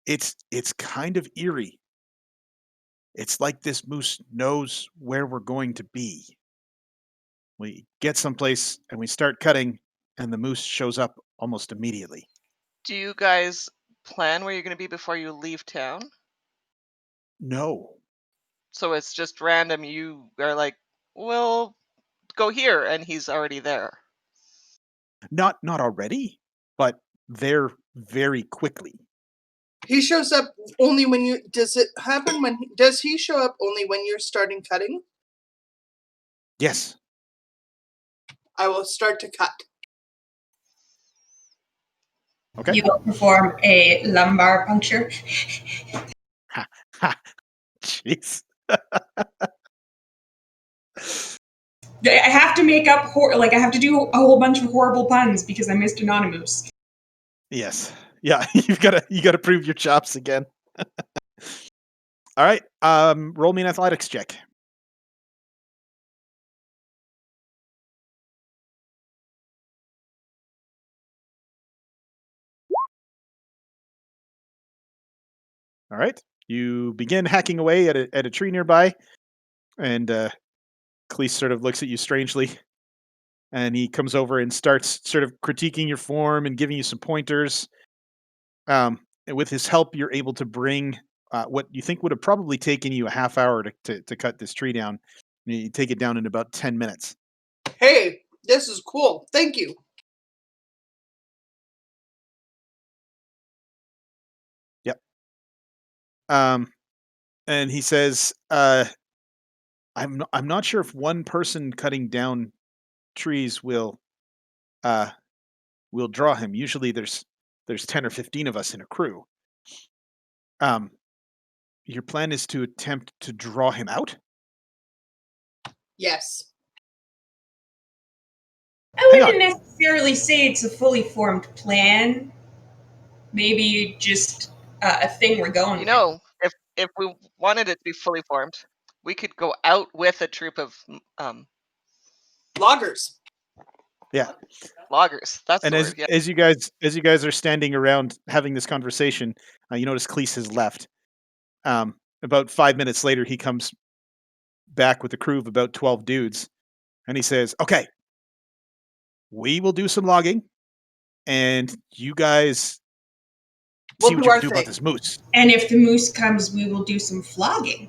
It's kind of eerie. It's like this moose knows where we're going to be. We get someplace and we start cutting, and the moose shows up almost immediately. Do you guys plan where you're going to be before you leave town? No, So it's just random. You are like, "We'll go here," and he's already there. not already, but there very quickly. He shows up only when you. Does it happen when? Does he show up only when you're starting cutting? Yes. I will start to cut. Okay. You will perform a lumbar puncture. Ha, ha. Jeez. I have to make up I have to do a whole bunch of horrible puns because I missed Anonymous. Yes. Yeah, you gotta prove your chops again. All right. Roll me an athletics check. All right. You begin hacking away at a tree nearby, and Cleese sort of looks at you strangely, and he comes over and starts sort of critiquing your form and giving you some pointers. And with his help, you're able to bring what you think would have probably taken you a half hour to cut this tree down. You take it down in about 10 minutes. Hey, this is cool. Thank you. Yep. And he says, I'm not sure if one person cutting down trees uh, will draw him. Usually there's 10 or 15 of us in a crew. Um, your plan is to attempt to draw him out? Yes. I Hang wouldn't on. necessarily say it's a fully formed plan. Maybe just a thing we're going You with. know, if we wanted it to be fully formed, we could go out with a troop of Loggers. Yeah. loggers. That's And the word. Yeah. as you guys are standing around having this conversation, you notice Cleese has left. About 5 minutes later, he comes back with a crew of about 12 dudes, and he says, "Okay, we will do some logging, and you guys We'll see what do you our can do about thing. this moose." And if the moose comes, we will do some flogging.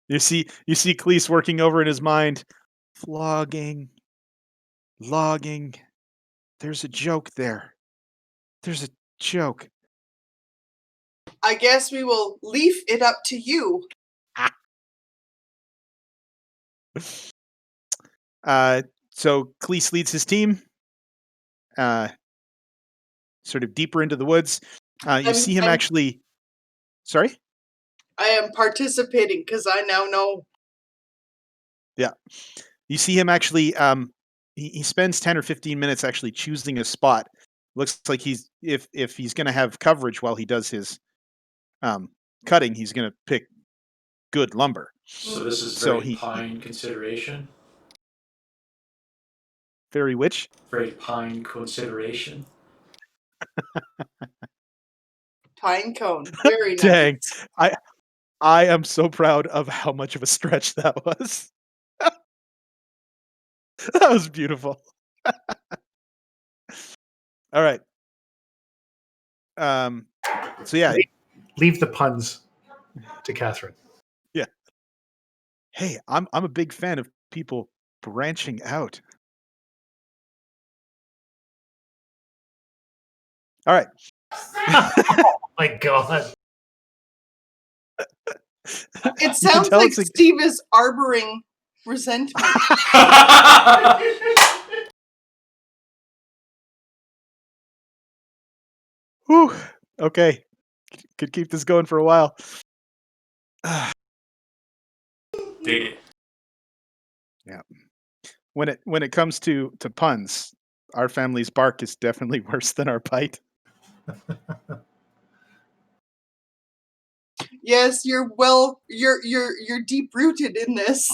You see Cleese working over in his mind, flogging, logging. There's a joke there. There's a joke. I guess we will leave it up to you. So Cleese leads his team, uh, sort of deeper into the woods. You see him I'm actually. Sorry. I am participating because I now know. Yeah. You see him actually. He spends 10 or 15 minutes actually choosing a spot. Looks like he's if he's going to have coverage while he does his um, cutting, he's going to pick good lumber. So this is So very he pine consideration. very which. Very pine consideration. Pine cone. Very Dang, nice. I am so proud of how much of a stretch that was. That was beautiful. All right. So yeah, Leave the puns to Catherine. yeah. Hey, I'm a big fan of people branching out. All right. Oh my God. It You can sounds tell like it's a Steve is harboring resentment. whew, okay. Could keep this going for a while. Dig it. Yeah. When it comes to puns, our family's bark is definitely worse than our bite. Yes, you're deep rooted in this.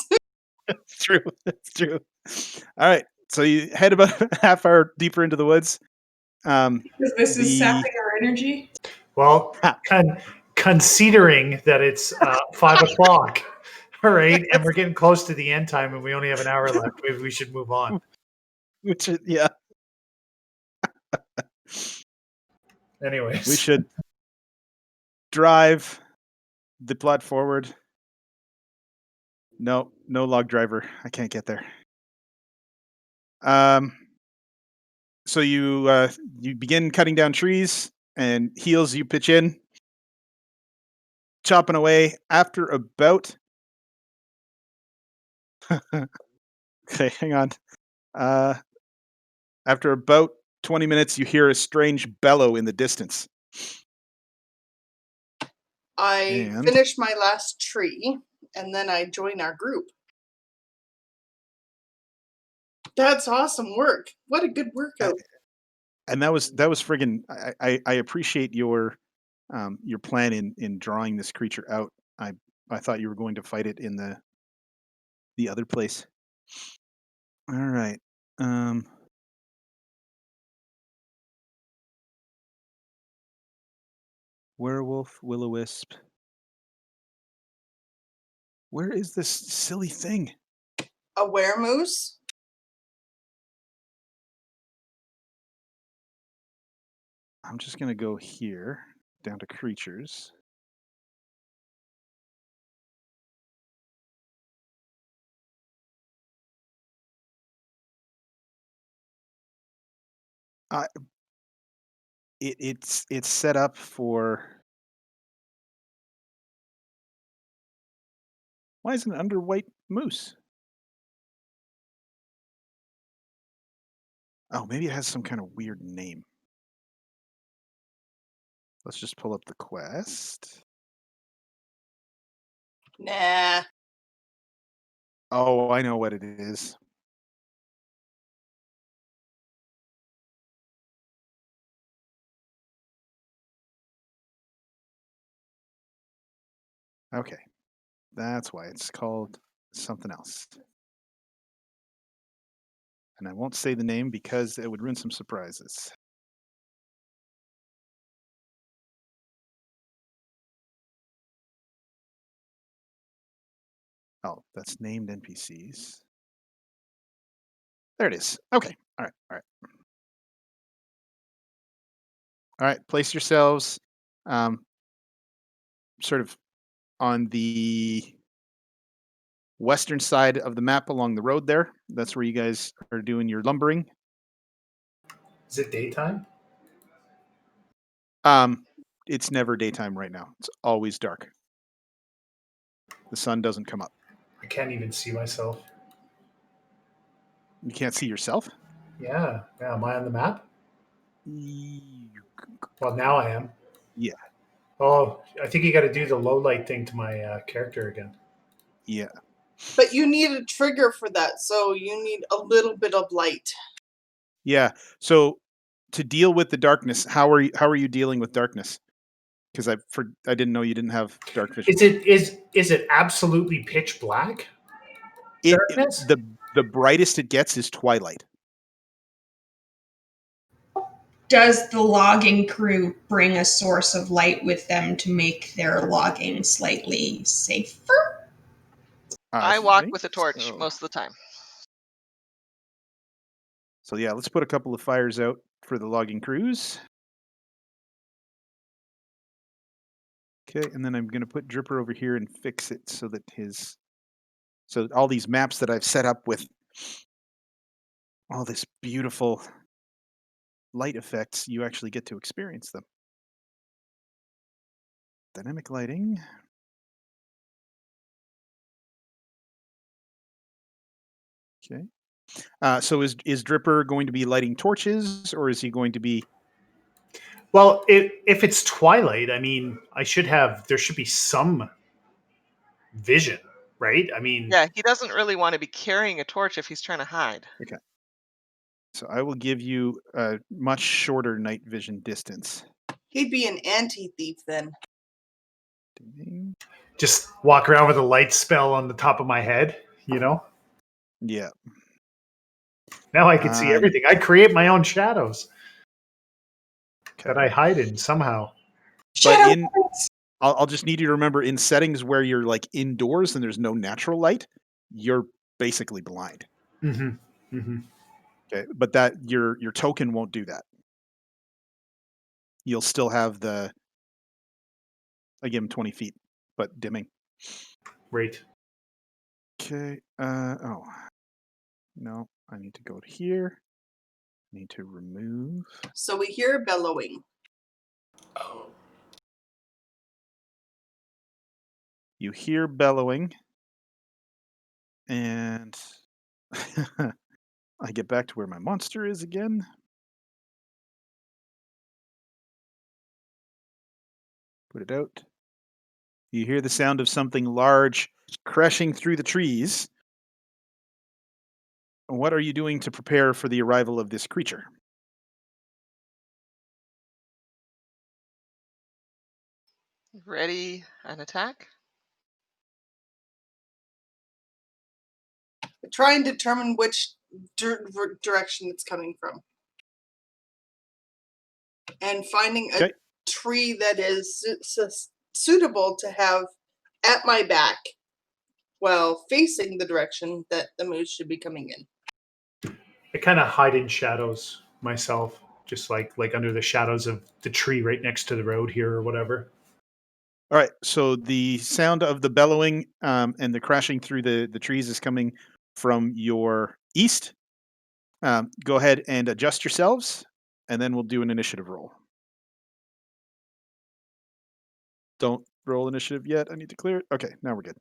It's true. It's true. All right. So you head about half hour deeper into the woods. Because this is The sapping our energy. Well, considering that it's 5 o'clock, all right, and we're getting close to the end time, and we only have an hour left. Maybe we should move on. which is, yeah, Anyways, we should drive the plot forward. No log driver. I can't get there. So you begin cutting down trees, and heels you pitch in, chopping away. After about okay, hang on. Uh, After about 20 minutes, you hear a strange bellow in the distance. I And finish my last tree and then I join our group. That's awesome work. What a good workout. and that was friggin' I appreciate your plan in drawing this creature out. I thought you were going to fight it in the other place. All right. Werewolf, will-o-wisp. Where is this silly thing? A weremoose? I'm just gonna go here down to creatures. Uh, it's set up for. Why isn't it under white moose? Oh, maybe it has some kind of weird name. Let's just pull up the quest. Nah. Oh, I know what it is. Okay. That's why it's called something else. And I won't say the name because it would ruin some surprises. Oh, that's named NPCs. There it is. Okay. All right. All right. All right. Place yourselves sort of on the western side of the map along the road there. That's where you guys are doing your lumbering. is it daytime? It's never daytime right now. It's always dark. The sun doesn't come up. I can't even see myself. You can't see yourself? Yeah. Am I on the map? Y- Well, now I am. Yeah. Oh, I think you got to do the low light thing to my character again. Yeah. But you need a trigger for that, so you need a little bit of light. Yeah. So to deal with the darkness, how are you dealing with darkness? Because I didn't know you didn't have dark vision. Is it absolutely pitch black? Darkness? The brightest it gets is twilight. Does the logging crew bring a source of light with them to make their logging slightly safer? I walk Think with a torch so. most of the time. So yeah, let's put a couple of fires out for the logging crews. Okay, and then I'm going to put Dripper over here and fix it so that all these maps that I've set up with all this beautiful light effects, you actually get to experience them. Dynamic lighting. Okay. So is Dripper going to be lighting torches, or is he going to be? Well, if it's twilight, I mean, there should be some vision. right? I mean, Yeah, he doesn't really want to be carrying a torch if he's trying to hide. Okay. So I will give you a much shorter night vision distance. He'd be an anti-thief then. Ding. just walk around with a light spell on the top of my head, you know? Yeah. Now I can see everything. I create my own shadows Okay. that I hide in somehow. But in I'll just need you to remember in settings where you're like indoors and there's no natural light, you're basically blind. Mm-hmm. Mm-hmm. Okay. But that your token won't do that. You'll still have the I give him 20 feet, but dimming. Right. Okay. Oh. No, I need to go to here. Need to remove. So we hear bellowing. Oh, You hear bellowing, and I get back to where my monster is again. Put it out. You hear the sound of something large crashing through the trees. What are you doing to prepare for the arrival of this creature? Ready an attack? Try and determine which direction it's coming from. And finding a Okay. tree that is suitable to have at my back while facing the direction that the moose should be coming in. I kind of hide in shadows myself, just like under the shadows of the tree right next to the road here or whatever. All right. So the sound of the bellowing and the crashing through the trees is coming from your east. Go ahead and adjust yourselves, and then we'll do an initiative roll. Don't roll initiative yet. I need to clear it. Okay, now we're good.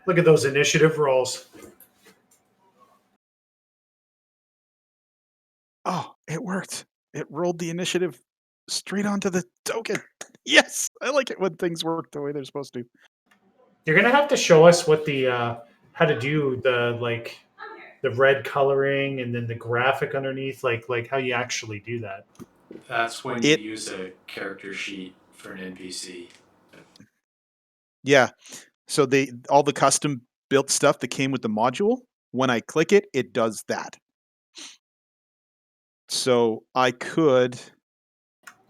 Look at those initiative rolls. Oh, it worked. It rolled the initiative straight onto the token. Yes, I like it when things work the way they're supposed to. You're gonna have to show us what the how to do the red coloring and then the graphic underneath, like how you actually do that. that's when you It use a character sheet for an NPC. Yeah. So they all the custom built stuff that came with the module, when I click it, it does that. So I could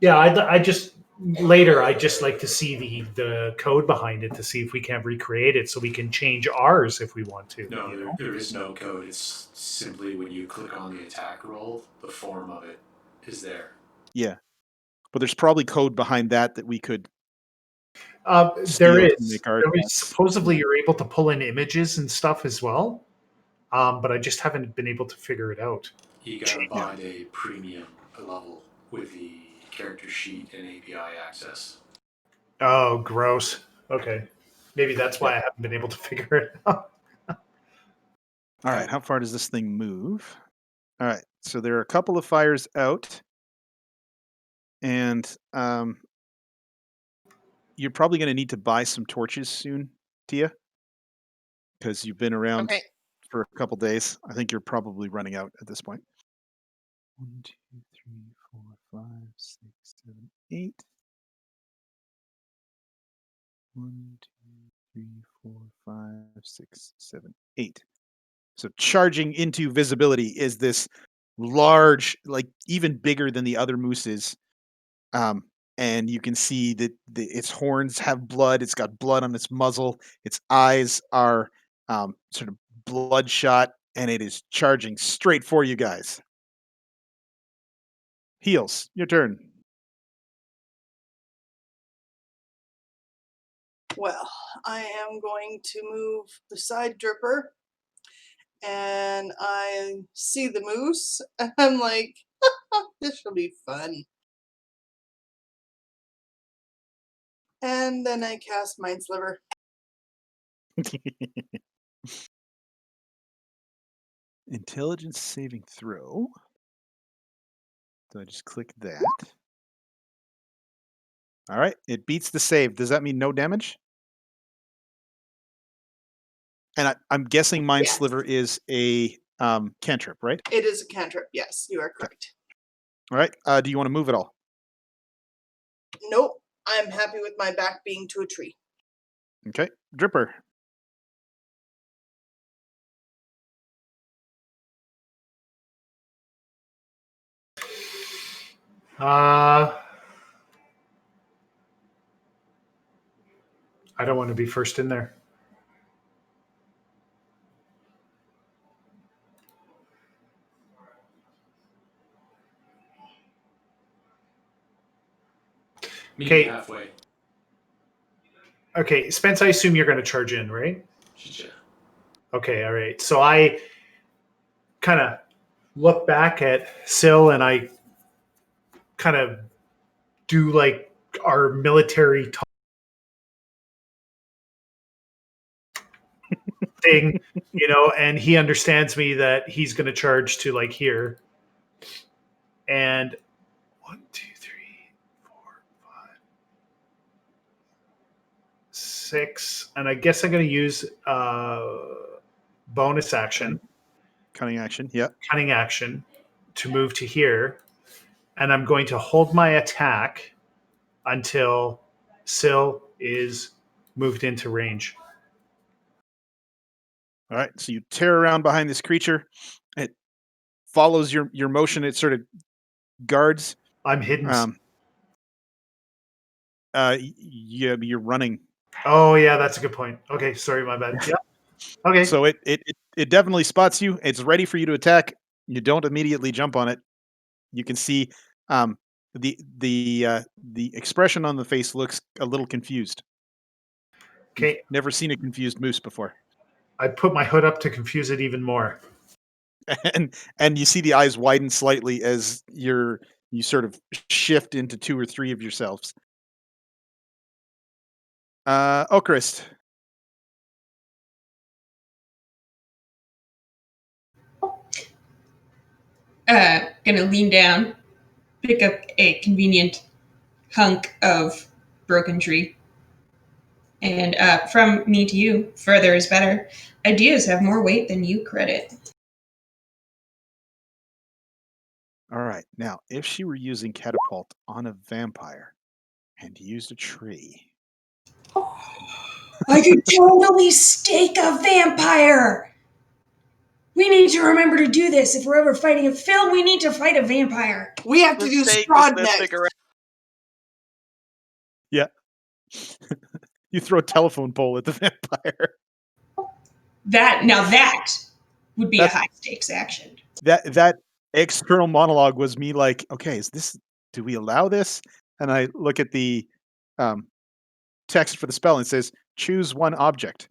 Yeah, I just later I just like to see the code behind it to see if we can recreate it so we can change ours if we want to. No, You there, know. there is no code. It's simply when you click on the attack roll, the form of it is there. yeah. But there's probably code behind that we could There steal to is. make our There is attacks. supposedly you're able to pull in images and stuff as well, but I just haven't been able to figure it out. You gotta Yeah. buy a premium level with the character sheet and API access. Oh, gross. Okay, maybe that's Yeah. why I haven't been able to figure it out. All right, how far does this thing move? All right. So there are a couple of fires out, and you're probably going to need to buy some torches soon, Tia, because you've been around Okay. for a couple days. I think you're probably running out at this point. 1, 2, 3, 4, 5, 6, 7, 8. 1, 2, 3, 4, 5, 6, 7, 8. So charging into visibility is this large, like even bigger than the other mooses. Um, and you can see that its horns have blood. It's got blood on its muzzle. Its eyes are sort of bloodshot, and it is charging straight for you guys. Heels, your turn. Well, I am going to move the side dripper and I see the moose, and I'm like, this will be fun. And then I cast Mind Sliver. Intelligence saving throw. So I just click that. All right, it beats the save. Does that mean no damage? And I'm guessing Mind Yes. Sliver is a cantrip, right? It is a cantrip. Yes, you are Okay. correct. All right. Do you want to move at all? Nope. I'm happy with my back being to a tree. Okay. Dripper. I don't want to be first in there. Meet Okay. me halfway. Okay, Spence, I assume you're going to charge in, right? Chicha. Okay, all right. So I kind of look back at Syl and I kind of do like our military thing, and he understands me that he's going to charge to like here. And 1, 2, 3, 4, 5, 6, and I guess I'm going to use bonus action, Cunning action. Yep. cunning action, to move to here, and I'm going to hold my attack until Syl is moved into range. All right. So you tear around behind this creature. It follows your motion. It sort of guards. I'm hidden. Yeah, you're running. Oh yeah, that's a good point. Okay, sorry, my bad. Yeah. Okay. So it definitely spots you. It's ready for you to attack. You don't immediately jump on it. You can see um, the expression on the face looks a little confused. You've Okay. never seen a confused moose before, I put my hood up to confuse it even more. and you see the eyes widen slightly as you sort of shift into 2 or 3 of yourselves. Okrist. Gonna lean down, pick up a convenient hunk of broken tree. And from me to you, further is better. Ideas have more weight than you credit. All right. Now, if she were using catapult on a vampire and used a tree, I could totally stake a vampire! We need to remember to do this. If we're ever fighting a film, we need to fight a vampire. We have to The do stake is Strahd the next. cigarette. yeah, you throw a telephone pole at the vampire. That would be a That's high stakes action. that external monologue was me like, okay, do we allow this? And I look at the um, text for the spell and it says choose one object.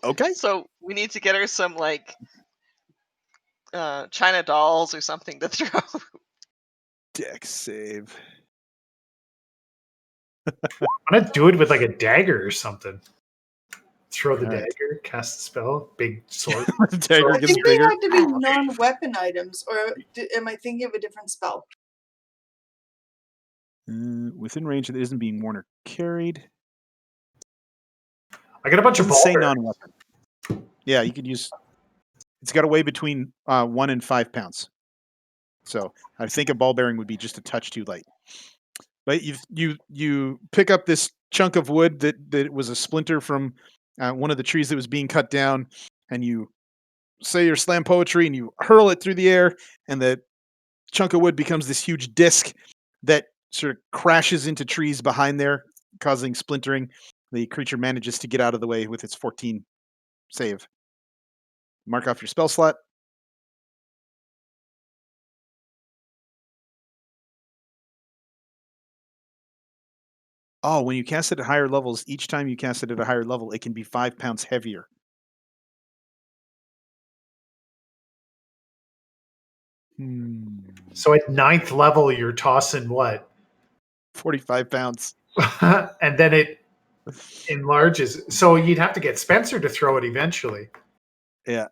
Okay. So we need to get her some like China dolls or something to throw. Dex save. I'm gonna do it with like a dagger or something. Throw the All right. dagger, cast the spell, big sword. The dagger I gets think they bigger. had to be non-weapon items, or am I thinking of a different spell? Within range that isn't being worn or carried. I got a bunch of Doesn't say ball non-weapon. Yeah, you could use. It's got to weigh between 1 and 5 pounds. So I think a ball bearing would be just a touch too light. But you pick up this chunk of wood that was a splinter from one of the trees that was being cut down, and you say your slam poetry, and you hurl it through the air, and the chunk of wood becomes this huge disc that sort of crashes into trees behind there, causing splintering. The creature manages to get out of the way with its 14 save. Mark off your spell slot. Oh, when you cast it at higher levels, each time you cast it at a higher level, it can be 5 pounds heavier. So at 9th level, you're tossing what? 45 pounds. And then it enlarges. So you'd have to get Spencer to throw it eventually. Yeah.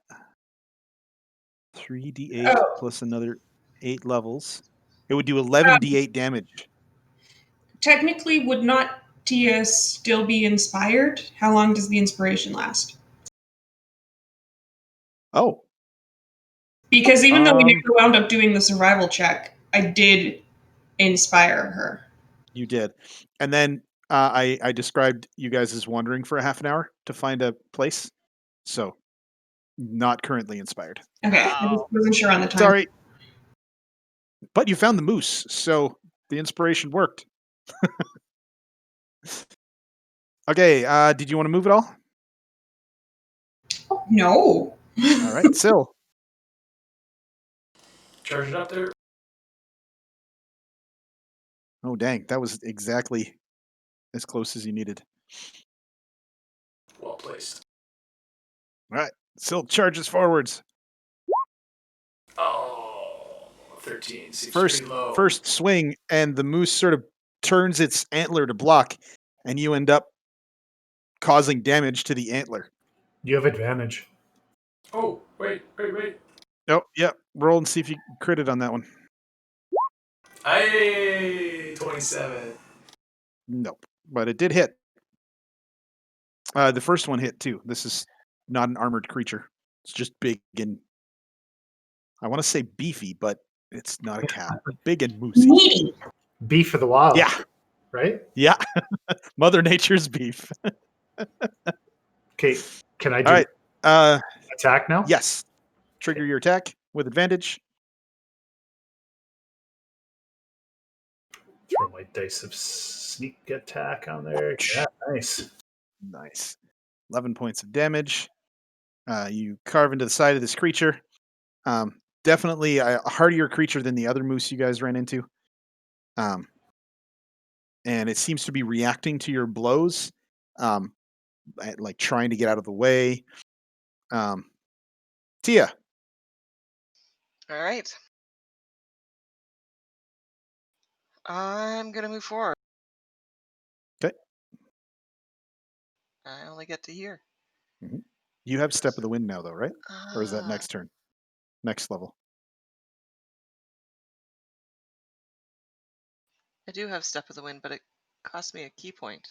3d8 Oh. plus another 8 levels. It would do 11d8 damage. Technically, would not Tia still be inspired? How long does the inspiration last? Oh. Because even though we never wound up doing the survival check, I did inspire her. You did. And then I described you guys as wandering for a half an hour to find a place. So, not currently inspired. Okay, I just wasn't sure on the time. Sorry. But you found the moose, so the inspiration worked. Okay, did you want to move at all? Oh, no. All right, Syl. Charge it up there. Oh, dang. That was exactly as close as you needed. Well placed. All right, Syl charges forwards. Oh, 13 seems pretty low. First swing, and the moose sort of turns its antler to block, and you end up causing damage to the antler. You have advantage. Oh, wait. Oh, yeah. Roll and see if you crit it on that one. Hey, 27. Nope. But it did hit. The first one hit too. This is not an armored creature. It's just big and I want to say beefy, but it's not a cow. Big and moosey. Meaty. Beef of the wild. Yeah. Right? Yeah. Mother Nature's beef. Okay. Can I do All right. attack now? Yes. Trigger your attack with advantage. Throw my dice of sneak attack on there. Yeah, nice. Nice. 11 points of damage. You carve into the side of this creature. Definitely a hardier creature than the other moose you guys ran into. And it seems to be reacting to your blows, like trying to get out of the way. Tia. All right. I'm gonna move forward. Okay. I only get to here. Mm-hmm. You have Step of the Wind now, though, right? Or is that Ah, next turn? Next level. I do have Step of the Wind, but it cost me a key point.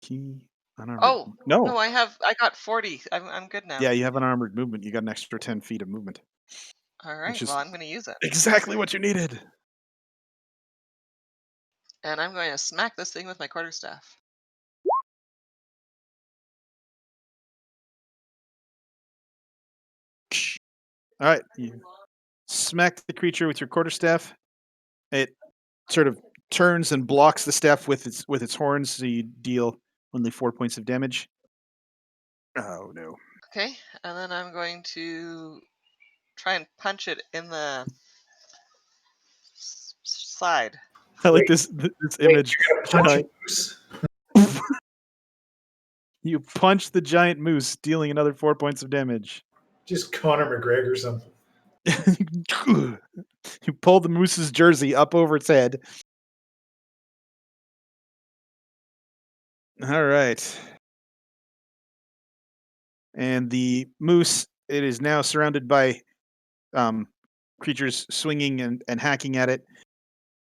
Key unarmored. Oh No. I got 40. I'm good now. Yeah, you have unarmored movement. You got an extra 10 feet of movement. All right. Which is Well, I'm gonna use it, exactly what you needed. and I'm going to smack this thing with my quarterstaff. All right. You smack the creature with your quarterstaff. It sort of turns and blocks the staff with its horns, so you deal only 4 points of damage. Oh no. Okay, and then I'm going to try and punch it in the side. I like this image. Punch Giant- a moose. You punch the giant moose, dealing another 4 points of damage. Just Conor McGregor something. You pull the moose's jersey up over its head. All right. And the moose, it is now surrounded by creatures swinging and hacking at it,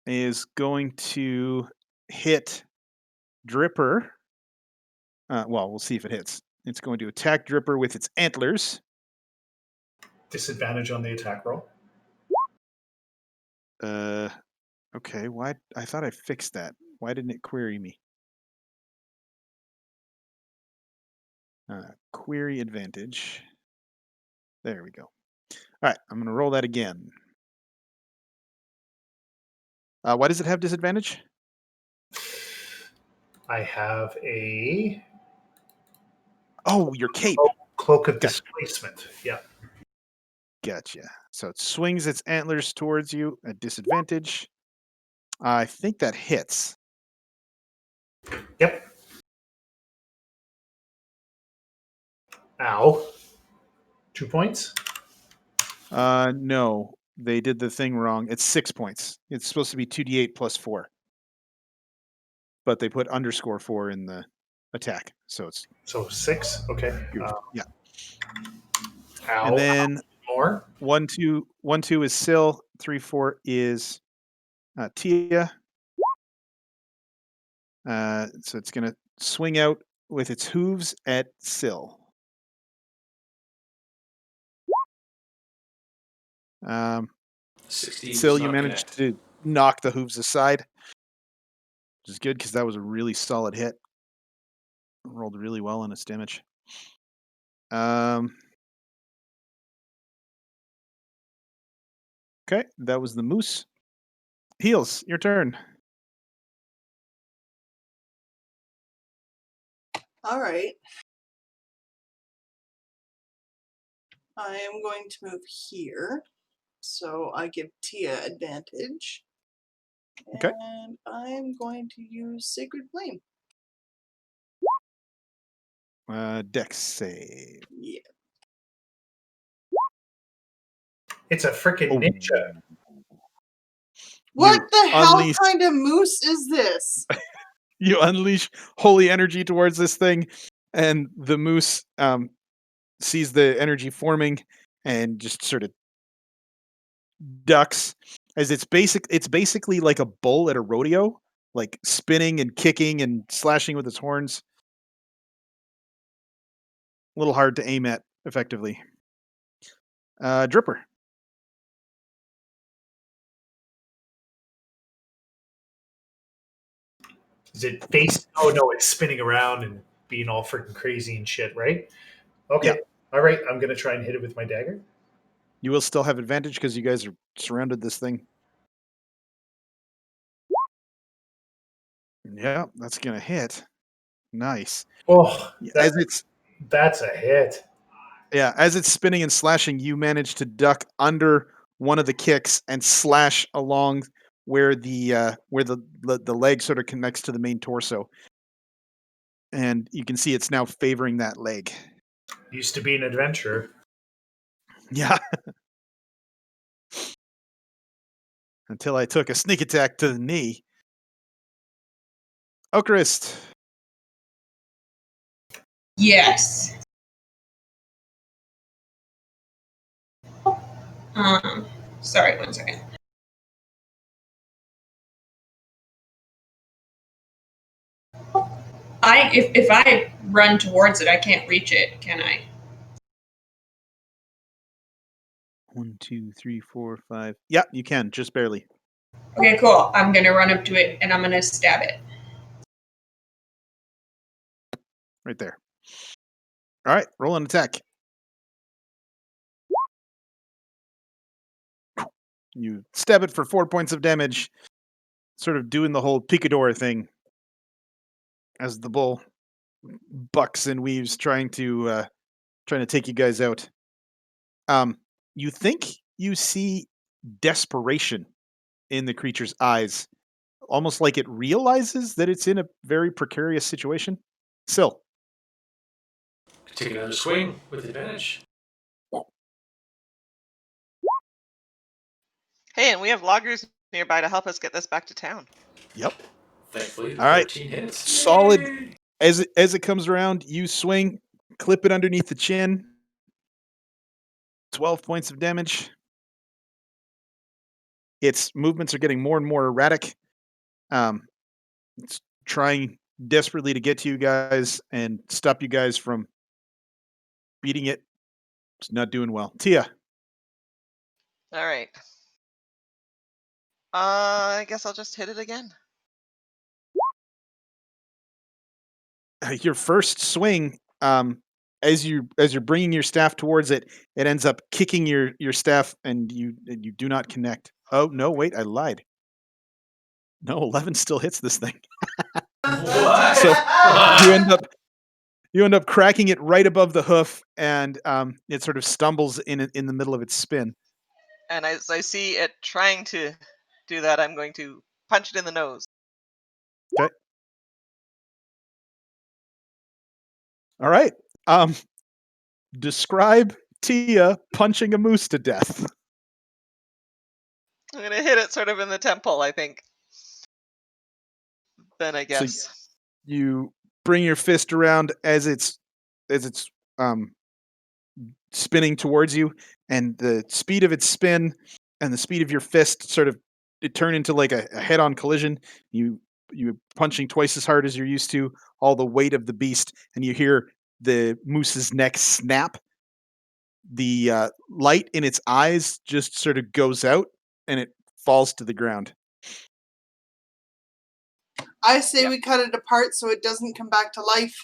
is going to hit Dripper. Well, we'll see if it hits. It's going to attack Dripper with its antlers. Disadvantage on the attack roll. Okay. Why? I thought I fixed that. Why didn't it query me? Query advantage. There we go. All right. I'm going to roll that again. Why does it have disadvantage? I have a Oh, your cape. cloak of Gotcha. displacement. Yeah. Gotcha. So it swings its antlers towards you at disadvantage. I think that hits. Yep. Ow. 2 points. No, they did the thing wrong. It's 6 points. It's supposed to be 2d8 plus 4. But they put _4 in the attack, so it's So 6. Okay. goofed. Yeah. And Ow. then More. 1, 2, 1, 2 is Syl. 3, 4 is Tia. So it's gonna swing out with its hooves at Syl. Um, 60 does Syl, you not managed connect. to knock the hooves aside, which is good because that was a really solid hit. Rolled really well on its damage. Okay, that was the moose. Heels, your turn. All right. I am going to move here, so I give Tia advantage. Okay. And I'm going to use Sacred Flame. Dex save. Yeah. It's a freaking Oh. ninja. What You the hell unleash kind of moose is this? you unleash holy energy towards this thing, and the moose sees the energy forming and just sort of ducks as it's basically like a bull at a rodeo, like spinning and kicking and slashing with its horns. A little hard to aim at effectively. Dripper. Is it face? Oh no, it's spinning around and being all freaking crazy and shit, right? Yeah. Okay. All right. I'm gonna try and hit it with my dagger. You will still have advantage because you guys are surrounded this thing. Yeah, that's gonna hit. Nice. Oh, As it's that's a hit. as it's spinning and slashing, you manage to duck under one of the kicks and slash along where the leg sort of connects to the main torso. And you can see it's now favoring that leg. Used to be an adventurer. Yeah. Until I took a sneak attack to the knee. Okrist. Yes. Sorry, 1 second. If I run towards it, I can't reach it, can I? 1, 2, 3, 4, 5. Yeah, you can, just barely. Okay, cool. I'm gonna run up to it and I'm gonna stab it. Right there. All right, roll an attack. You stab it for 4 points of damage, sort of doing the whole picador thing as the bull bucks and weaves, trying to take you guys out. You think you see desperation in the creature's eyes, almost like it realizes that it's in a very precarious situation. Syl. Take another swing with advantage. Hey, and we have loggers nearby to help us get this back to town. Yep. Thankfully, the All right. 13 hits. Solid. Yay! As it comes around, you swing, clip it underneath the chin. 12 points of damage. Its movements are getting more and more erratic. It's trying desperately to get to you guys and stop you guys from beating it. It's not doing well. Tia. All right. I guess I'll just hit it again. Your first swing, as you're bringing your staff towards it, it ends up kicking your staff, and you do not connect. Oh no, wait, I lied. No, 11 still hits this thing. What? So you end up cracking it right above the hoof, and it sort of stumbles in the middle of its spin. And as I see it trying to do that, I'm going to punch it in the nose. Okay. All right. Describe Tia punching a moose to death. I'm gonna hit it sort of in the temple, I think. Then I So guess. you bring your fist around as it's um, spinning towards you, and the speed of its spin and the speed of your fist sort of it turn into like a head-on collision. You punching twice as hard as you're used to, all the weight of the beast, and you hear the moose's neck snap. The light in its eyes just sort of goes out, and it falls to the ground. I say Yep. we cut it apart so it doesn't come back to life.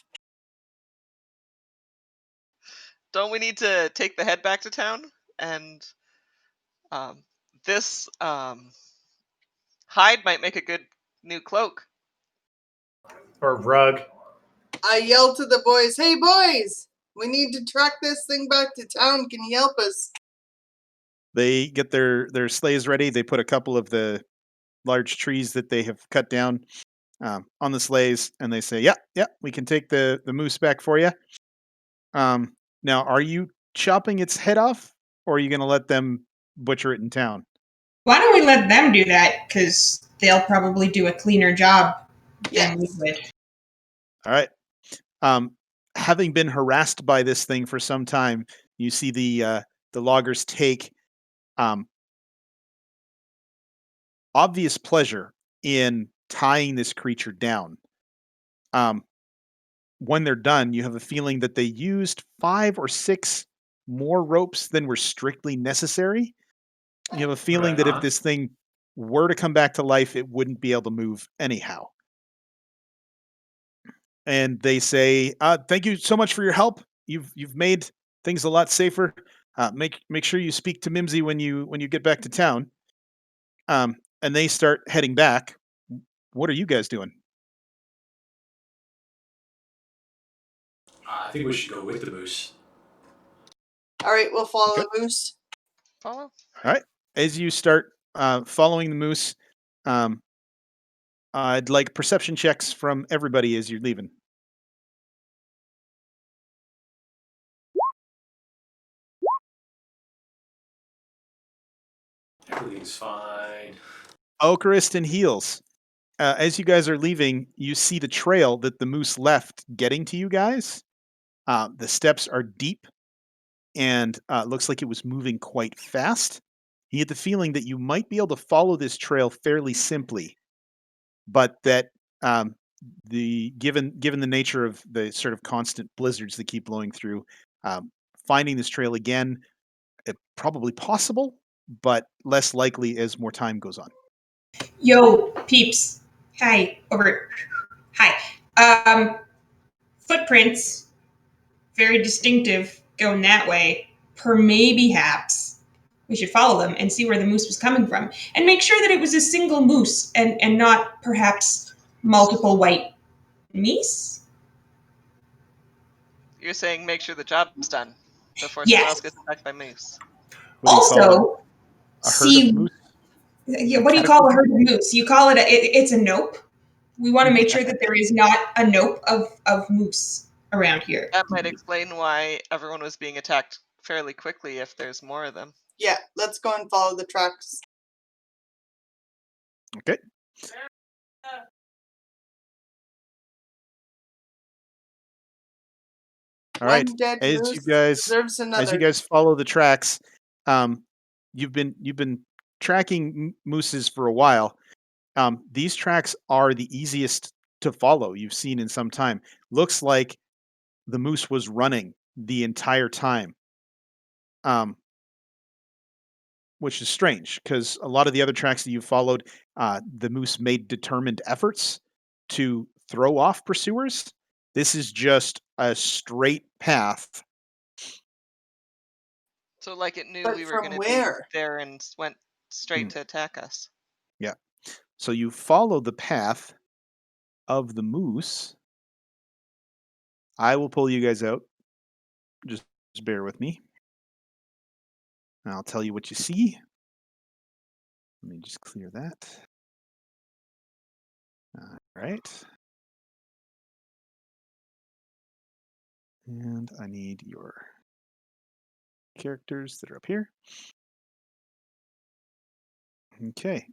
Don't we need to take the head back to town? And um, this hide might make a good new cloak. Or rug. I yell to the boys, "Hey boys, we need to track this thing back to town. Can you help us?" They get their sleighs ready. They put a couple of the large trees that they have cut down on the sleighs, and they say, "Yeah, yeah, we can take the moose back for you." Now, are you chopping its head off, or are you going to let them butcher it in town? Why don't we let them do that? Because they'll probably do a cleaner job than we Yes. would. All right. Um, Having been harassed by this thing for some time, you see the loggers take um, obvious pleasure in tying this creature down. Um, when they're done, you have a feeling that they used 5 or 6 more ropes than were strictly necessary. You have a feeling Right that if on. this thing were to come back to life, it wouldn't be able to move anyhow. And they say, "Thank you so much for your help. You've made things a lot safer. Make sure you speak to Mimsy when you get back to town." And they start heading back. What are you guys doing? I think we should go with the moose. All right, we'll follow Okay. the moose. Follow? All right. As you start following the moose, um, I'd like perception checks from everybody as you're leaving. Everything's fine. Ocarist and Heels. As you guys are leaving, you see the trail that the moose left getting to you guys. The steps are deep and looks like it was moving quite fast. You get the feeling that you might be able to follow this trail fairly simply, but that um, the given the nature of the sort of constant blizzards that keep blowing through, um, finding this trail again probably possible, but less likely as more time goes on. Yo, peeps. Hi, over. Hi. Footprints, very distinctive, going that way. Per maybe haps. We should follow them and see where the moose was coming from, and make sure that it was a single moose and not perhaps multiple white meese. You're saying make sure the job's done before someone else Yes. gets attacked by moose. What do you call it? Also, A herd of see. moose? Yeah, A what do you call a caterpillar? herd of moose? You call it it's a nope. We want to make sure that there is not a nope of moose around here. That might explain why everyone was being attacked fairly quickly if there's more of them. Yeah, let's go and follow the tracks. Okay. All right. One dead As you moose guys deserves as you another. guys follow the tracks, you've been tracking mooses for a while. These tracks are the easiest to follow you've seen in some time. Looks like the moose was running the entire time, um, which is strange because a lot of the other tracks that you followed, the moose made determined efforts to throw off pursuers. This is just a straight path. So like it knew But we were from gonna be where? there and went straight Mm, to attack us. yeah. So you follow the path of the moose. I will pull you guys out. Just bear with me. And I'll tell you what you see. Let me just clear that. All right. And I need your characters that are up here. Okay.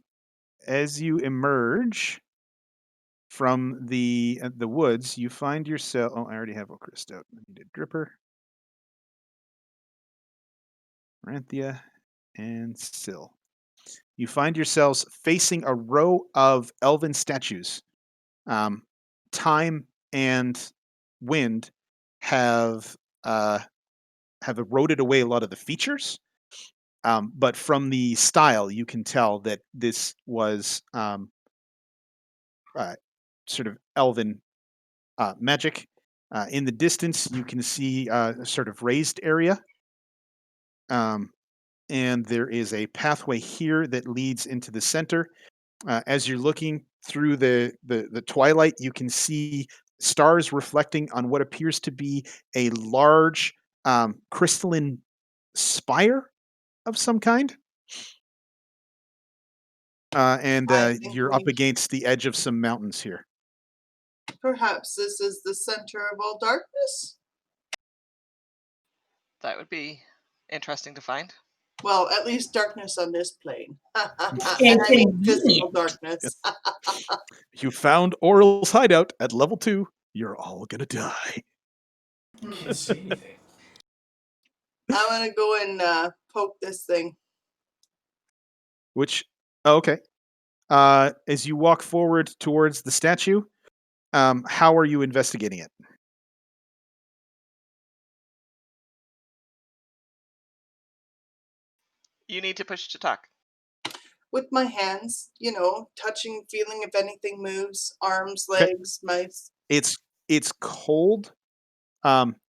As you emerge from the woods, you find yourself. Oh, I already have Ocrist out. I need a Dripper, Ranthia, and Syl. You find yourselves facing a row of elven statues. Um, time and wind have uh, have eroded away a lot of the features, but from the style, you can tell that this was uh, sort of elven magic. In the distance, you can see a sort of raised area, um, and there is a pathway here that leads into the center. As you're looking through the twilight, you can see stars reflecting on what appears to be a large crystalline spire of some kind. And I think you're up we against the edge of some mountains here. perhaps this is the center of all darkness. That would be interesting to find. Well, at least darkness on this plane. And I mean physical darkness. You found Oral's hideout at level 2. You're all gonna die. Can't see anything. I'm gonna go and poke this thing. Which, oh, okay. As you walk forward towards the statue, how are you investigating it? You need to push to talk. With my hands, touching, feeling if anything moves, arms, Okay. legs, my. It's cold.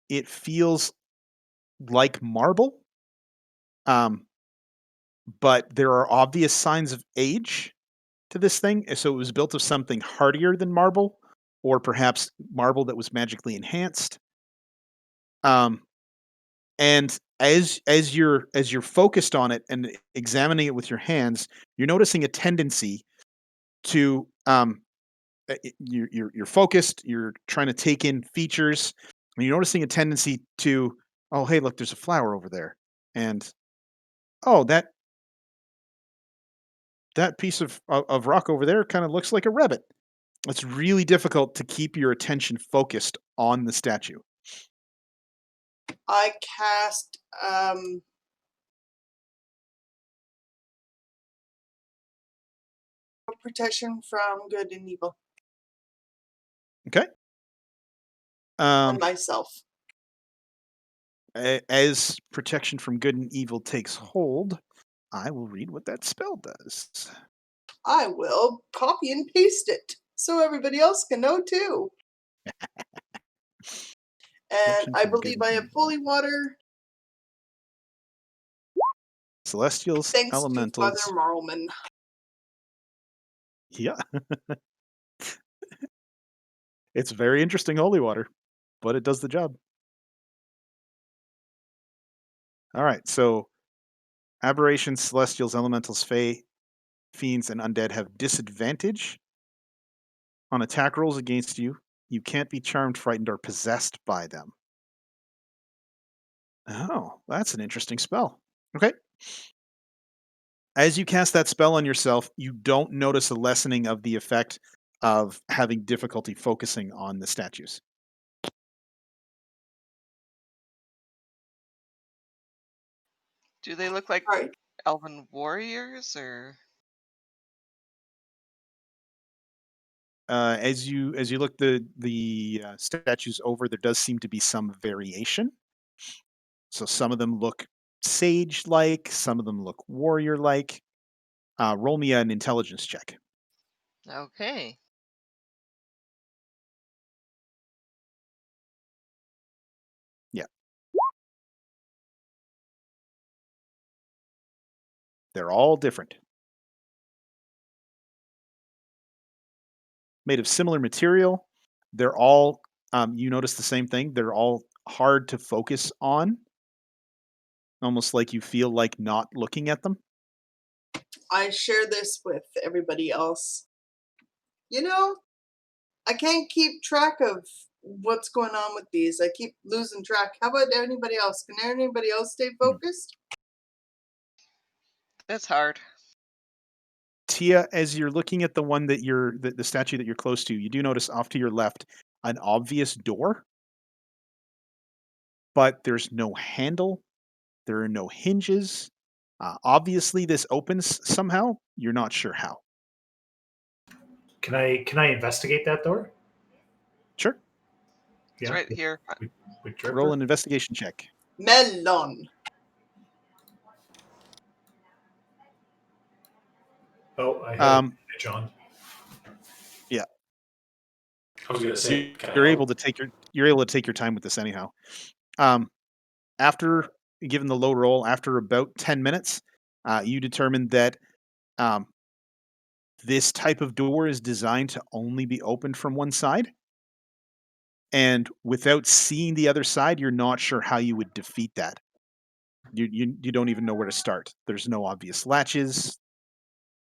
It feels like marble. But there are obvious signs of age to this thing. So it was built of something hardier than marble, or perhaps marble that was magically enhanced. And as you're focused on it and examining it with your hands, you're noticing a tendency to you're focused, you're trying to take in features, and you're noticing a tendency to, oh hey, look, there's a flower over there, and oh that piece of rock over there kind of looks like a rabbit. It's really difficult to keep your attention focused on the statue. I cast protection from good and evil Okay. on myself. As protection from good and evil takes hold, I will read what that spell does. I will copy and paste it so everybody else can know too. And Protection I from good believe and I have evil. holy water Celestials, thanks to Father elementals. Marlman. Yeah. It's very interesting holy water, but it does the job. All right, so aberrations, celestials, elementals, fae, fiends, and undead have disadvantage on attack rolls against you. You can't be charmed, frightened, or possessed by them. Oh, that's an interesting spell. Okay. As you cast that spell on yourself, you don't notice a lessening of the effect of having difficulty focusing on the statues. Do they look like All right. elven warriors or? As you look the statues over, there does seem to be some variation. So some of them look sage-like, some of them look warrior-like. Roll me an intelligence check. Okay. Yeah, they're all different. Made of similar material. They're all, you notice the same thing. They're all hard to focus on, almost like you feel like not looking at them. I share this with everybody else. I can't keep track of what's going on with these? I keep losing track. How about anybody else? Can anybody else stay focused? That's hard. Tia, as you're looking at the one that the statue that you're close to, you do notice off to your left an obvious door, but there's no handle. There are no hinges. Obviously, this opens somehow. You're not sure how. Can I investigate that door? Sure. It's Yeah. right here. With Roll Dripper? an investigation check. Melon. Oh, I had Um, it, John. yeah, I was gonna say, can I you're help? able to take your time with this anyhow. Um, after given the low roll, after about 10 minutes, you determine that um, this type of door is designed to only be opened from one side. And without seeing the other side, you're not sure how you would defeat that. You don't even know where to start. There's no obvious latches.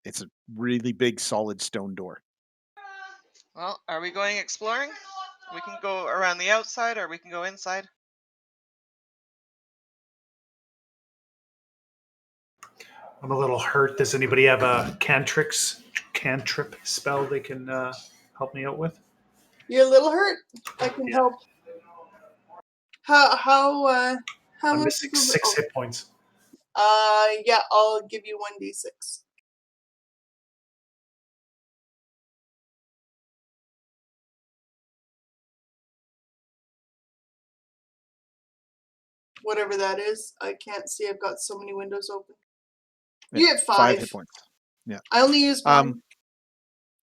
It's a really big, solid stone door. Well, are we going exploring? We can go around the outside or we can go inside. I'm a little hurt. Does anybody have a cantrip spell they can help me out with? You're a little hurt. I can Yeah. help. How I'm much missing is it? 6 hit points. Yeah, I'll give you 1d6. Whatever that is. I can't see. I've got so many windows open. Yeah, You get 5 hit 5. points. Yeah. I only use one.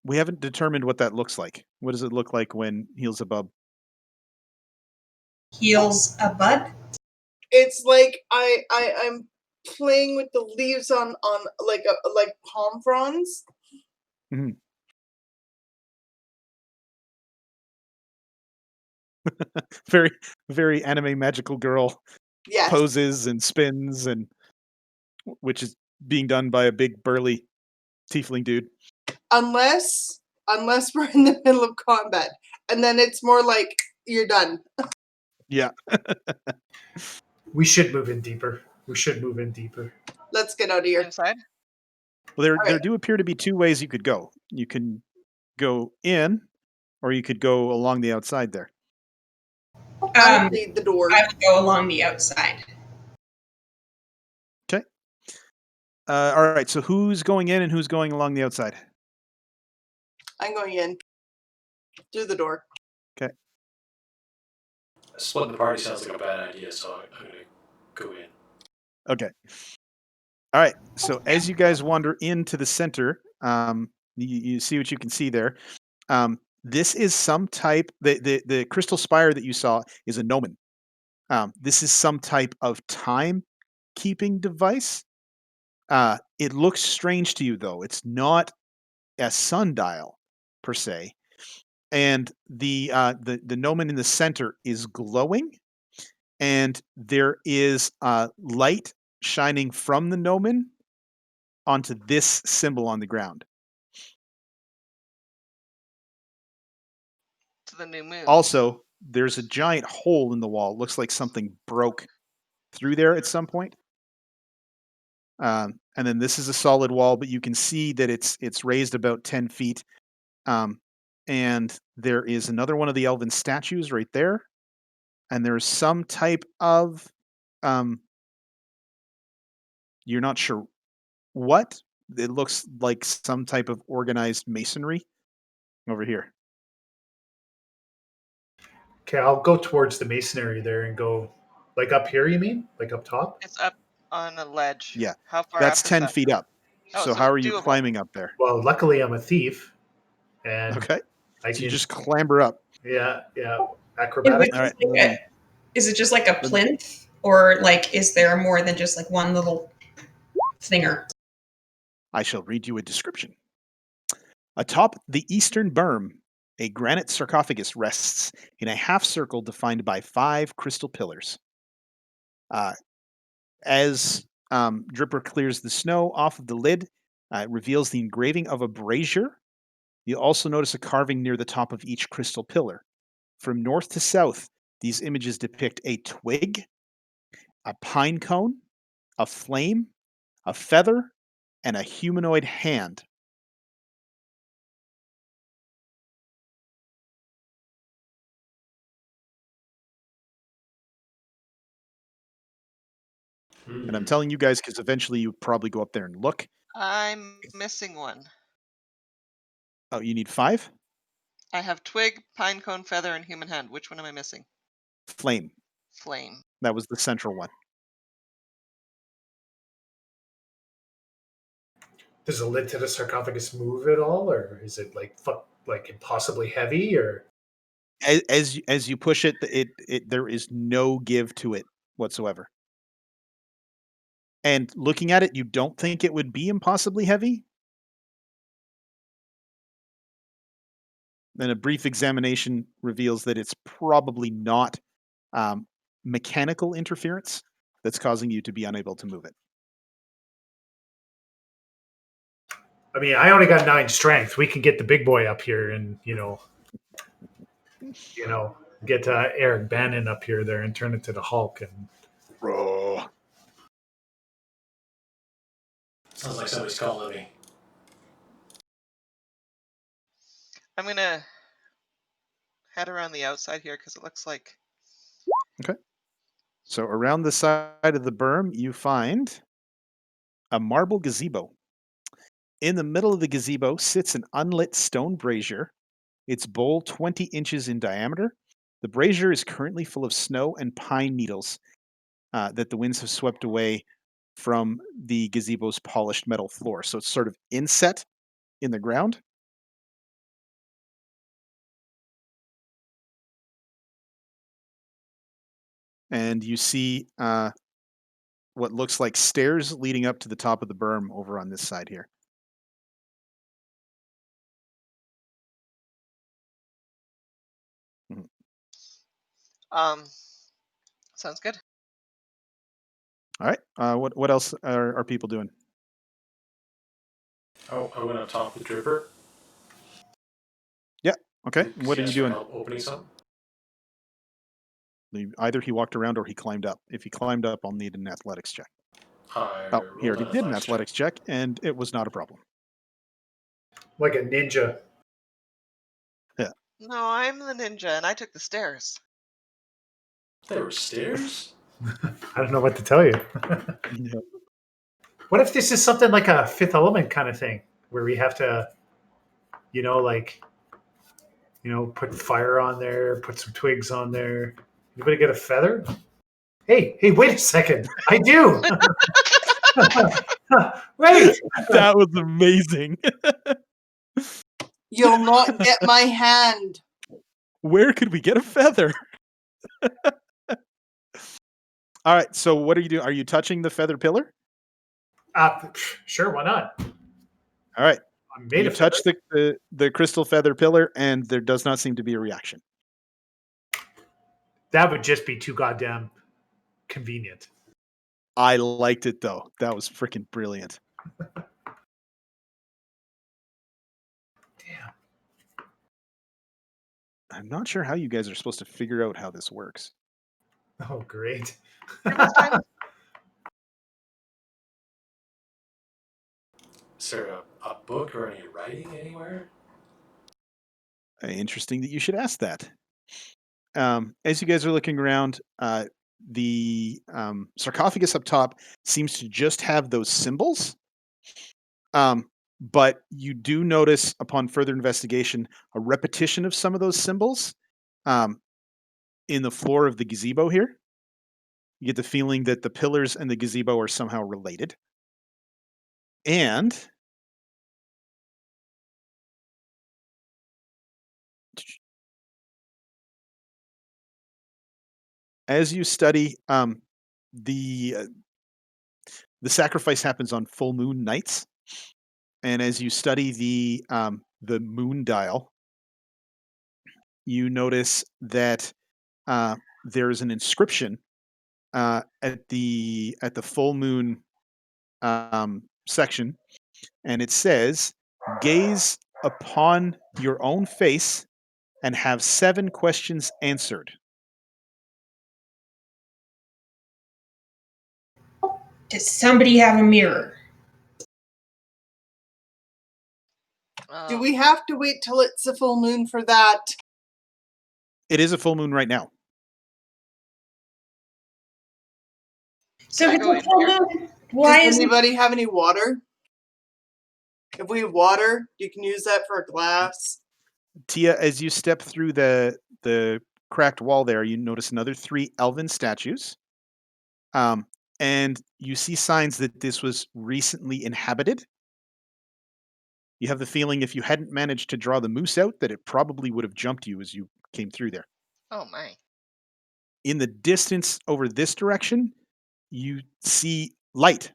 We haven't determined what that looks like. What does it look like when heals above? Heals a bud. It's like I'm playing with the leaves on like palm fronds. Mhm. Very, very anime magical girl Yes. poses and spins, and which is being done by a big burly tiefling dude. Unless we're in the middle of combat, and then it's more like you're done. Yeah. We should move in deeper. Let's get out of here. Inside? Well, there Alright. do appear to be two ways you could go. You can go in, or you could go along the outside there. I'll lead the door. I would go along the outside. Okay. All right. So who's going in and who's going along the outside? I'm going in. Through the door. Splitting the party sounds like a bad idea, so I'm gonna go in. Okay. All right. So as you guys wander into the center, you see what you can see there. This is some type. The crystal spire that you saw is a gnomon. This is some type of time keeping device. It looks strange to you though. It's not a sundial per se, and the gnomon in the center is glowing, and there is light shining from the gnomon onto this symbol on the ground. To the new moon. Also, there's a giant hole in the wall. Looks like something broke through there at some point. And then this is a solid wall, but you can see that it's raised about 10 feet. And there is another one of the elven statues right there. And there's some type of you're not sure what. It looks like some type of organized masonry over here. Okay, I'll go towards the masonry there and go like up here. You mean like up top? It's up on a ledge. Yeah. How far That's up is 10 that? feet up. Oh, So so how are you doable. climbing up there? Well, luckily I'm a thief, and Okay. I So can you just clamber up. yeah Is acrobatic. All right. it just like a Let me- plinth, or like is there more than just like one little thinger? I shall read you a description. Atop the eastern berm, a granite sarcophagus rests in a half circle defined by 5 crystal pillars. As Dripper clears the snow off of the lid, it reveals the engraving of a brazier. You also notice a carving near the top of each crystal pillar. from north to south, these images depict a twig, a pine cone, a flame, a feather, and a humanoid hand. And I'm Hmm. telling you guys because eventually you probably go up there and look. I'm missing one. Oh, you need 5? I have twig, pine cone, feather, and human hand. Which one am I missing? Flame. Flame. That was the central one. Does the lid to the sarcophagus move at all, or is it like impossibly heavy? Or As you push it, there is no give to it whatsoever. And looking at it, you don't think it would be impossibly heavy? Then a brief examination reveals that it's probably not um, mechanical interference that's causing you to be unable to move it. I mean, I only got 9 strength. We can get the big boy up here, and you know, get Eric Bannon up here there and turn it to the Hulk. And Bro. Sounds like somebody's calling me. I'm gonna head around the outside here because it looks like Okay. So around the side of the berm, you find a marble gazebo. In the middle of the gazebo sits an unlit stone brazier, its bowl 20 inches in diameter. The brazier is currently full of snow and pine needles that the winds have swept away from the gazebo's polished metal floor. So it's sort of inset in the ground. And you see what looks like stairs leading up to the top of the berm over on this side here. Mhm. um sounds good. All right. What else are people doing? Oh, I went up top with Dripper. Yeah. Okay. Because What he are you asked for doing? help opening something. Either he walked around or he climbed up. If he climbed up, I'll need an athletics check. I Oh, he rolled already an did an athletics check. athletics check, and it was not a problem. like a ninja. Yeah. No, I'm the ninja and I took the stairs. There were stairs? I don't know what to tell you. Yeah. What if this is something like a Fifth Element kind of thing, where we have to, like, put fire on there, put some twigs on there. Anybody get a feather? Hey, wait a second. I do. Wait. That was amazing. You'll not get my hand. Where could we get a feather? All right. So what are you doing? Are you touching the feather pillar? Sure, why not? All right. I'm made You of feather. touch the crystal feather pillar, and there does not seem to be a reaction. That would just be too goddamn convenient. I liked it though. That was freaking brilliant. Damn. I'm not sure how you guys are supposed to figure out how this works. Oh, great. Give us time. Is there a book or any writing anywhere? Interesting that you should ask that. As you guys are looking around, the sarcophagus up top seems to just have those symbols. But you do notice upon further investigation a repetition of some of those symbols um, in the floor of the gazebo here. You get the feeling that the pillars and the gazebo are somehow related. And as you study, the uh, the sacrifice happens on full moon nights, and as you study the moon dial, you notice that there is an inscription at the full moon section, and it says, "Gaze upon your own face and have 7 questions answered. Does somebody have a mirror? Do we have to wait till it's a full moon for that? It is a full moon right now. So Can I if it's go a in full here? moon, why Does isn't anybody have any water? If we have water, you can use that for a glass. Tia, as you step through the cracked wall there, you notice another 3 elven statues. And you see signs that this was recently inhabited. You have the feeling if you hadn't managed to draw the moose out, that it probably would have jumped you as you came through there. Oh my. In the distance over this direction, you see light.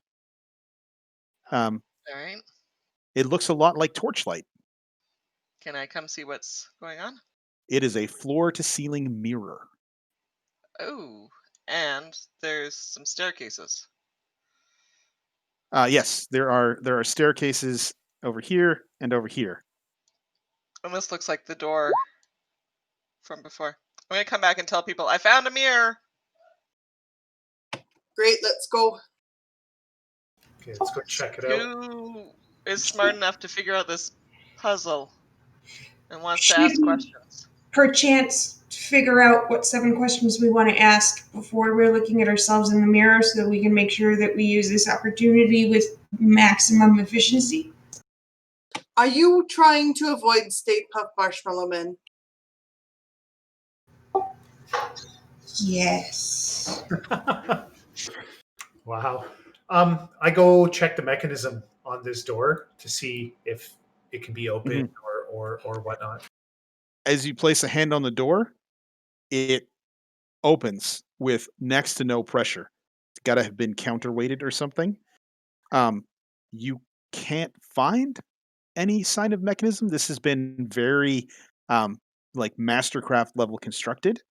Um, All right. it looks a lot like torchlight. Can I come see what's going on? It is a floor to ceiling mirror. Oh, and there's some staircases. Yes, there are staircases over here and over here. And this looks like the door from before. I'm gonna come back and tell people I found a mirror. Great, let's go. Okay, let's go check it out. Who is smart enough to figure out this puzzle and wants to should ask we questions? perchance figure out what 7 questions we want to ask before we're looking at ourselves in the mirror so that we can make sure that we use this opportunity with maximum efficiency? Are you trying to avoid Stay Puft Marshmallow Men? Yes. Wow. I go check the mechanism on this door to see if it can be opened or whatnot. As you place a hand on the door, it opens with next to no pressure. It's got to have been counterweighted or something. You can't find any sign of mechanism. This has been very like mastercraft level constructed,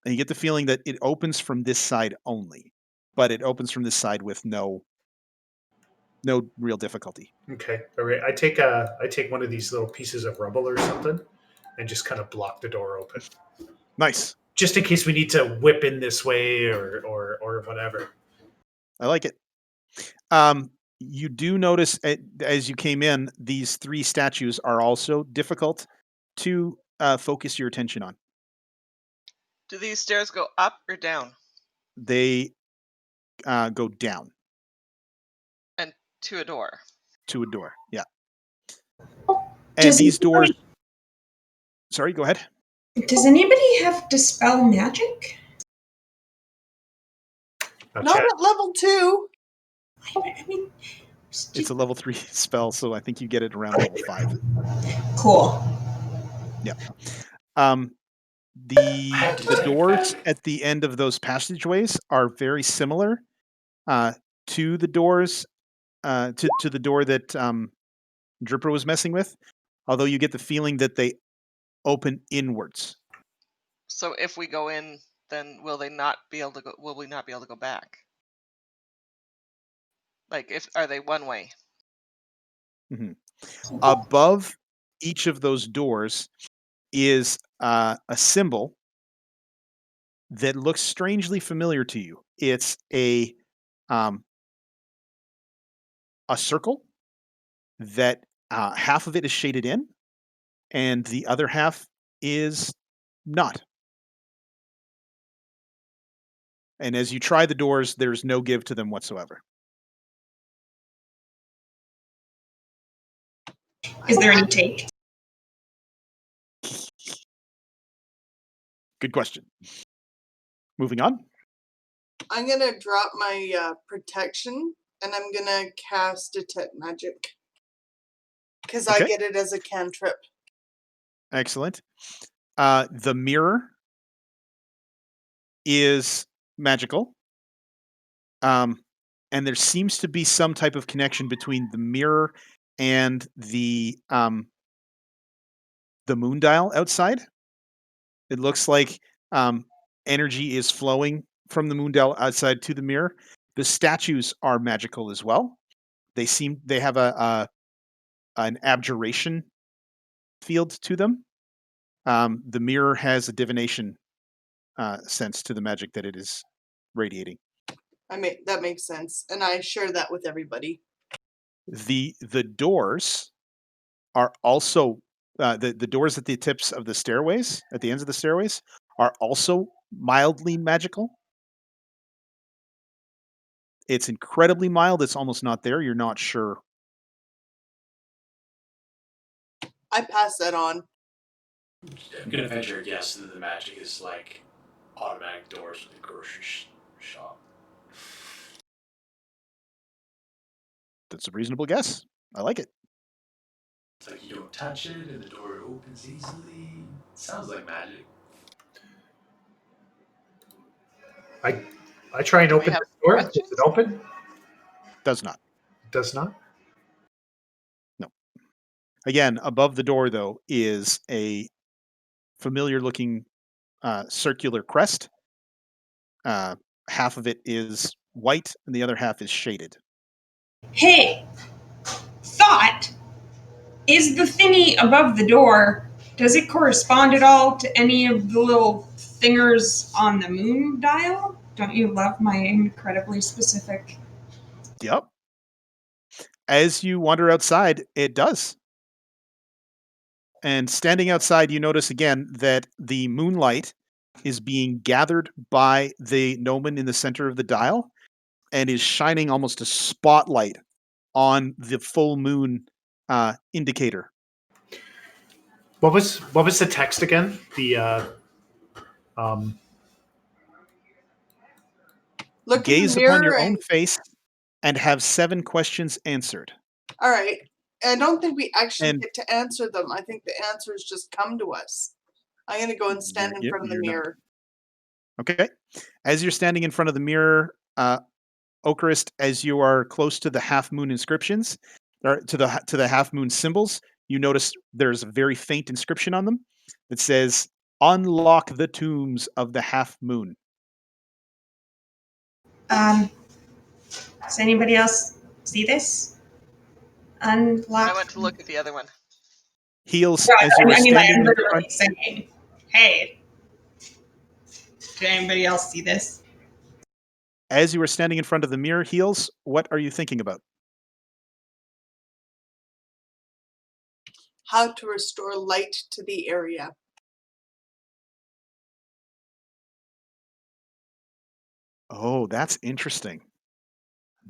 and you get the feeling that it opens from this side only, but it opens from this side with no real difficulty. Okay. All right. I take one of these little pieces of rubble or something and just kind of block the door open. Nice. Just in case we need to whip in this way or whatever. I like it. You do notice as you came in, these 3 statues are also difficult to focus your attention on. Do these stairs go up or down? They go down And to a door. to a door. Yeah. And Does these doors. anybody, Sorry, go ahead. does anybody have dispel magic? Not Chat. at level 2. I mean, It's a level 3 spell, so I think you get it around level 5. cool. Yeah. I The have the detect doors magic. at the end of those passageways are very similar to the doors to the door that Dripper was messing with, although you get the feeling that they open inwards. So if we go in, then will they not be able to go? Will we not be able to go back? Like, if are they one way? Mhm. Above each of those doors is a symbol that looks strangely familiar to you. It's um, a circle that half of it is shaded in, and the other half is not. And as you try the doors, there's no give to them whatsoever. Is there any take? Good question. Moving on. I'm gonna drop my protection and I'm gonna cast Detect Magic. Because I Okay. get it as a cantrip. Excellent. The mirror is magical. And there seems to be some type of connection between the mirror and the moon dial outside. It looks like energy is flowing from the moon dial outside to the mirror. The statues are magical as well. They have an abjuration field to them. The mirror has a divination sense to the magic that it is radiating. That makes sense, and I share that with everybody. The doors are also the doors at the tips of the stairways, at the ends of the stairways, are also mildly magical. It's incredibly mild. It's almost not there. You're not sure. I pass that on. I'm gonna venture a guess that the magic is like automatic doors with a grocery shop. That's a reasonable guess. I like it. It's like you don't touch it and the door opens easily. Sounds like magic. I try and Do we open have the door. Does questions? it open? Does not. Does not. No. Again, above the door though is a familiar looking circular crest. Uh, Half of it is white and the other half is shaded. Hey, thought, is the thingy above the door, does it correspond at all to any of the little thingers on the moon dial? Don't you love my incredibly specific? Yep. As you wander outside, it does. And standing outside, you notice again that the moonlight is being gathered by the gnomon in the center of the dial and is shining almost a spotlight on the full moon indicator. What was the text again? The um, Look in the Gaze upon your mirror own and face and have 7 questions answered. all right. I don't think we actually And get to answer them. I think the answers just come to us. I'm gonna go and stand in front of the you're not. mirror. Okay. As you're standing in front of the mirror, Ocarist, as you are close to the half moon inscriptions, or to the half moon symbols, you notice there's a very faint inscription on them that says, "Unlock the tombs of the half moon." Um, does anybody else see this? I Unlock. went to look at the other one. Heels, No, as you are I mean, like, standing I'm in front, literally saying, hey, did anybody else see this? as you are standing in front of the mirror, Heels, what are you thinking about? How to restore light to the area. Oh, that's interesting.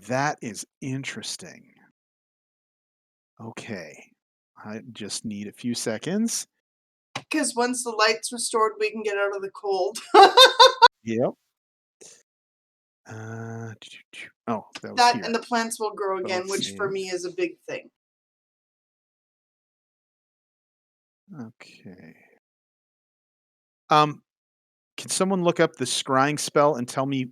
That is interesting. Okay. I just need a few seconds. Because once the light's restored, we can get out of the cold. Yep. Oh, that was That here. and the plants will grow So again, let's which for see. me is a big thing. Okay. Um, can someone look up the scrying spell and tell me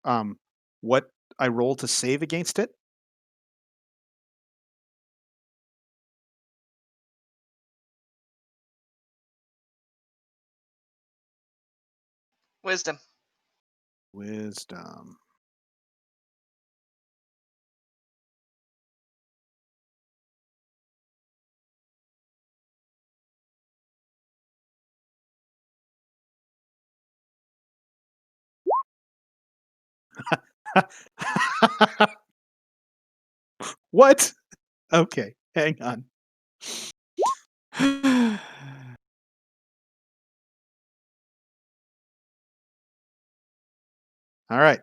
um what I roll to save against it? Wisdom. Wisdom. What? Okay, hang on. All right.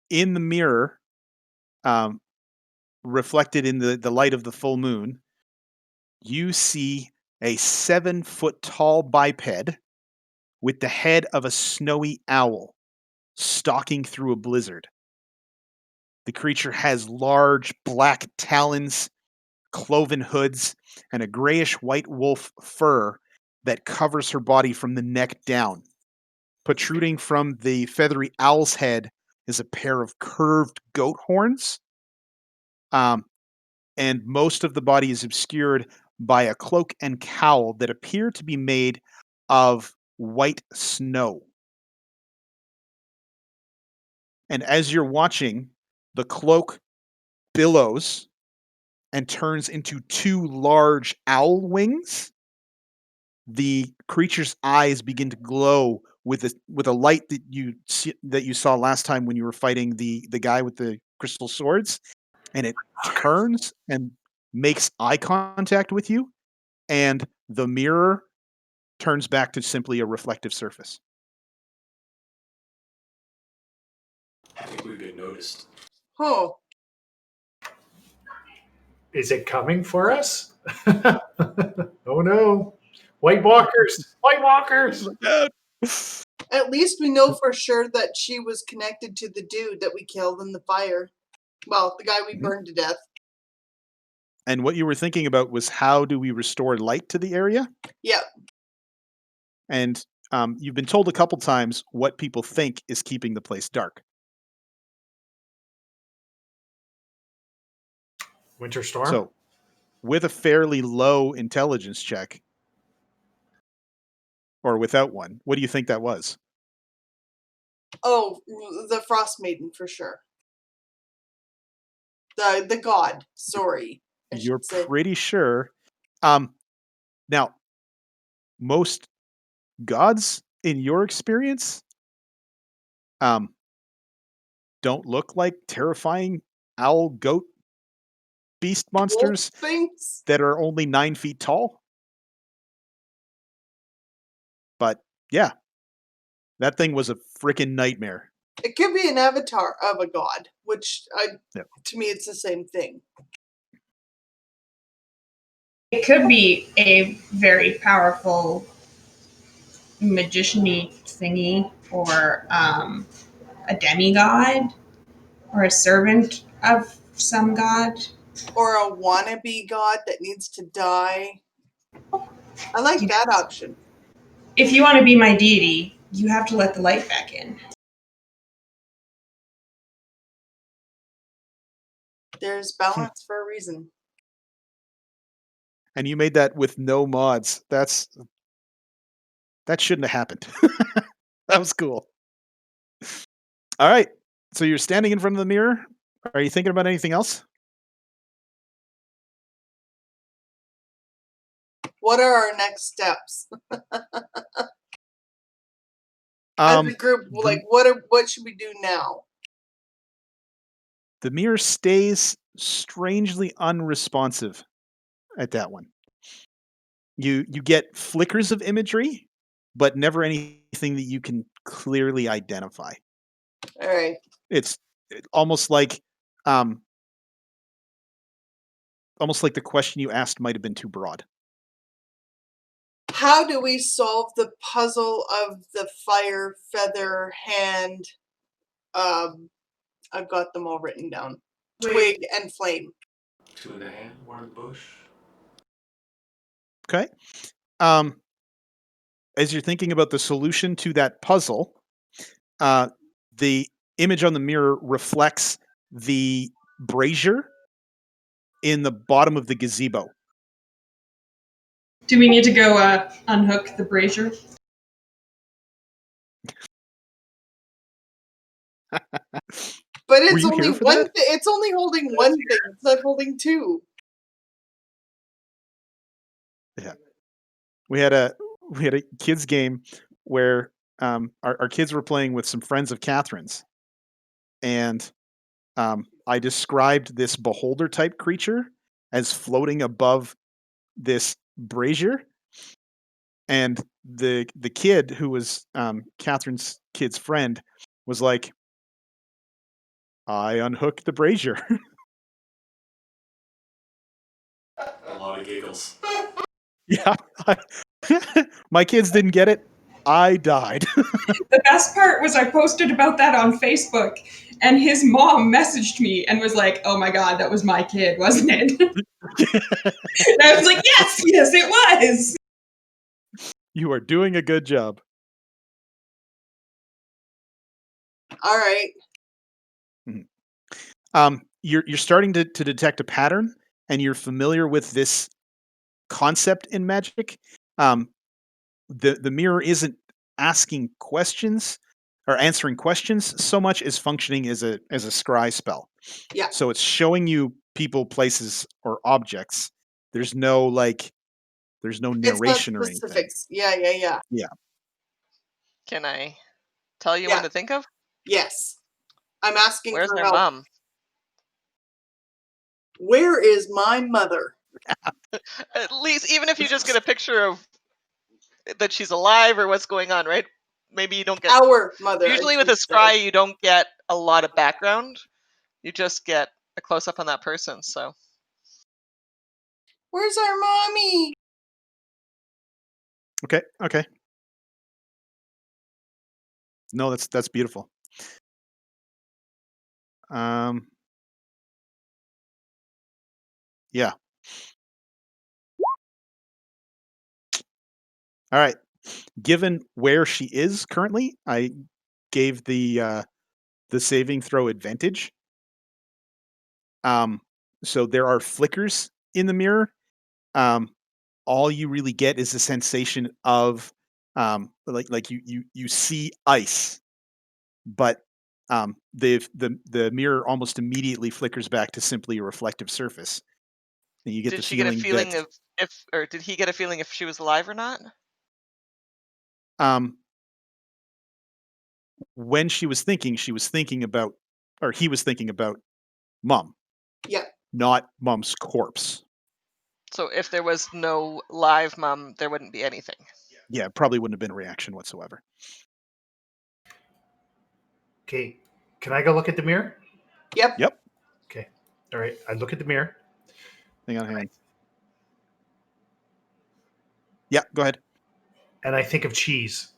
In the mirror, um, reflected in the light of the full moon, you see a 7-foot tall biped with the head of a snowy owl stalking through a blizzard. The creature has large black talons, cloven hoods, and a grayish white wolf fur that covers her body from the neck down. Protruding from the feathery owl's head is a pair of curved goat horns, um, and most of the body is obscured by a cloak and cowl that appear to be made of white snow. And as you're watching, the cloak billows and turns into two large owl wings. The creature's eyes begin to glow with a light that you saw last time when you were fighting the guy with the crystal swords, and it turns and makes eye contact with you, and the mirror turns back to simply a reflective surface. I think we've been noticed. Oh, Is it coming for us? Oh no. White walkers! White walkers! Look out. at least we know for sure that she was connected to the dude that we killed in the fire. Well, the guy we Mhm. burned to death. And what you were thinking about was how do we restore light to the area? Yeah. And you've been told a couple times what people think is keeping the place dark. Winter storm? So, with a fairly low intelligence check, or without one, what do you think that was? Oh, the Frost Maiden for sure. The god. Sorry, I You're should say. pretty sure. Now, most gods, in your experience, um, don't look like terrifying owl, goat, beast Wolf monsters things. that are only 9 feet tall. But yeah, that thing was a freaking nightmare. It could be an avatar of a god, which Yep. to me it's the same thing. It could be a very powerful magician-y thingy, or a demigod, or a servant of some god. Or a wannabe god that needs to die. I like You- that option. If you want to be my deity, you have to let the light back in. There's balance for a reason. And you made that with no mods. That shouldn't have happened. That was cool. All right. So you're standing in front of the mirror. Are you thinking about anything else? What are our next steps as a group? Like, what should we do now? The mirror stays strangely unresponsive at that one. You get flickers of imagery, but never anything that you can clearly identify. All right. It's almost like um, the question you asked might have been too broad. How do we solve the puzzle of the fire, feather, hand? I've got them all written down. Twig and flame. Two in the hand, one in the bush. Okay. As you're thinking about the solution to that puzzle, the image on the mirror reflects the brazier in the bottom of the gazebo. Do we need to go unhook the brazier? But Were it's you only here for one that? thing. It's only holding one thing. It's not holding two. Yeah. We had a kids game where our kids were playing with some friends of Catherine's, and I described this beholder type creature as floating above this brazier, and the kid who was Catherine's kid's friend was like, "I unhooked the brazier." A lot of giggles. Yeah, my kids didn't get it. I died. The best part was I posted about that on Facebook, and his mom messaged me and was like, "Oh my god, that was my kid, wasn't it?" And I was like, yes, it was. You are doing a good job. All right. You're starting to detect a pattern, and you're familiar with this concept in magic. The mirror isn't asking questions, or answering questions so much as functioning as a scry spell. Yeah. So it's showing you people, places, or objects. There's no there's no It's not narration or anything. specifics. Yeah. Yeah. Can I tell you Yeah. when to think of? Yes. I'm asking Where's for their help. mom? Where is my mother? At least, even if you just get a picture of that she's alive or what's going on, right? Maybe you don't get. Our mother. I Usually with a should say. scry, you don't get a lot of background. You just get a close up on that person. So Where's our mommy? Okay. No, that's beautiful. Yeah. All right. Given where she is currently, I gave the saving throw advantage. Um, so there are flickers in the mirror. Um, all you really get is a sensation of like you see ice, but the mirror almost immediately flickers back to simply a reflective surface, and you get the did she get a feeling that feeling of if, or did he get a feeling if she was alive or not? um, when she was thinking about, or he was thinking about mom, Yeah. not mom's corpse. So if there was no live mom, there wouldn't be anything. Yeah, probably wouldn't have been a reaction whatsoever. Okay, can I go look at the mirror? Yep. Yep. Okay, all right. I look at the mirror. Hang on. Yeah, go ahead. And I think of cheese.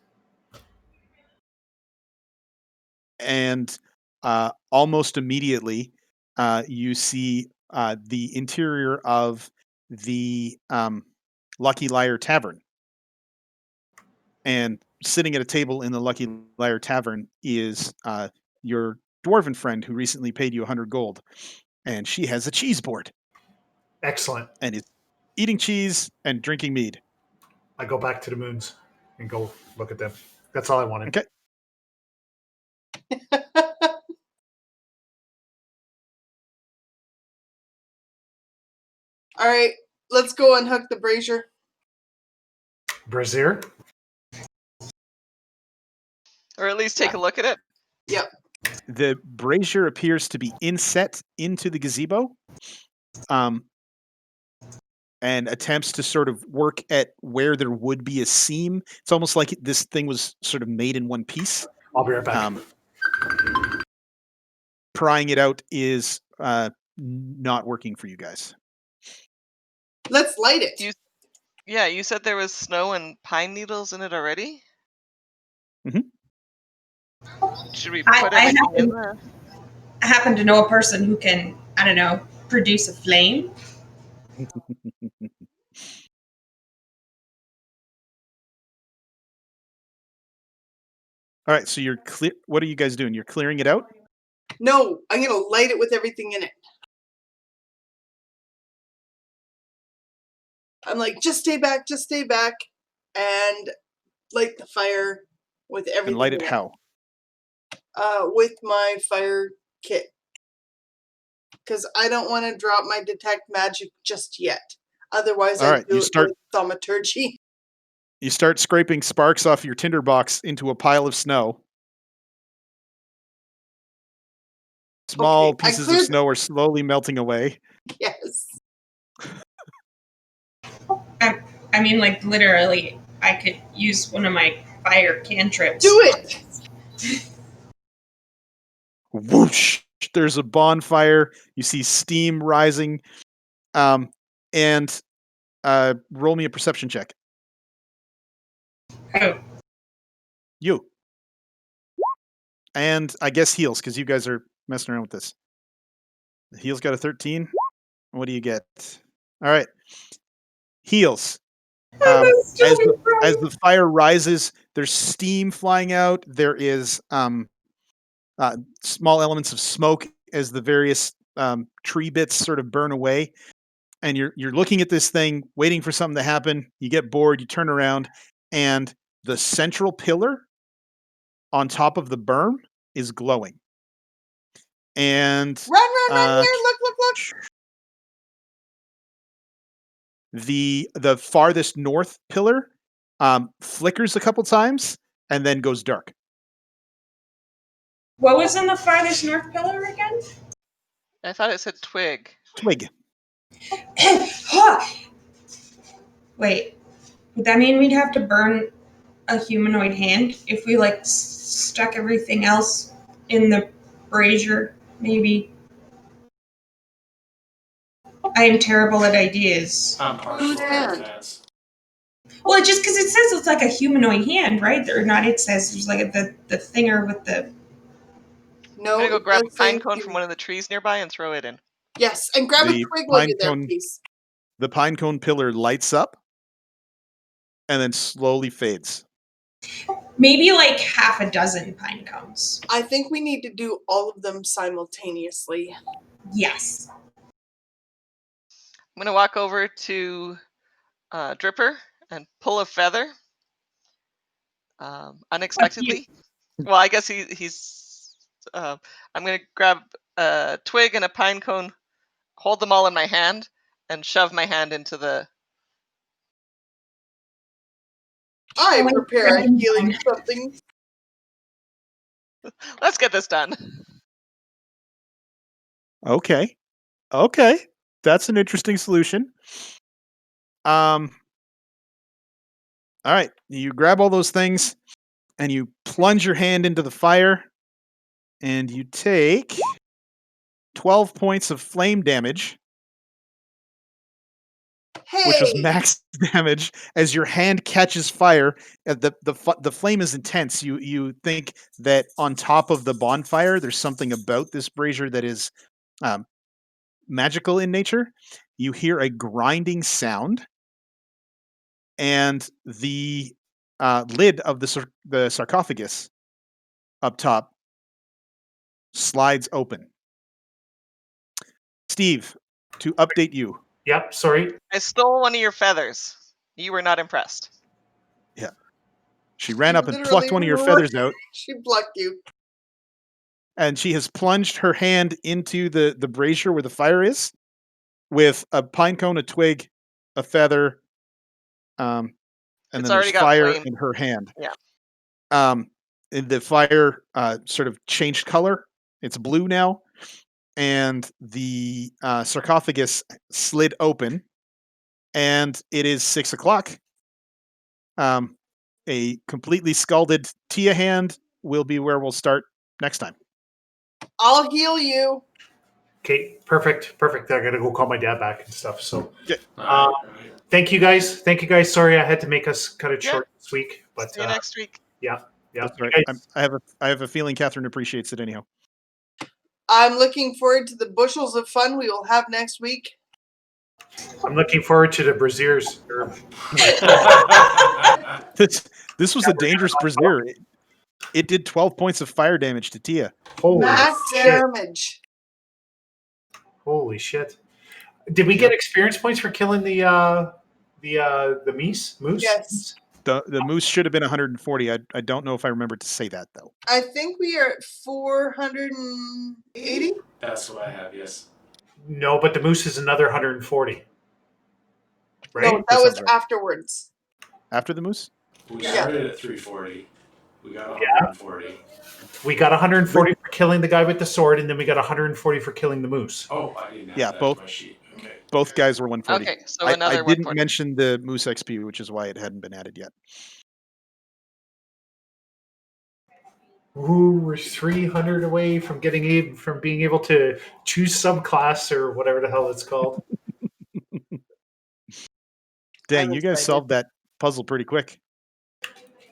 And almost immediately, you see the interior of the Lucky Liar Tavern. And sitting at a table in the Lucky Liar Tavern is your dwarven friend who recently paid you 100 gold. And she has a cheese board Excellent. and is eating cheese and drinking mead. I go back to the moons and go look at them. That's all I wanted. Okay. All right. Let's go unhook the brazier. Brazier? Or at least take a look at it. Yep. The brazier appears to be inset into the gazebo. And attempts to sort of work at where there would be a seam. It's almost like this thing was sort of made in one piece. I'll be right back. Prying it out is not working for you guys. Let's light it. You said there was snow and pine needles in it already? Mhm. Should we I put everything in happen, there? I happen to know a person who can, I don't know, produce a flame. All right, so you're clear. What are you guys doing? You're clearing it out? No, I'm gonna light it with everything in it. I'm like, just stay back, and light the fire with everything. And light it in how? With my fire kit, because I don't want to drop my detect magic just yet. Otherwise, All I right, do you it start with thaumaturgy. you start scraping sparks off your tinderbox into a pile of snow. Small Okay, I pieces of cleared. snow are slowly melting away. Yes. I mean, like, literally, I could use one of my fire cantrips. Do it. Whoosh! There's a bonfire. You see steam rising. And roll me a perception check. Oh, You. And I guess heals, because you guys are messing around with this. Heals got a 13. What do you get? All right. Heals. I must still As be as frozen. the fire rises, there's steam flying out. There is small elements of smoke as the various tree bits sort of burn away. And you're looking at this thing, waiting for something to happen. You get bored. You turn around, and the central pillar on top of the berm is glowing. And Run here! Look! the farthest north pillar flickers a couple times and then goes dark. What was in the farthest north pillar again? I thought it said twig. Twig. Wait, would that mean we'd have to burn a humanoid hand if we like stuck everything else in the brazier? Maybe. I am terrible at ideas. I'm partial Whose to hand? fans. Well, just because it says it's like a humanoid hand, right? Or not? It says there's like the thinger with the. No, I'm gonna go it grab a does say pine cone from human. one of the trees nearby and throw it in. Yes, and grab a The twig while pine you're there, cone- please. The pine cone pillar lights up and then slowly fades. Maybe like half a dozen pine cones. I think we need to do all of them simultaneously. Yes. I'm gonna walk over to Dripper and pull a feather unexpectedly. Well, I guess he's. I'm gonna grab a twig and a pine cone, hold them all in my hand, and shove my hand into the. I prepare a healing something. Let's get this done. Okay. That's an interesting solution. All right. You grab all those things and you plunge your hand into the fire and you take 12 points of flame damage, which was Hey! max damage as your hand catches fire. The flame is intense. You think that on top of the bonfire, there's something about this brazier that is magical in nature. You hear a grinding sound, and the lid of the sarcophagus up top slides open. Steve, to update you. Yep, sorry. I stole one of your feathers. You were not impressed. Yeah. She ran up and Literally plucked one of your right- feathers out, She plucked you. and she has plunged her hand into the brazier where the fire is with a pine cone, a twig, a feather, and It's then there's already got fire flame. in her hand. Yeah. And the fire sort of changed color. It's blue now, and the sarcophagus slid open, and it is 6 o'clock. A completely scalded Tia hand will be where we'll start next time. I'll heal you. Okay, perfect. I gotta go call my dad back and stuff. So All right. thank you guys. Sorry I had to make us cut it Yeah. short this week. But See you next week. yeah. That's You right. guys- I have a feeling Catherine appreciates it anyhow. I'm looking forward to the bushels of fun we will have next week. I'm looking forward to the braziers. This was a dangerous brazier. It did 12 points of fire damage to Tia. Holy Max shit. damage. Holy shit. Did we get experience points for killing the moose? Yes. The moose should have been 140. I don't know if I remember to say that though. I think we are at 480. That's what I have, yes. No, but the moose is another 140. Right? No, that That was sounds right. afterwards. After the moose? We Yeah. started at 340. We got 140. We got 140 for killing the guy with the sword, and then we got 140 for killing the moose. Oh, I didn't have Yeah, that both- on my sheet. Okay. Both guys were 140. Okay, so I another didn't 140. mention the moose XP, which is why it hadn't been added yet. Ooh, we're 300 away from being able to choose subclass or whatever the hell it's called. Dang, I'm you guys excited. solved that puzzle pretty quick.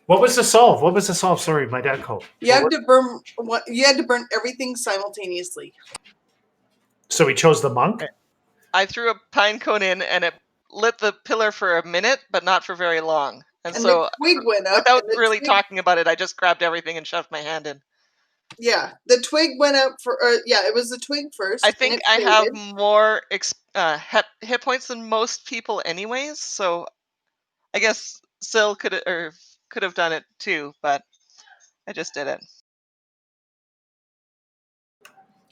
What was the solve? Sorry, my dad called. You had to burn. You had to burn everything simultaneously. So we chose the monk. I threw a pine cone in and it lit the pillar for a minute, but not for very long. And And so, the twig went up. without and the really twig- talking about it, I just grabbed everything and shoved my hand in. Yeah, the twig went up for. Yeah, it was the twig first. I and think it I have faded. more hit points than most people, anyways. So I guess Sil could have done it too, but I just did it.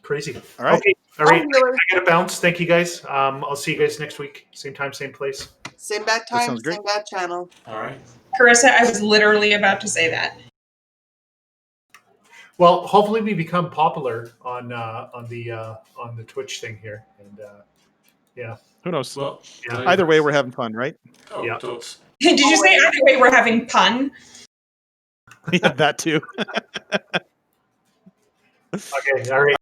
Crazy. All right. Okay. All Bye, right. viewers. I gotta bounce. Thank you guys. I'll see you guys next week. Same time, same place. Same bad That time, sounds great. same bad channel. All right. Carissa, I was literally about to say that. Well, hopefully we become popular on the Twitch thing here, and yeah, Who knows? Well, Yeah. Either way, we're having fun, right? Oh, Yeah. totes. Did you say Always. either way we're having pun? Yeah, that too. Okay. All right.